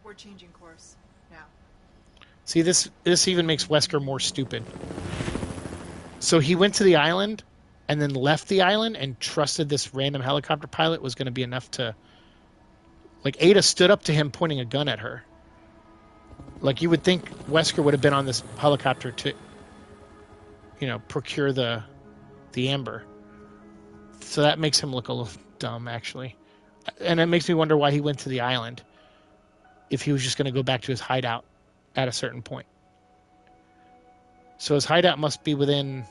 We're changing course now. See, this even makes Wesker more stupid. So he went to the island and then left the island and trusted this random helicopter pilot was going to be enough to... Like, Ada stood up to him pointing a gun at her. Like, you would think Wesker would have been on this helicopter to, you know, procure the amber. So that makes him look a little dumb, actually. And it makes me wonder why he went to the island if he was just going to go back to his hideout at a certain point. So his hideout must be within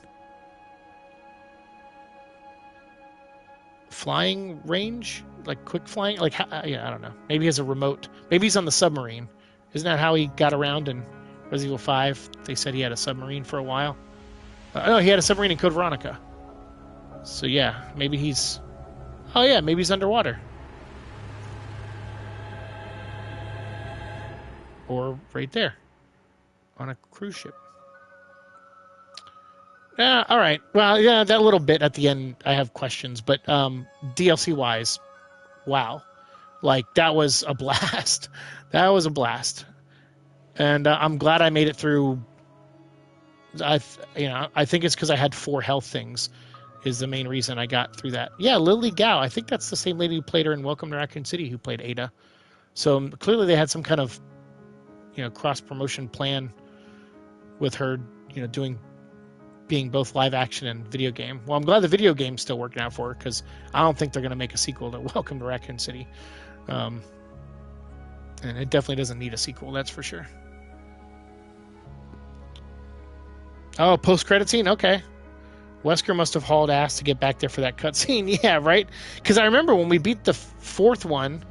flying range? Like quick flying? Like, yeah, I don't know. Maybe he has a remote. Maybe he's on the submarine. Isn't that how he got around in Resident Evil 5? They said he had a submarine for a while. No, he had a submarine in Code Veronica. So yeah, maybe he's... Oh yeah, maybe he's underwater. Or right there. On a cruise ship. Yeah, alright. Well, yeah, that little bit at the end, I have questions. But DLC-wise, wow. Like, that was a blast. That was a blast. And I'm glad I made it through... I think it's because I had 4 health things is the main reason I got through that. Yeah, Lily Gao. I think that's the same lady who played her in Welcome to Raccoon City who played Ada. So clearly they had some kind of, cross-promotion plan with her, doing being both live action and video game. Well, I'm glad the video game's still working out for her, because I don't think they're going to make a sequel to Welcome to Raccoon City. And it definitely doesn't need a sequel, that's for sure. Oh, post-credit scene? Okay. Wesker must have hauled ass to get back there for that cutscene. Yeah, right? Because I remember when we beat the fourth one,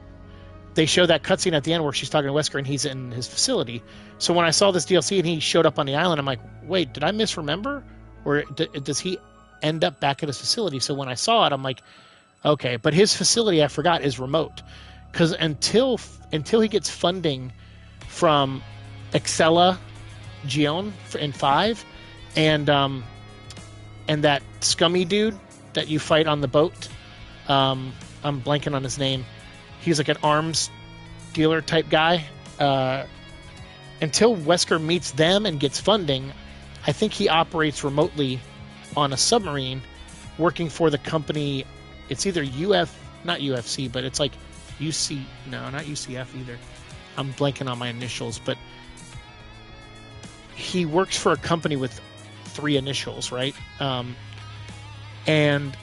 they show that cutscene at the end where she's talking to Wesker and he's in his facility. So when I saw this DLC and he showed up on the island, I'm like, wait, did I misremember? Or does he end up back at his facility? So when I saw it, I'm like, okay. But his facility, I forgot, is remote. Because until he gets funding from Excella Gion in 5, and that scummy dude that you fight on the boat, I'm blanking on his name. He's like an arms dealer type guy. Until Wesker meets them and gets funding, I think he operates remotely on a submarine, working for the company. It's either not UFC, but it's like UC. No, not UCF either. I'm blanking on my initials, but he works for a company with 3 initials, right? And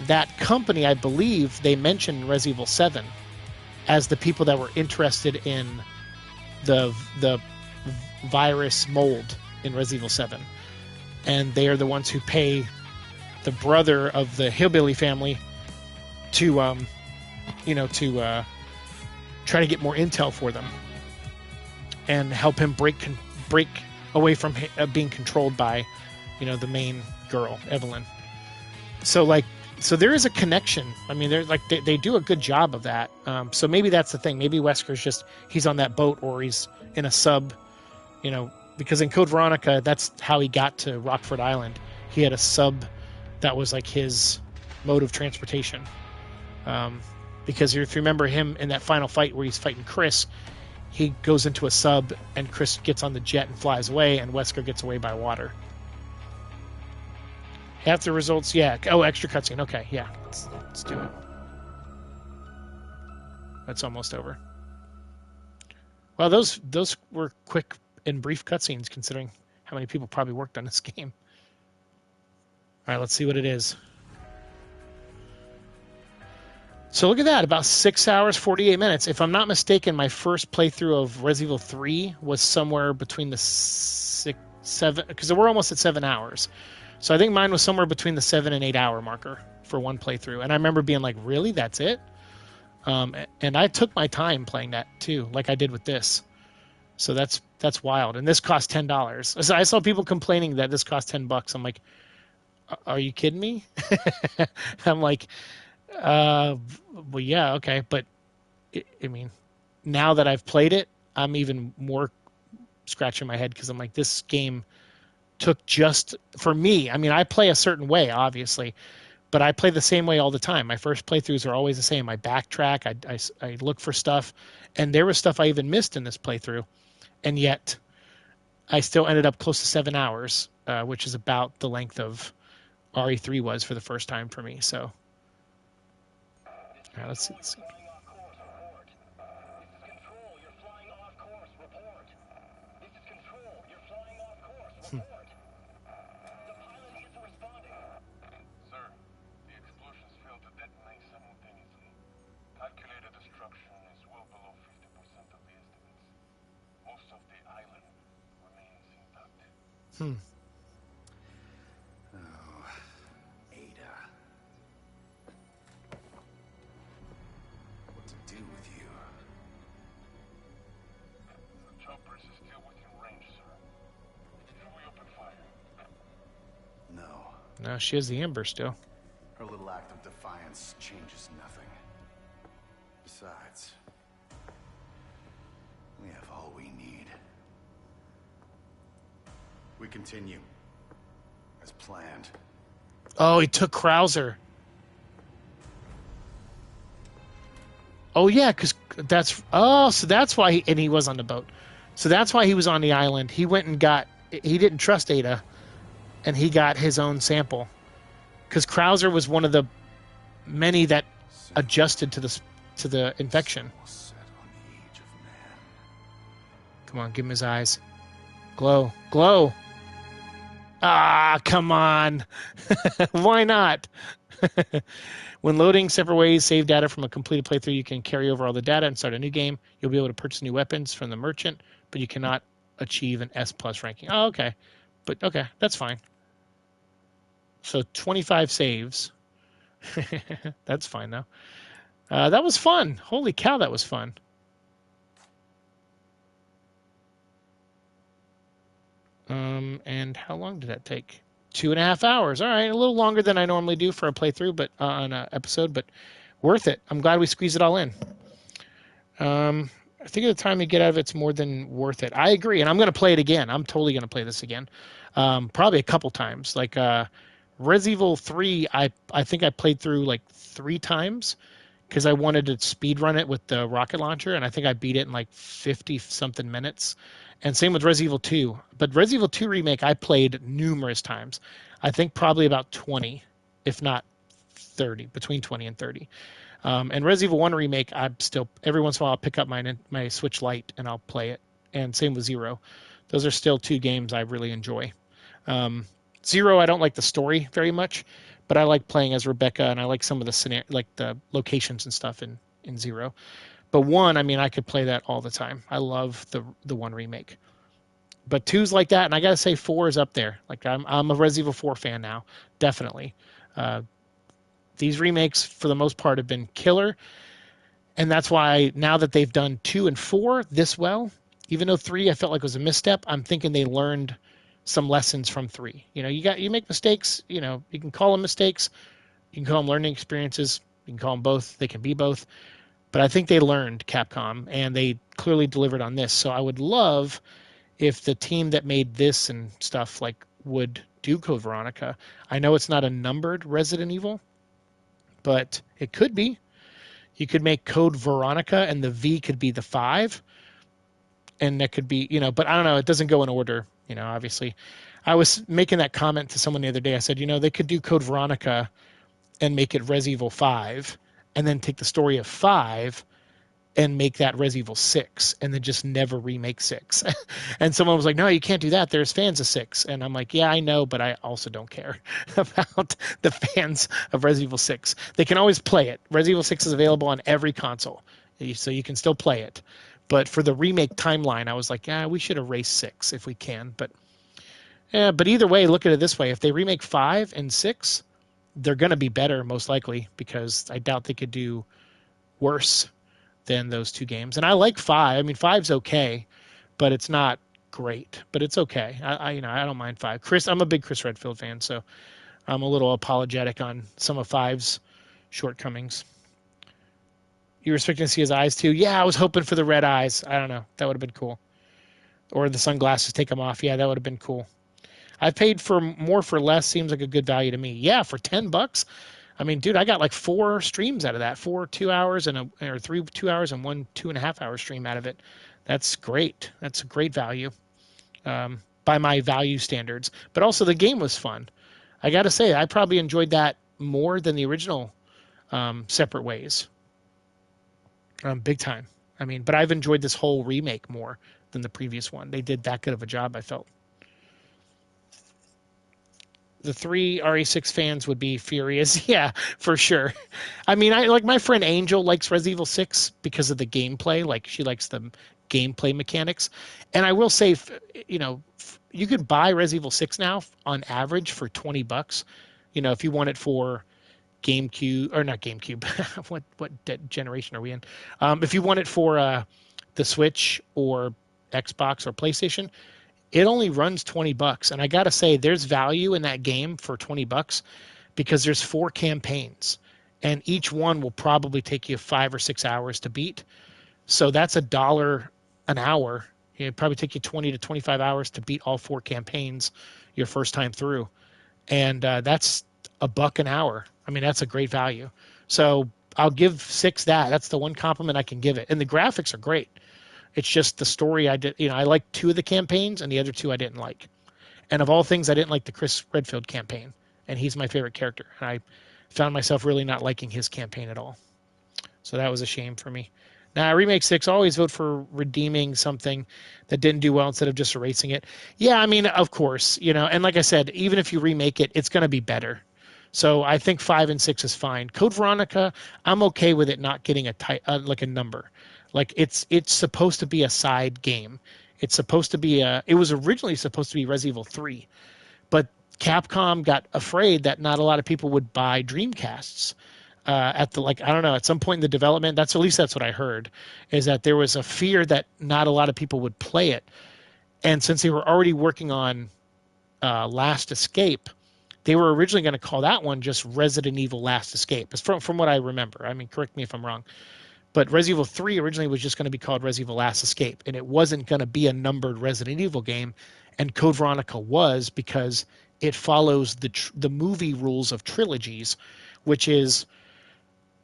that company, I believe, they mentioned Resident Evil 7 as the people that were interested in the virus mold in Resident Evil 7. And they are the ones who pay the brother of the hillbilly family to try to get more intel for them and help him break away from being controlled by, the main girl, Evelyn. So there is a connection. I mean, they're like they do a good job of that. So maybe that's the thing. Maybe Wesker's he's on that boat or he's in a sub, because in Code Veronica, that's how he got to Rockford Island. He had a sub that was like his mode of transportation. Because if you remember him in that final fight where he's fighting Chris, he goes into a sub and Chris gets on the jet and flies away, and Wesker gets away by water. Half the results, yeah. Oh, extra cutscene. Okay, yeah. Let's do it. That's almost over. Well, those were quick and brief cutscenes, considering how many people probably worked on this game. All right, let's see what it is. So look at that, about 6 hours, 48 minutes. If I'm not mistaken, my first playthrough of Resident Evil 3 was somewhere between the 7, because we're almost at 7 hours. So I think mine was somewhere between the 7 and 8 hour marker for one playthrough. And I remember being like, really? That's it? And I took my time playing that too, like I did with this. So that's wild. And this cost $10. So I saw people complaining that this cost $10. I'm like, are you kidding me? I'm like, well, yeah, okay. But I mean, now that I've played it, I'm even more scratching my head because I'm like, this game took just for me. I mean, I play a certain way, obviously, but I play the same way all the time. My first playthroughs are always the same. I backtrack, I look for stuff, and there was stuff I even missed in this playthrough, and yet I still ended up close to 7 hours, which is about the length of RE3 was for the first time for me. So, all right, let's see. Oh, Ada. What to do with you? The choppers is still within range, sir. Should we open fire? No. No, she has the Ember still. Her little act of defiance changes nothing. Besides, we have all we need. We continue. As planned. Oh, he took Krauser. Oh, yeah, because so that's why he was on the boat. So that's why he was on the island. He went and he didn't trust Ada, and he got his own sample. Because Krauser was one of the many that adjusted to the infection. Come on, give him his eyes. Glow. Glow! Ah, come on. Why not? When loading Separate Ways, save data from a completed playthrough, you can carry over all the data and start a new game. You'll be able to purchase new weapons from the merchant, but you cannot achieve an S plus ranking. Oh, okay. But okay, that's fine. So 25 saves. That's fine though. That was fun. Holy cow, that was fun. And how long did that take? 2.5 hours. All right, a little longer than I normally do for a playthrough, but on an episode, but worth it. I'm glad we squeezed it all in. I think at the time you get out of it's more than worth it. I agree, and I'm going to play it again. I'm totally going to play this again, probably a couple times. Like Res Evil 3, I think I played through like 3 times because I wanted to speed run it with the rocket launcher, and I think I beat it in like 50 something minutes. And same with Res Evil 2. But Res Evil 2 Remake I played numerous times. I think probably about 20, if not 30, between 20 and 30. And Res Evil 1 Remake, I'm still, every once in a while I'll pick up my Switch Lite and I'll play it. And same with Zero. Those are still 2 games I really enjoy. Zero, I don't like the story very much, but I like playing as Rebecca and I like some of the like the locations and stuff in Zero. But 1, I mean, I could play that all the time. I love the 1 Remake. But 2's like that, and I gotta say 4 is up there. Like I'm a Res Evil 4 fan now, definitely. These remakes, for the most part, have been killer, and that's why now that they've done 2 and 4 this well, even though 3 I felt like was a misstep, I'm thinking they learned some lessons from 3. You make mistakes. You can call them mistakes, you can call them learning experiences, you can call them both. They can be both. But I think they learned, Capcom, and they clearly delivered on this. So I would love if the team that made this and stuff like would do Code Veronica. I know it's not a numbered Resident Evil, but it could be. You could make Code Veronica and the V could be the 5, and that could be, but I don't know. It doesn't go in order, obviously. I was making that comment to someone the other day. I said, they could do Code Veronica and make it Res Evil 5, and then take the story of 5 and make that Res Evil 6, and then just never remake 6. And someone was like, no, you can't do that. There's fans of 6. And I'm like, yeah, I know, but I also don't care about the fans of Res Evil 6. They can always play it. Res Evil 6 is available on every console, so you can still play it. But for the remake timeline, I was like, yeah, we should erase 6 if we can. But either way, look at it this way. If they remake 5 and 6, they're going to be better, most likely, because I doubt they could do worse than those 2 games. And I like 5. I mean, 5's okay, but it's not great. But it's okay. I don't mind 5. I'm a big Chris Redfield fan, so I'm a little apologetic on some of 5's shortcomings. You were expecting to see his eyes too? Yeah, I was hoping for the red eyes. I don't know. That would have been cool. Or the sunglasses, take them off. Yeah, that would have been cool. I paid for more for less. Seems like a good value to me. Yeah, for $10. I mean, dude, I got like 4 streams out of that. 4 2 hours or 3 2 hours and 1 2.5 hour stream out of it. That's great. That's a great value by my value standards. But also the game was fun. I got to say, I probably enjoyed that more than the original Separate Ways. Big time. I mean, but I've enjoyed this whole remake more than the previous one. They did that good of a job, I felt. The 3 RE6 fans would be furious. Yeah, for sure. I mean, I like my friend Angel likes Resident Evil 6 because of the gameplay. Like she likes the gameplay mechanics. And I will say, you could buy Resident Evil 6 now on average for $20. If you want it for GameCube or not GameCube. what generation are we in? If you want it for the Switch or Xbox or PlayStation, it only runs $20. And I got to say, there's value in that game for $20 because there's 4 campaigns and each one will probably take you 5 or 6 hours to beat. So that's $1 an hour. It'd probably take you 20 to 25 hours to beat all 4 campaigns your first time through. And that's $1 an hour. I mean, that's a great value. So I'll give 6 that. That's the one compliment I can give it. And the graphics are great. It's just the story I did. I liked 2 of the campaigns, and the other 2 I didn't like. And of all things, I didn't like the Chris Redfield campaign, and he's my favorite character. And I found myself really not liking his campaign at all. So that was a shame for me. Now, Remake 6, always vote for redeeming something that didn't do well instead of just erasing it. Yeah, I mean, of course, and like I said, even if you remake it, it's going to be better. So I think 5 and 6 is fine. Code Veronica, I'm okay with it not getting like a number. Like it's supposed to be a side game. It's supposed to be it was originally supposed to be Resident Evil 3, but Capcom got afraid that not a lot of people would buy Dreamcasts. At the I don't know, at some point in the development, that's at least that's what I heard, is that there was a fear that not a lot of people would play it, and since they were already working on Last Escape, they were originally going to call that one just Resident Evil Last Escape. It's from what I remember. I mean, correct me if I'm wrong. But Resident Evil 3 originally was just going to be called Resident Evil Last Escape, and it wasn't going to be a numbered Resident Evil game. And Code Veronica was, because it follows the movie rules of trilogies, which is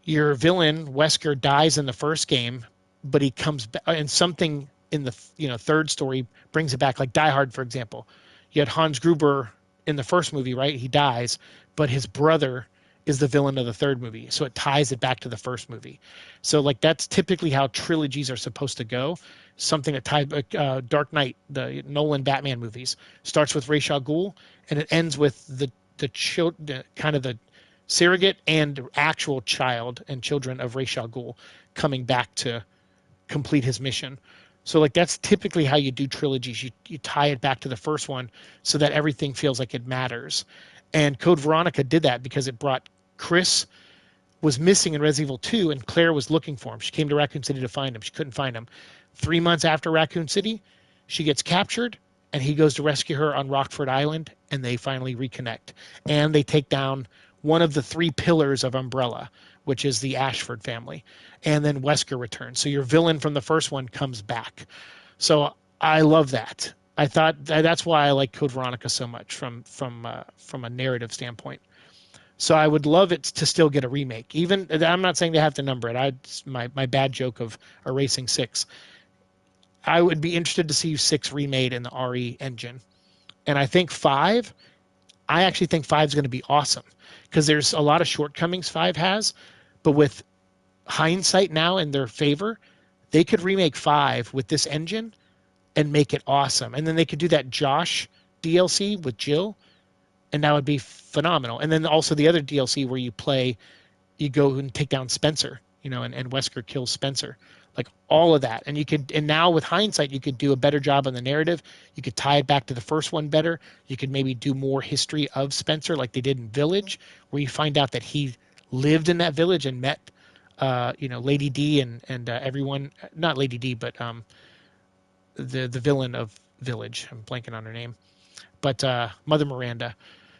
your villain Wesker dies in the first game, but he comes back, and something in the third story brings it back. Like Die Hard, for example, you had Hans Gruber in the first movie, right? He dies, but his brother is the villain of the third movie, so it ties it back to the first movie. So like that's typically how trilogies are supposed to go. Something that ties Dark Knight, the Nolan Batman movies, starts with Ra's al Ghul and it ends with the kind of the surrogate and actual child and children of Ra's al Ghul coming back to complete his mission. So like that's typically how you do trilogies. You tie it back to the first one so that everything feels like it matters. And Code Veronica did that because it brought Chris was missing in Resident Evil 2 and Claire was looking for him. She came to Raccoon City to find him. She couldn't find him. 3 months after Raccoon City, she gets captured and he goes to rescue her on Rockford Island and they finally reconnect. And they take down one of the 3 pillars of Umbrella, which is the Ashford family. And then Wesker returns. So your villain from the first one comes back. So I love that. I thought that's why I like Code Veronica so much from a narrative standpoint. So I would love it to still get a remake. Even I'm not saying they have to number it. My bad joke of erasing 6. I would be interested to see 6 remade in the RE engine. And I think 5. I actually think 5 is going to be awesome because there's a lot of shortcomings 5 has, but with hindsight now in their favor, they could remake 5 with this engine and make it awesome. And then they could do that Josh DLC with Jill, and that would be phenomenal. And then also the other DLC where you go and take down Spencer, and Wesker kills Spencer. Like all of that. And now with hindsight, you could do a better job on the narrative. You could tie it back to the first one better. You could maybe do more history of Spencer like they did in Village, where you find out that he lived in that village and met, Lady D and everyone, not Lady D, but the villain of Village. I'm blanking on her name, but Mother Miranda.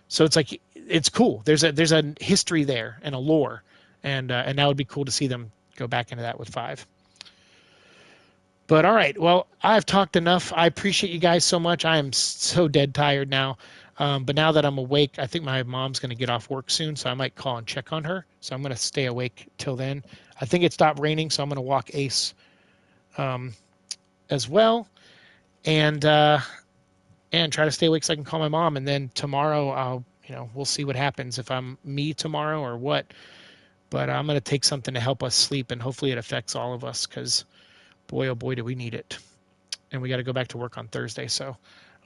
So it's like it's cool. There's a history there and a lore, and that would be cool to see them go back into that with 5. But all right, well, I've talked enough. I appreciate you guys so much. I am so dead tired now. But now that I'm awake, I think my mom's going to get off work soon, so I might call and check on her. So I'm going to stay awake till then. I think it stopped raining, so I'm going to walk Ace as well, and try to stay awake so I can call my mom. And then tomorrow, we'll see what happens if I'm me tomorrow or what. But I'm going to take something to help us sleep, and hopefully it affects all of us because, boy, oh boy, do we need it. And we got to go back to work on Thursday, so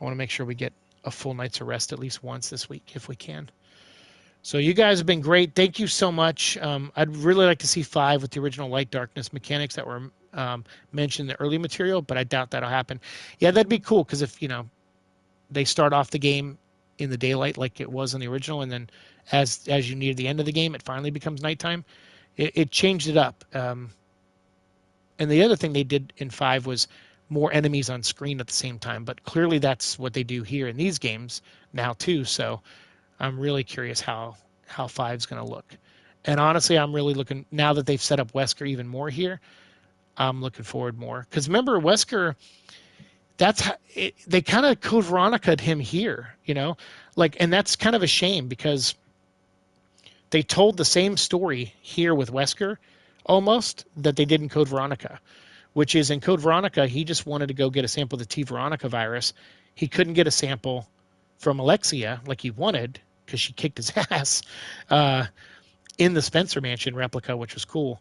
I want to make sure we get a full night's of rest at least once this week if we can. So you guys have been great. Thank you so much. I'd really like to see 5 with the original light darkness mechanics that were mentioned in the early material, but I doubt that'll happen. Yeah, that'd be cool because if they start off the game in the daylight like it was in the original, and then as you near the end of the game, it finally becomes nighttime. It changed it up. And the other thing they did in 5 was more enemies on screen at the same time. But clearly that's what they do here in these games now too. So I'm really curious how 5's going to look. And honestly, I'm really looking, now that they've set up Wesker even more here, I'm looking forward more. Because remember, Wesker, they kind of Code Veronica'd him here, and that's kind of a shame because they told the same story here with Wesker almost that they did in Code Veronica, which is in Code Veronica, he just wanted to go get a sample of the T. Veronica virus. He couldn't get a sample from Alexia like he wanted because she kicked his ass in the Spencer Mansion replica, which was cool.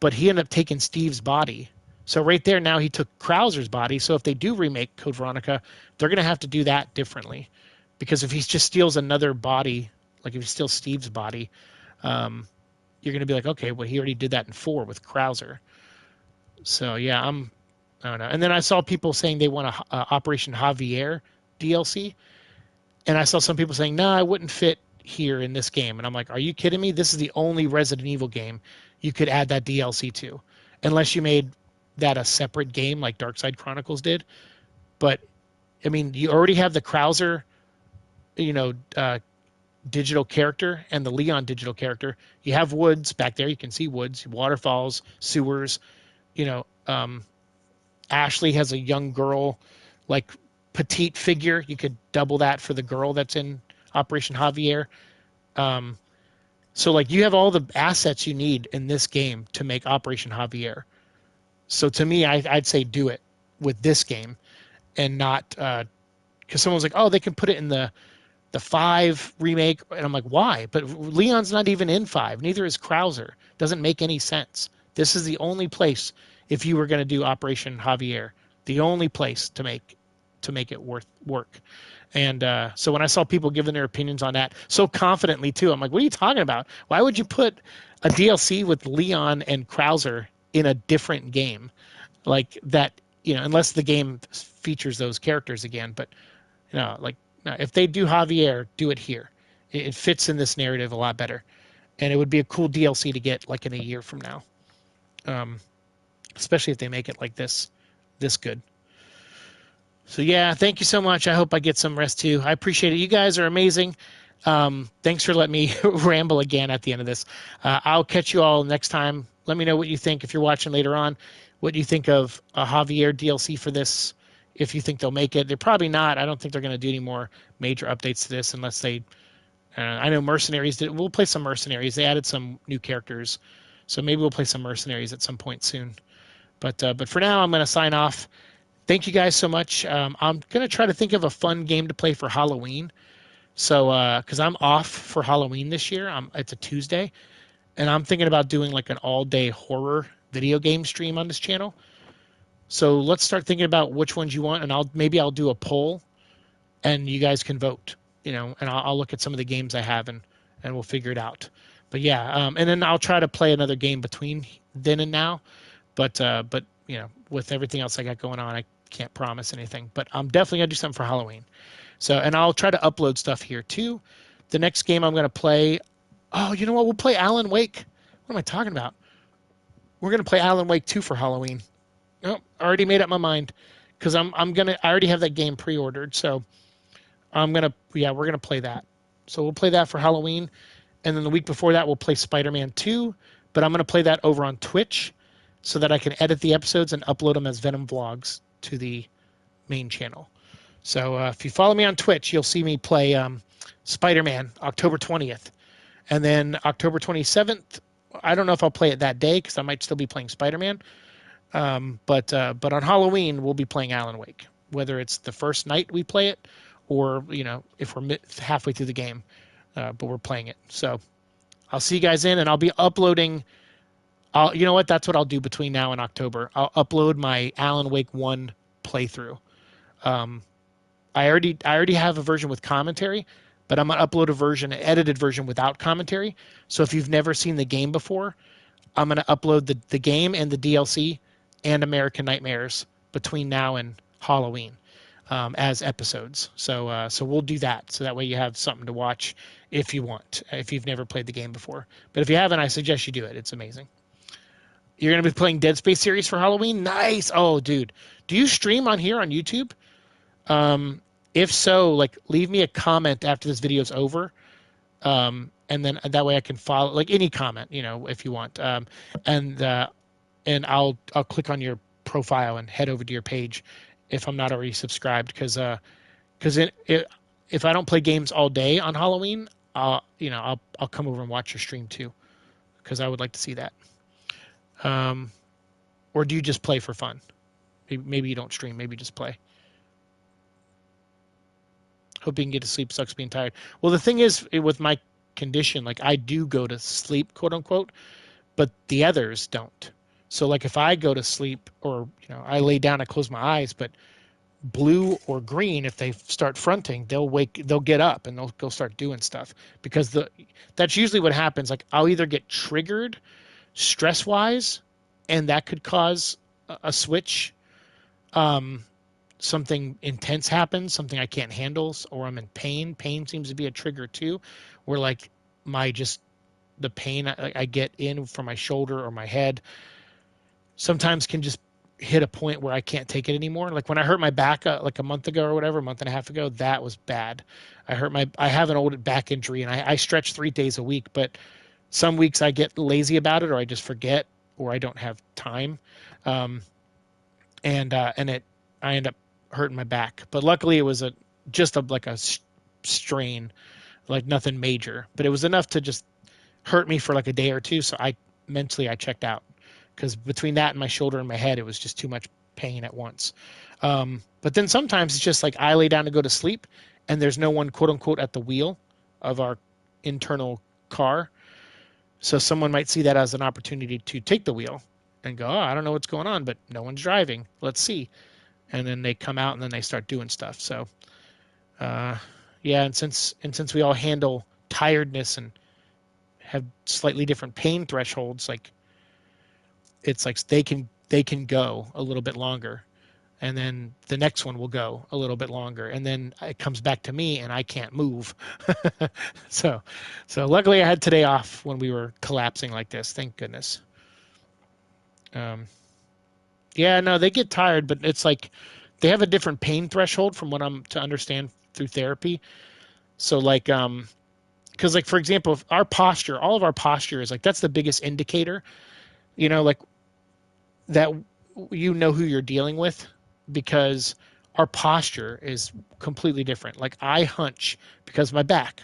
but he ended up taking Steve's body. So right there, now he took Krauser's body. So if they do remake Code Veronica, they're going to have to do that differently, because if he just steals another body, like if he steals Steve's body, you're going to be like, okay, well, he already did that in 4 with Krauser. So yeah, I don't know. And then I saw people saying they want a Operation Javier DLC, and I saw some people saying, no, I wouldn't fit here in this game. And I'm like, are you kidding me? This is the only Resident Evil game you could add that DLC to, unless you made that a separate game like Darkside Chronicles did. But I mean, you already have the Krauser, digital character and the Leon digital character. You have woods back there. You can see woods, waterfalls, sewers. Ashley has a young girl, like petite figure. You could double that for the girl that's in Operation Javier. So like you have all the assets you need in this game to make Operation Javier. So to me, I'd say do it with this game, and not because someone's like, oh, they can put it in the 5 remake, and I'm like, why? But Leon's not even in 5. Neither is Krauser. Doesn't make any sense. This is the only place, if you were going to do Operation Javier, the only place to make it work. And so when I saw people giving their opinions on that so confidently too, I'm like, what are you talking about? Why would you put a DLC with Leon and Krauser in a different game like that? Unless the game features those characters again. But no, if they do Javier, do it here. It fits in this narrative a lot better, and it would be a cool DLC to get like in a year from now, especially if they make it like this good. So yeah, thank you so much. I hope I get some rest too. I appreciate it. You guys are amazing. Thanks for letting me ramble again at the end of this. I'll catch you all next time. Let me know what you think if you're watching later on. What do you think of a Javier DLC for this? If you think they'll make it. They're probably not. I don't think they're going to do any more major updates to this unless they... I know Mercenaries did. We'll play some Mercenaries. They added some new characters, so maybe we'll play some Mercenaries at some point soon. But for now, I'm going to sign off. Thank you guys so much. I'm going to try to think of a fun game to play for Halloween. So, because I'm off for Halloween this year. It's a Tuesday, and I'm thinking about doing like an all-day horror video game stream on this channel. So let's start thinking about which ones you want, and I'll do a poll, and you guys can vote. And I'll look at some of the games I have, and we'll figure it out. But yeah, and then I'll try to play another game between then and now. But with everything else I got going on, I can't promise anything. But I'm definitely gonna do something for Halloween. So, and I'll try to upload stuff here too. The next game I'm gonna play. Oh, you know what? We'll play Alan Wake. What am I talking about? We're gonna play Alan Wake 2 for Halloween. Oh, I already made up my mind, because I already have that game pre-ordered, so we're gonna play that. So we'll play that for Halloween, and then the week before that we'll play Spider-Man 2, but I'm gonna play that over on Twitch, so that I can edit the episodes and upload them as Venom vlogs to the main channel. So if you follow me on Twitch, you'll see me play Spider-Man October 20th, and then October 27th. I don't know if I'll play it that day because I might still be playing Spider-Man. But on Halloween we'll be playing Alan Wake, whether it's the first night we play it, or if we're halfway through the game, but we're playing it. So I'll see you guys in, and I'll be uploading. You know what? That's what I'll do between now and October. I'll upload my Alan Wake 1 playthrough. I already have a version with commentary, but I'm gonna upload an edited version without commentary. So if you've never seen the game before, I'm gonna upload the game and the DLC and American Nightmares between now and Halloween as episodes. So we'll do that. So that way you have something to watch if you want, if you've never played the game before. But if you haven't, I suggest you do it. It's amazing. You're going to be playing Dead Space series for Halloween? Nice. Oh, dude. Do you stream on here on YouTube? If so, leave me a comment after this video's over. And then that way I can follow, any comment, if you want. And I'll click on your profile and head over to your page if I'm not already subscribed, because if I don't play games all day on Halloween, I'll come over and watch your stream too, because I would like to see that. Or do you just play for fun? Maybe you don't stream. Maybe you just play. Hope you can get to sleep. Sucks being tired. Well, the thing is, with my condition, I do go to sleep, quote unquote, but the others don't. So like if I go to sleep or I lay down, I close my eyes, but blue or green, if they start fronting, they'll get up and they'll go start doing stuff because that's usually what happens. Like I'll either get triggered stress wise, and that could cause a switch. Um, Something intense happens, something I can't handle, or I'm in pain. Pain seems to be a trigger too, where like the pain I get in from my shoulder or my head sometimes can just hit a point where I can't take it anymore. Like when I hurt my back like a month ago or whatever, a month and a half ago, that was bad. I have an old back injury and I stretch 3 days a week, but some weeks I get lazy about it or I just forget or I don't have time. Um, and I end up hurting my back. But luckily it was like a strain, like nothing major, but it was enough to just hurt me for like a day or two. So I checked out because between that and my shoulder and my head, it was just too much pain at once. But then sometimes it's just like I lay down to go to sleep and there's no one quote unquote at the wheel of our internal car. So someone might see that as an opportunity to take the wheel and go, oh, I don't know what's going on, but no one's driving. Let's see. And then they come out and then they start doing stuff. So, yeah. And since we all handle tiredness and have slightly different pain thresholds, like it's like they can go a little bit longer and then the next one will go a little bit longer and then it comes back to me and I can't move. so luckily I had today off when we were collapsing like this, thank goodness. Yeah, no, they get tired, but it's like they have a different pain threshold from what I'm to understand through therapy. So like because like for example, if our posture, all of our posture is like that's the biggest indicator, like that who you're dealing with because our posture is completely different. Like I hunch because my back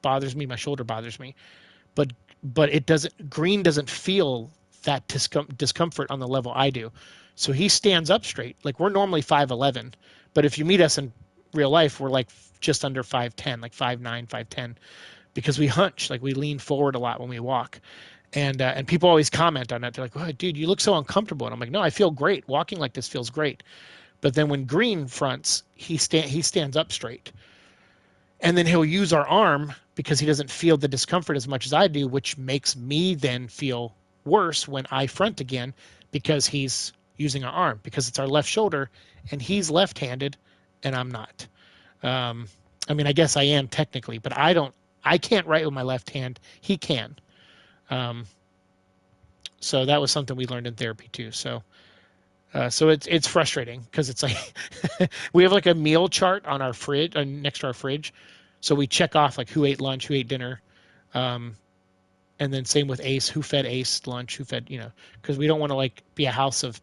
bothers me, my shoulder bothers me, but Green doesn't feel that discomfort on the level I do. So he stands up straight. Like we're normally 5'11", but if you meet us in real life, we're like just under 5'10", like 5'9", 5'10", because we hunch, like we lean forward a lot when we walk. And people always comment on that. They're like, oh, dude, you look so uncomfortable. And I'm like, no, I feel great. Walking like this feels great. But then when Green fronts, he stands up straight. And then he'll use our arm because he doesn't feel the discomfort as much as I do, which makes me then feel worse when I front again because he's using our arm because it's our left shoulder and he's left-handed and I'm not. I mean, I guess I am technically, but I can't write with my left hand. He can. So that was something we learned in therapy too. So it's frustrating because it's like we have like a meal chart on our fridge, next to our fridge. So we check off like who ate lunch, who ate dinner, and then same with Ace, who fed Ace lunch, who fed, because we don't want to like be a house of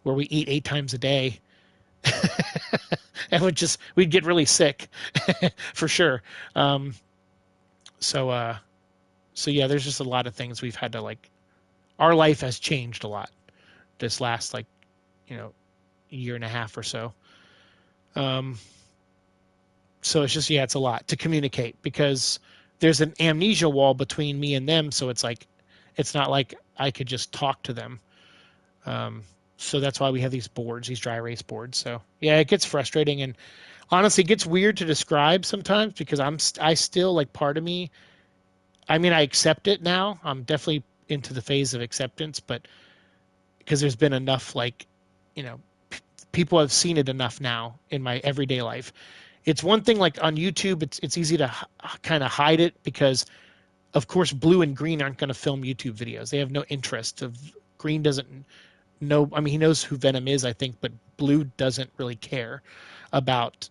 where we eat 8 times a day, and we'd get really sick for sure. So yeah, there's just a lot of things we've had to like. Our life has changed a lot this last like year and a half or so. So it's just it's a lot to communicate because there's an amnesia wall between me and them. So it's like it's not like I could just talk to them. So that's why we have these boards, these dry erase boards. So yeah, it gets frustrating and honestly, it gets weird to describe sometimes because I still like part of me. I mean, I accept it now. I'm definitely into the phase of acceptance, but because there's been enough like, people have seen it enough now in my everyday life. It's one thing like on YouTube, it's easy to kind of hide it because, of course, Blue and Green aren't going to film YouTube videos. They have no interest. Green doesn't know. I mean, he knows who Venom is, I think, but Blue doesn't really care about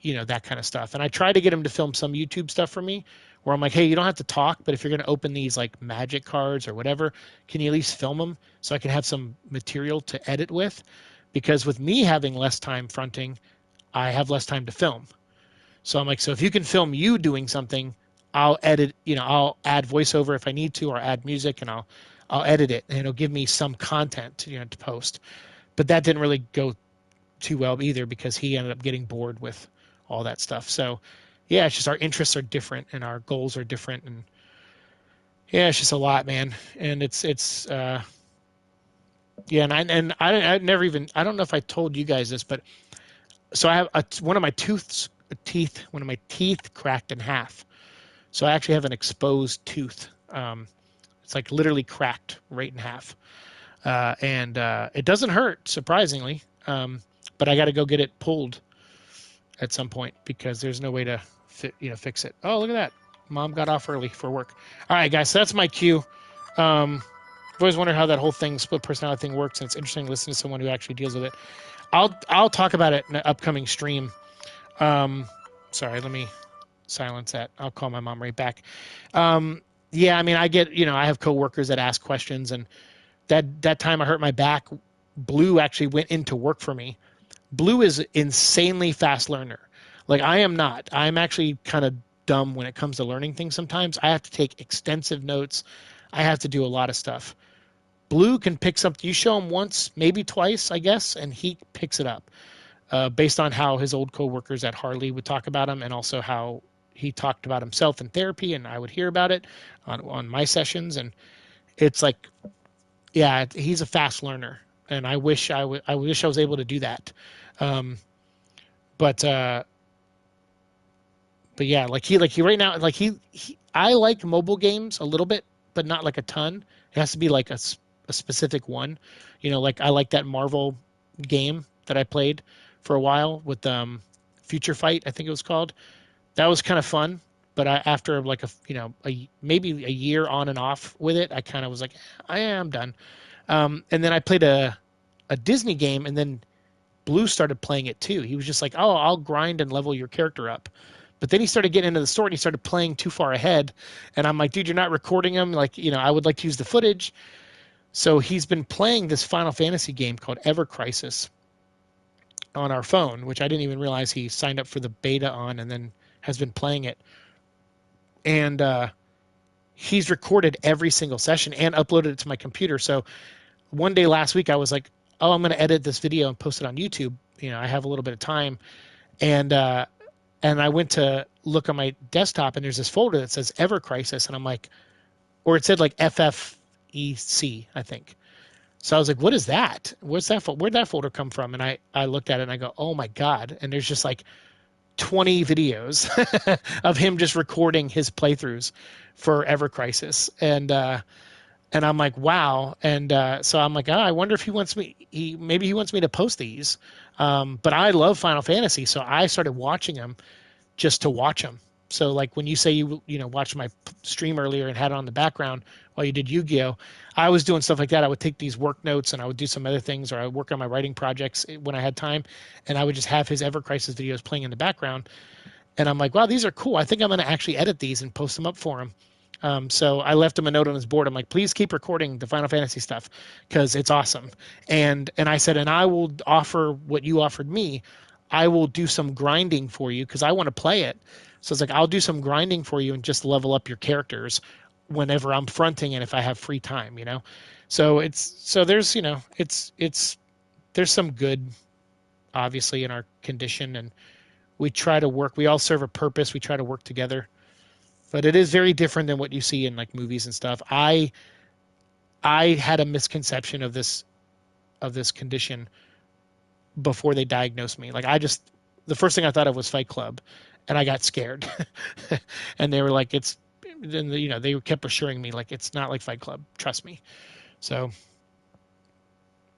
that kind of stuff. And I try to get him to film some YouTube stuff for me where I'm like, hey, you don't have to talk, but if you're going to open these like magic cards or whatever, can you at least film them so I can have some material to edit with? Because with me having less time fronting, I have less time to film. So I'm like, so if you can film you doing something, I'll edit, I'll add voiceover if I need to, or add music and I'll edit it and it'll give me some content to post. But that didn't really go too well either because he ended up getting bored with all that stuff. So yeah, it's just our interests are different and our goals are different. And Yeah, it's just a lot, man, and it's yeah, and I never even I don't know if I told you guys this, but so I have one of my one of my teeth cracked in half. So I actually have an exposed tooth. It's like literally cracked right in half, and it doesn't hurt surprisingly. But I got to go get it pulled at some point because there's no way to fix it. Oh, look at that! Mom got off early for work. All right, guys, so that's my cue. I've always wondered how that whole split personality thing works, and it's interesting to listen to someone who actually deals with it. I'll talk about it in an upcoming stream. Sorry, let me silence that. I'll call my mom right back. Yeah, I mean, I get I have coworkers that ask questions, and that time I hurt my back, Blue actually went into work for me. Blue is insanely fast learner. Like I am not. I'm actually kind of dumb when it comes to learning things sometimes. I have to take extensive notes. I have to do a lot of stuff. Blue can pick something. You show him once, maybe twice, I guess, and he picks it up based on how his old coworkers at Harley would talk about him, and also how he talked about himself in therapy, and I would hear about it on my sessions. And it's like, yeah, he's a fast learner, and I wish I was able to do that. Um, but yeah, like he right now, like I like mobile games a little bit, but not like a ton. It has to be like a specific one. Like I like that Marvel game that I played for a while with Future Fight, I think it was called. That was kind of fun, but after like maybe a year on and off with it, I kind of was like, I am done. And then I played a Disney game, and then Blue started playing it too. He was just like, oh, I'll grind and level your character up. But then he started getting into the story, and he started playing too far ahead. And I'm like, dude, you're not recording him. Like, I would like to use the footage. So he's been playing this Final Fantasy game called Ever Crisis on our phone, which I didn't even realize he signed up for the beta on, and then has been playing it. And he's recorded every single session and uploaded it to my computer. So one day last week, I was like, oh, I'm going to edit this video and post it on YouTube. I have a little bit of time. And I went to look on my desktop, and there's this folder that says Ever Crisis. And I'm like, or it said like FFEC, I think. So I was like, what is that? What's that? Where'd that folder come from? And I looked at it, and I go, oh my God. And there's just like 20 videos of him just recording his playthroughs for Ever Crisis. And I'm like, wow. And so I'm like, I wonder if he wants me. Maybe he wants me to post these. But I love Final Fantasy, so I started watching him just to watch him. So like when you say you watched my stream earlier and had it on the background while you did Yu-Gi-Oh, I was doing stuff like that. I would take these work notes, and I would do some other things, or I would work on my writing projects when I had time, and I would just have his Ever Crisis videos playing in the background. And I'm like, wow, these are cool. I think I'm going to actually edit these and post them up for him. So I left him a note on his board. I'm like, please keep recording the Final Fantasy stuff because it's awesome. And I said, and I will offer what you offered me. I will do some grinding for you because I want to play it. So it's like, I'll do some grinding for you and just level up your characters whenever I'm fronting and if I have free time. So there's there's some good obviously in our condition, and we try to work. We all serve a purpose. We try to work together. But it is very different than what you see in like movies and stuff. I had a misconception of this condition before they diagnosed me. Like the first thing I thought of was Fight Club, and I got scared. And they were like, they kept assuring me like it's not like Fight Club. Trust me. So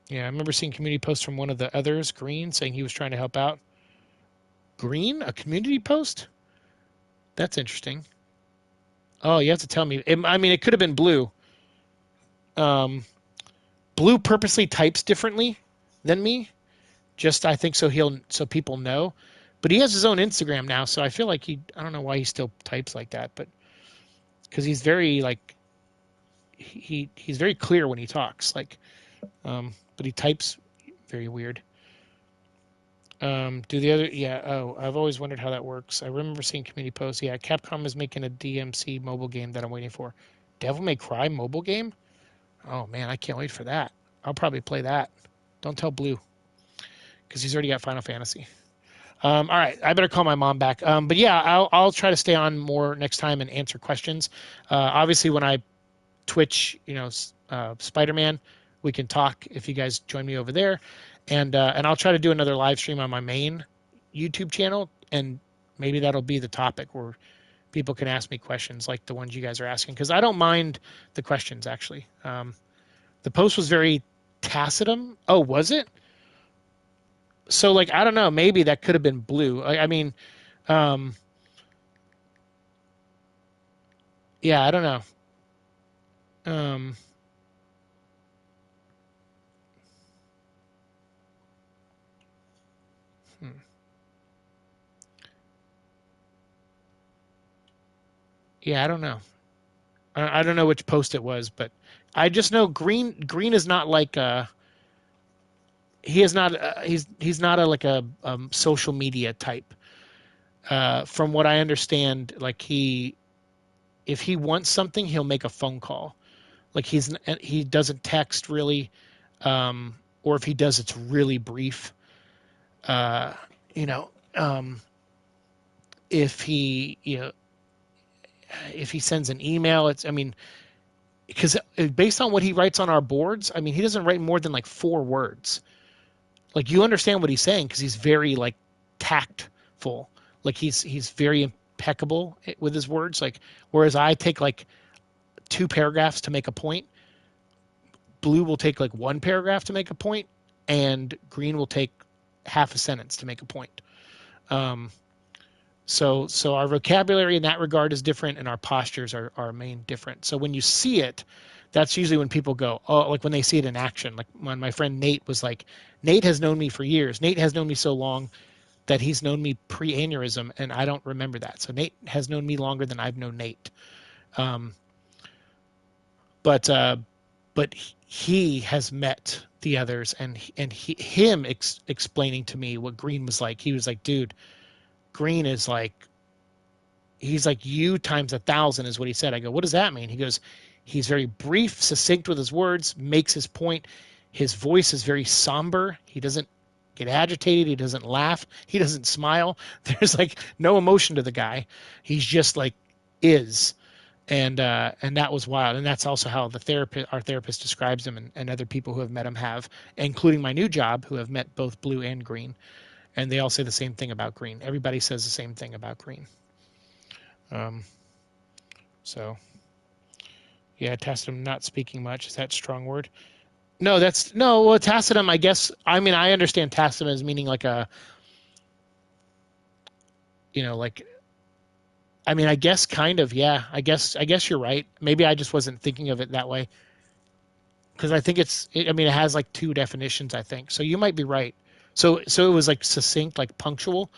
yeah, I remember seeing community posts from one of the others, Green, saying he was trying to help out. Green, a community post? That's interesting. Oh, you have to tell me. It could have been Blue. Blue purposely types differently than me. Just I think so people know. But he has his own Instagram now, so I feel like I don't know why he still types like that, but because he's very like he's very clear when he talks, like but he types very weird. I've always wondered how that works. I remember seeing community posts. Yeah, Capcom is making a DMC mobile game that I'm waiting for. Devil May Cry mobile game? Oh man, I can't wait for that. I'll probably play that. Don't tell Blue, because he's already got Final Fantasy. All right, I better call my mom back. But yeah, I'll try to stay on more next time and answer questions. Obviously, when I Twitch, Spider-Man. We can talk if you guys join me over there, and I'll try to do another live stream on my main YouTube channel, and maybe that'll be the topic where people can ask me questions like the ones you guys are asking, because I don't mind the questions actually. The post was very tacitum. Oh, was it? So like I don't know, maybe that could have been blue. I mean, yeah, I don't know. Um, hmm. Yeah, I don't know. I don't know which post it was, but I just know Green is not like he is not he's not a like a social media type. From what I understand, like if he wants something, he'll make a phone call. Like he doesn't text really, or if he does, it's really brief. Uh, you know, if he if he sends an email, it's I mean because based on what he writes on our boards, I mean he doesn't write more than like 4 words. Like you understand what he's saying because he's very like tactful. Like he's very impeccable with his words. Like whereas I take like 2 paragraphs to make a point, Blue will take like 1 paragraph to make a point, and Green will take half a sentence to make a point. So our vocabulary in that regard is different, and our postures are main different. So when you see it, that's usually when people go, oh, like when they see it in action. Like when my friend Nate was like, Nate has known me for years. Nate has known me so long that he's known me pre-aneurysm, and I don't remember that. So Nate has known me longer than I've known Nate. Um, but he has met the others, and him explaining to me what Green was like. He was like, dude, Green is like, he's like you times 1,000 is what he said. I go, what does that mean? He goes, he's very brief, succinct with his words, makes his point. His voice is very somber. He doesn't get agitated. He doesn't laugh. He doesn't smile. There's like no emotion to the guy. He's just like is. And that was wild. And that's also how our therapist describes him, and other people who have met him have, including my new job, who have met both Blue and Green. And they all say the same thing about Green. Everybody says the same thing about Green. So, yeah, tacitum, not speaking much. Is that a strong word? No, well, tacitum, I guess, I mean, I understand tacitum as meaning like like, I mean, I guess kind of, yeah. I guess you're right. Maybe I just wasn't thinking of it that way. Because I think it has like 2 definitions, I think. So you might be right. So it was like succinct, like punctual.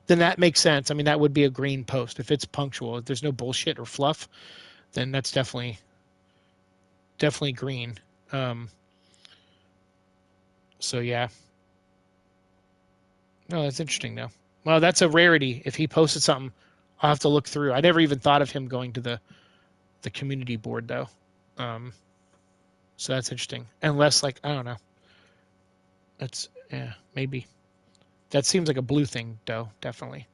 Then that makes sense. I mean, that would be a Green post. If it's punctual, if there's no bullshit or fluff, then that's definitely Green. So yeah. No, that's interesting though. Well, that's a rarity. If he posted something, I'll have to look through. I never even thought of him going to the community board though. So that's interesting. Unless like I don't know. That's maybe. That seems like a Blue thing though, definitely.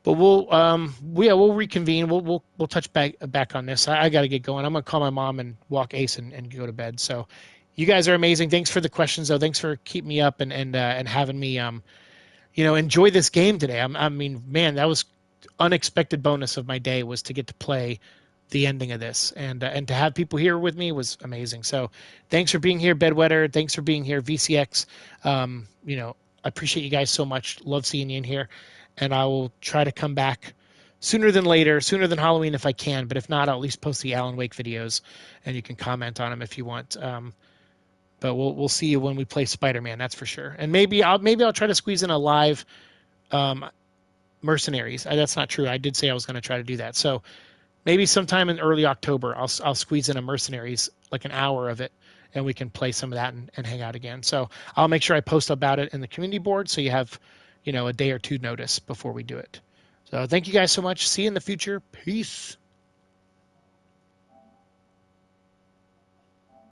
But we'll reconvene. We'll touch back on this. I got to get going. I'm gonna call my mom and walk Ace and go to bed. So, you guys are amazing. Thanks for the questions though. Thanks for keeping me up and having me enjoy this game today. I mean, man, that was unexpected bonus of my day was to get to play the ending of this, and to have people here with me was amazing. So, thanks for being here, Bedwetter. Thanks for being here, VCX. I appreciate you guys so much. Love seeing you in here. And I will try to come back sooner than later, sooner than Halloween if I can. But if not, I'll at least post the Alan Wake videos, and you can comment on them if you want. But we'll see you when we play Spider-Man, that's for sure. And maybe I'll try to squeeze in a live Mercenaries. That's not true. I did say I was going to try to do that. So maybe sometime in early October, I'll squeeze in a Mercenaries, like an hour of it, and we can play some of that and hang out again. So I'll make sure I post about it in the community board so you have a day or 2 notice before we do it. So thank you guys so much. See you in the future. Peace.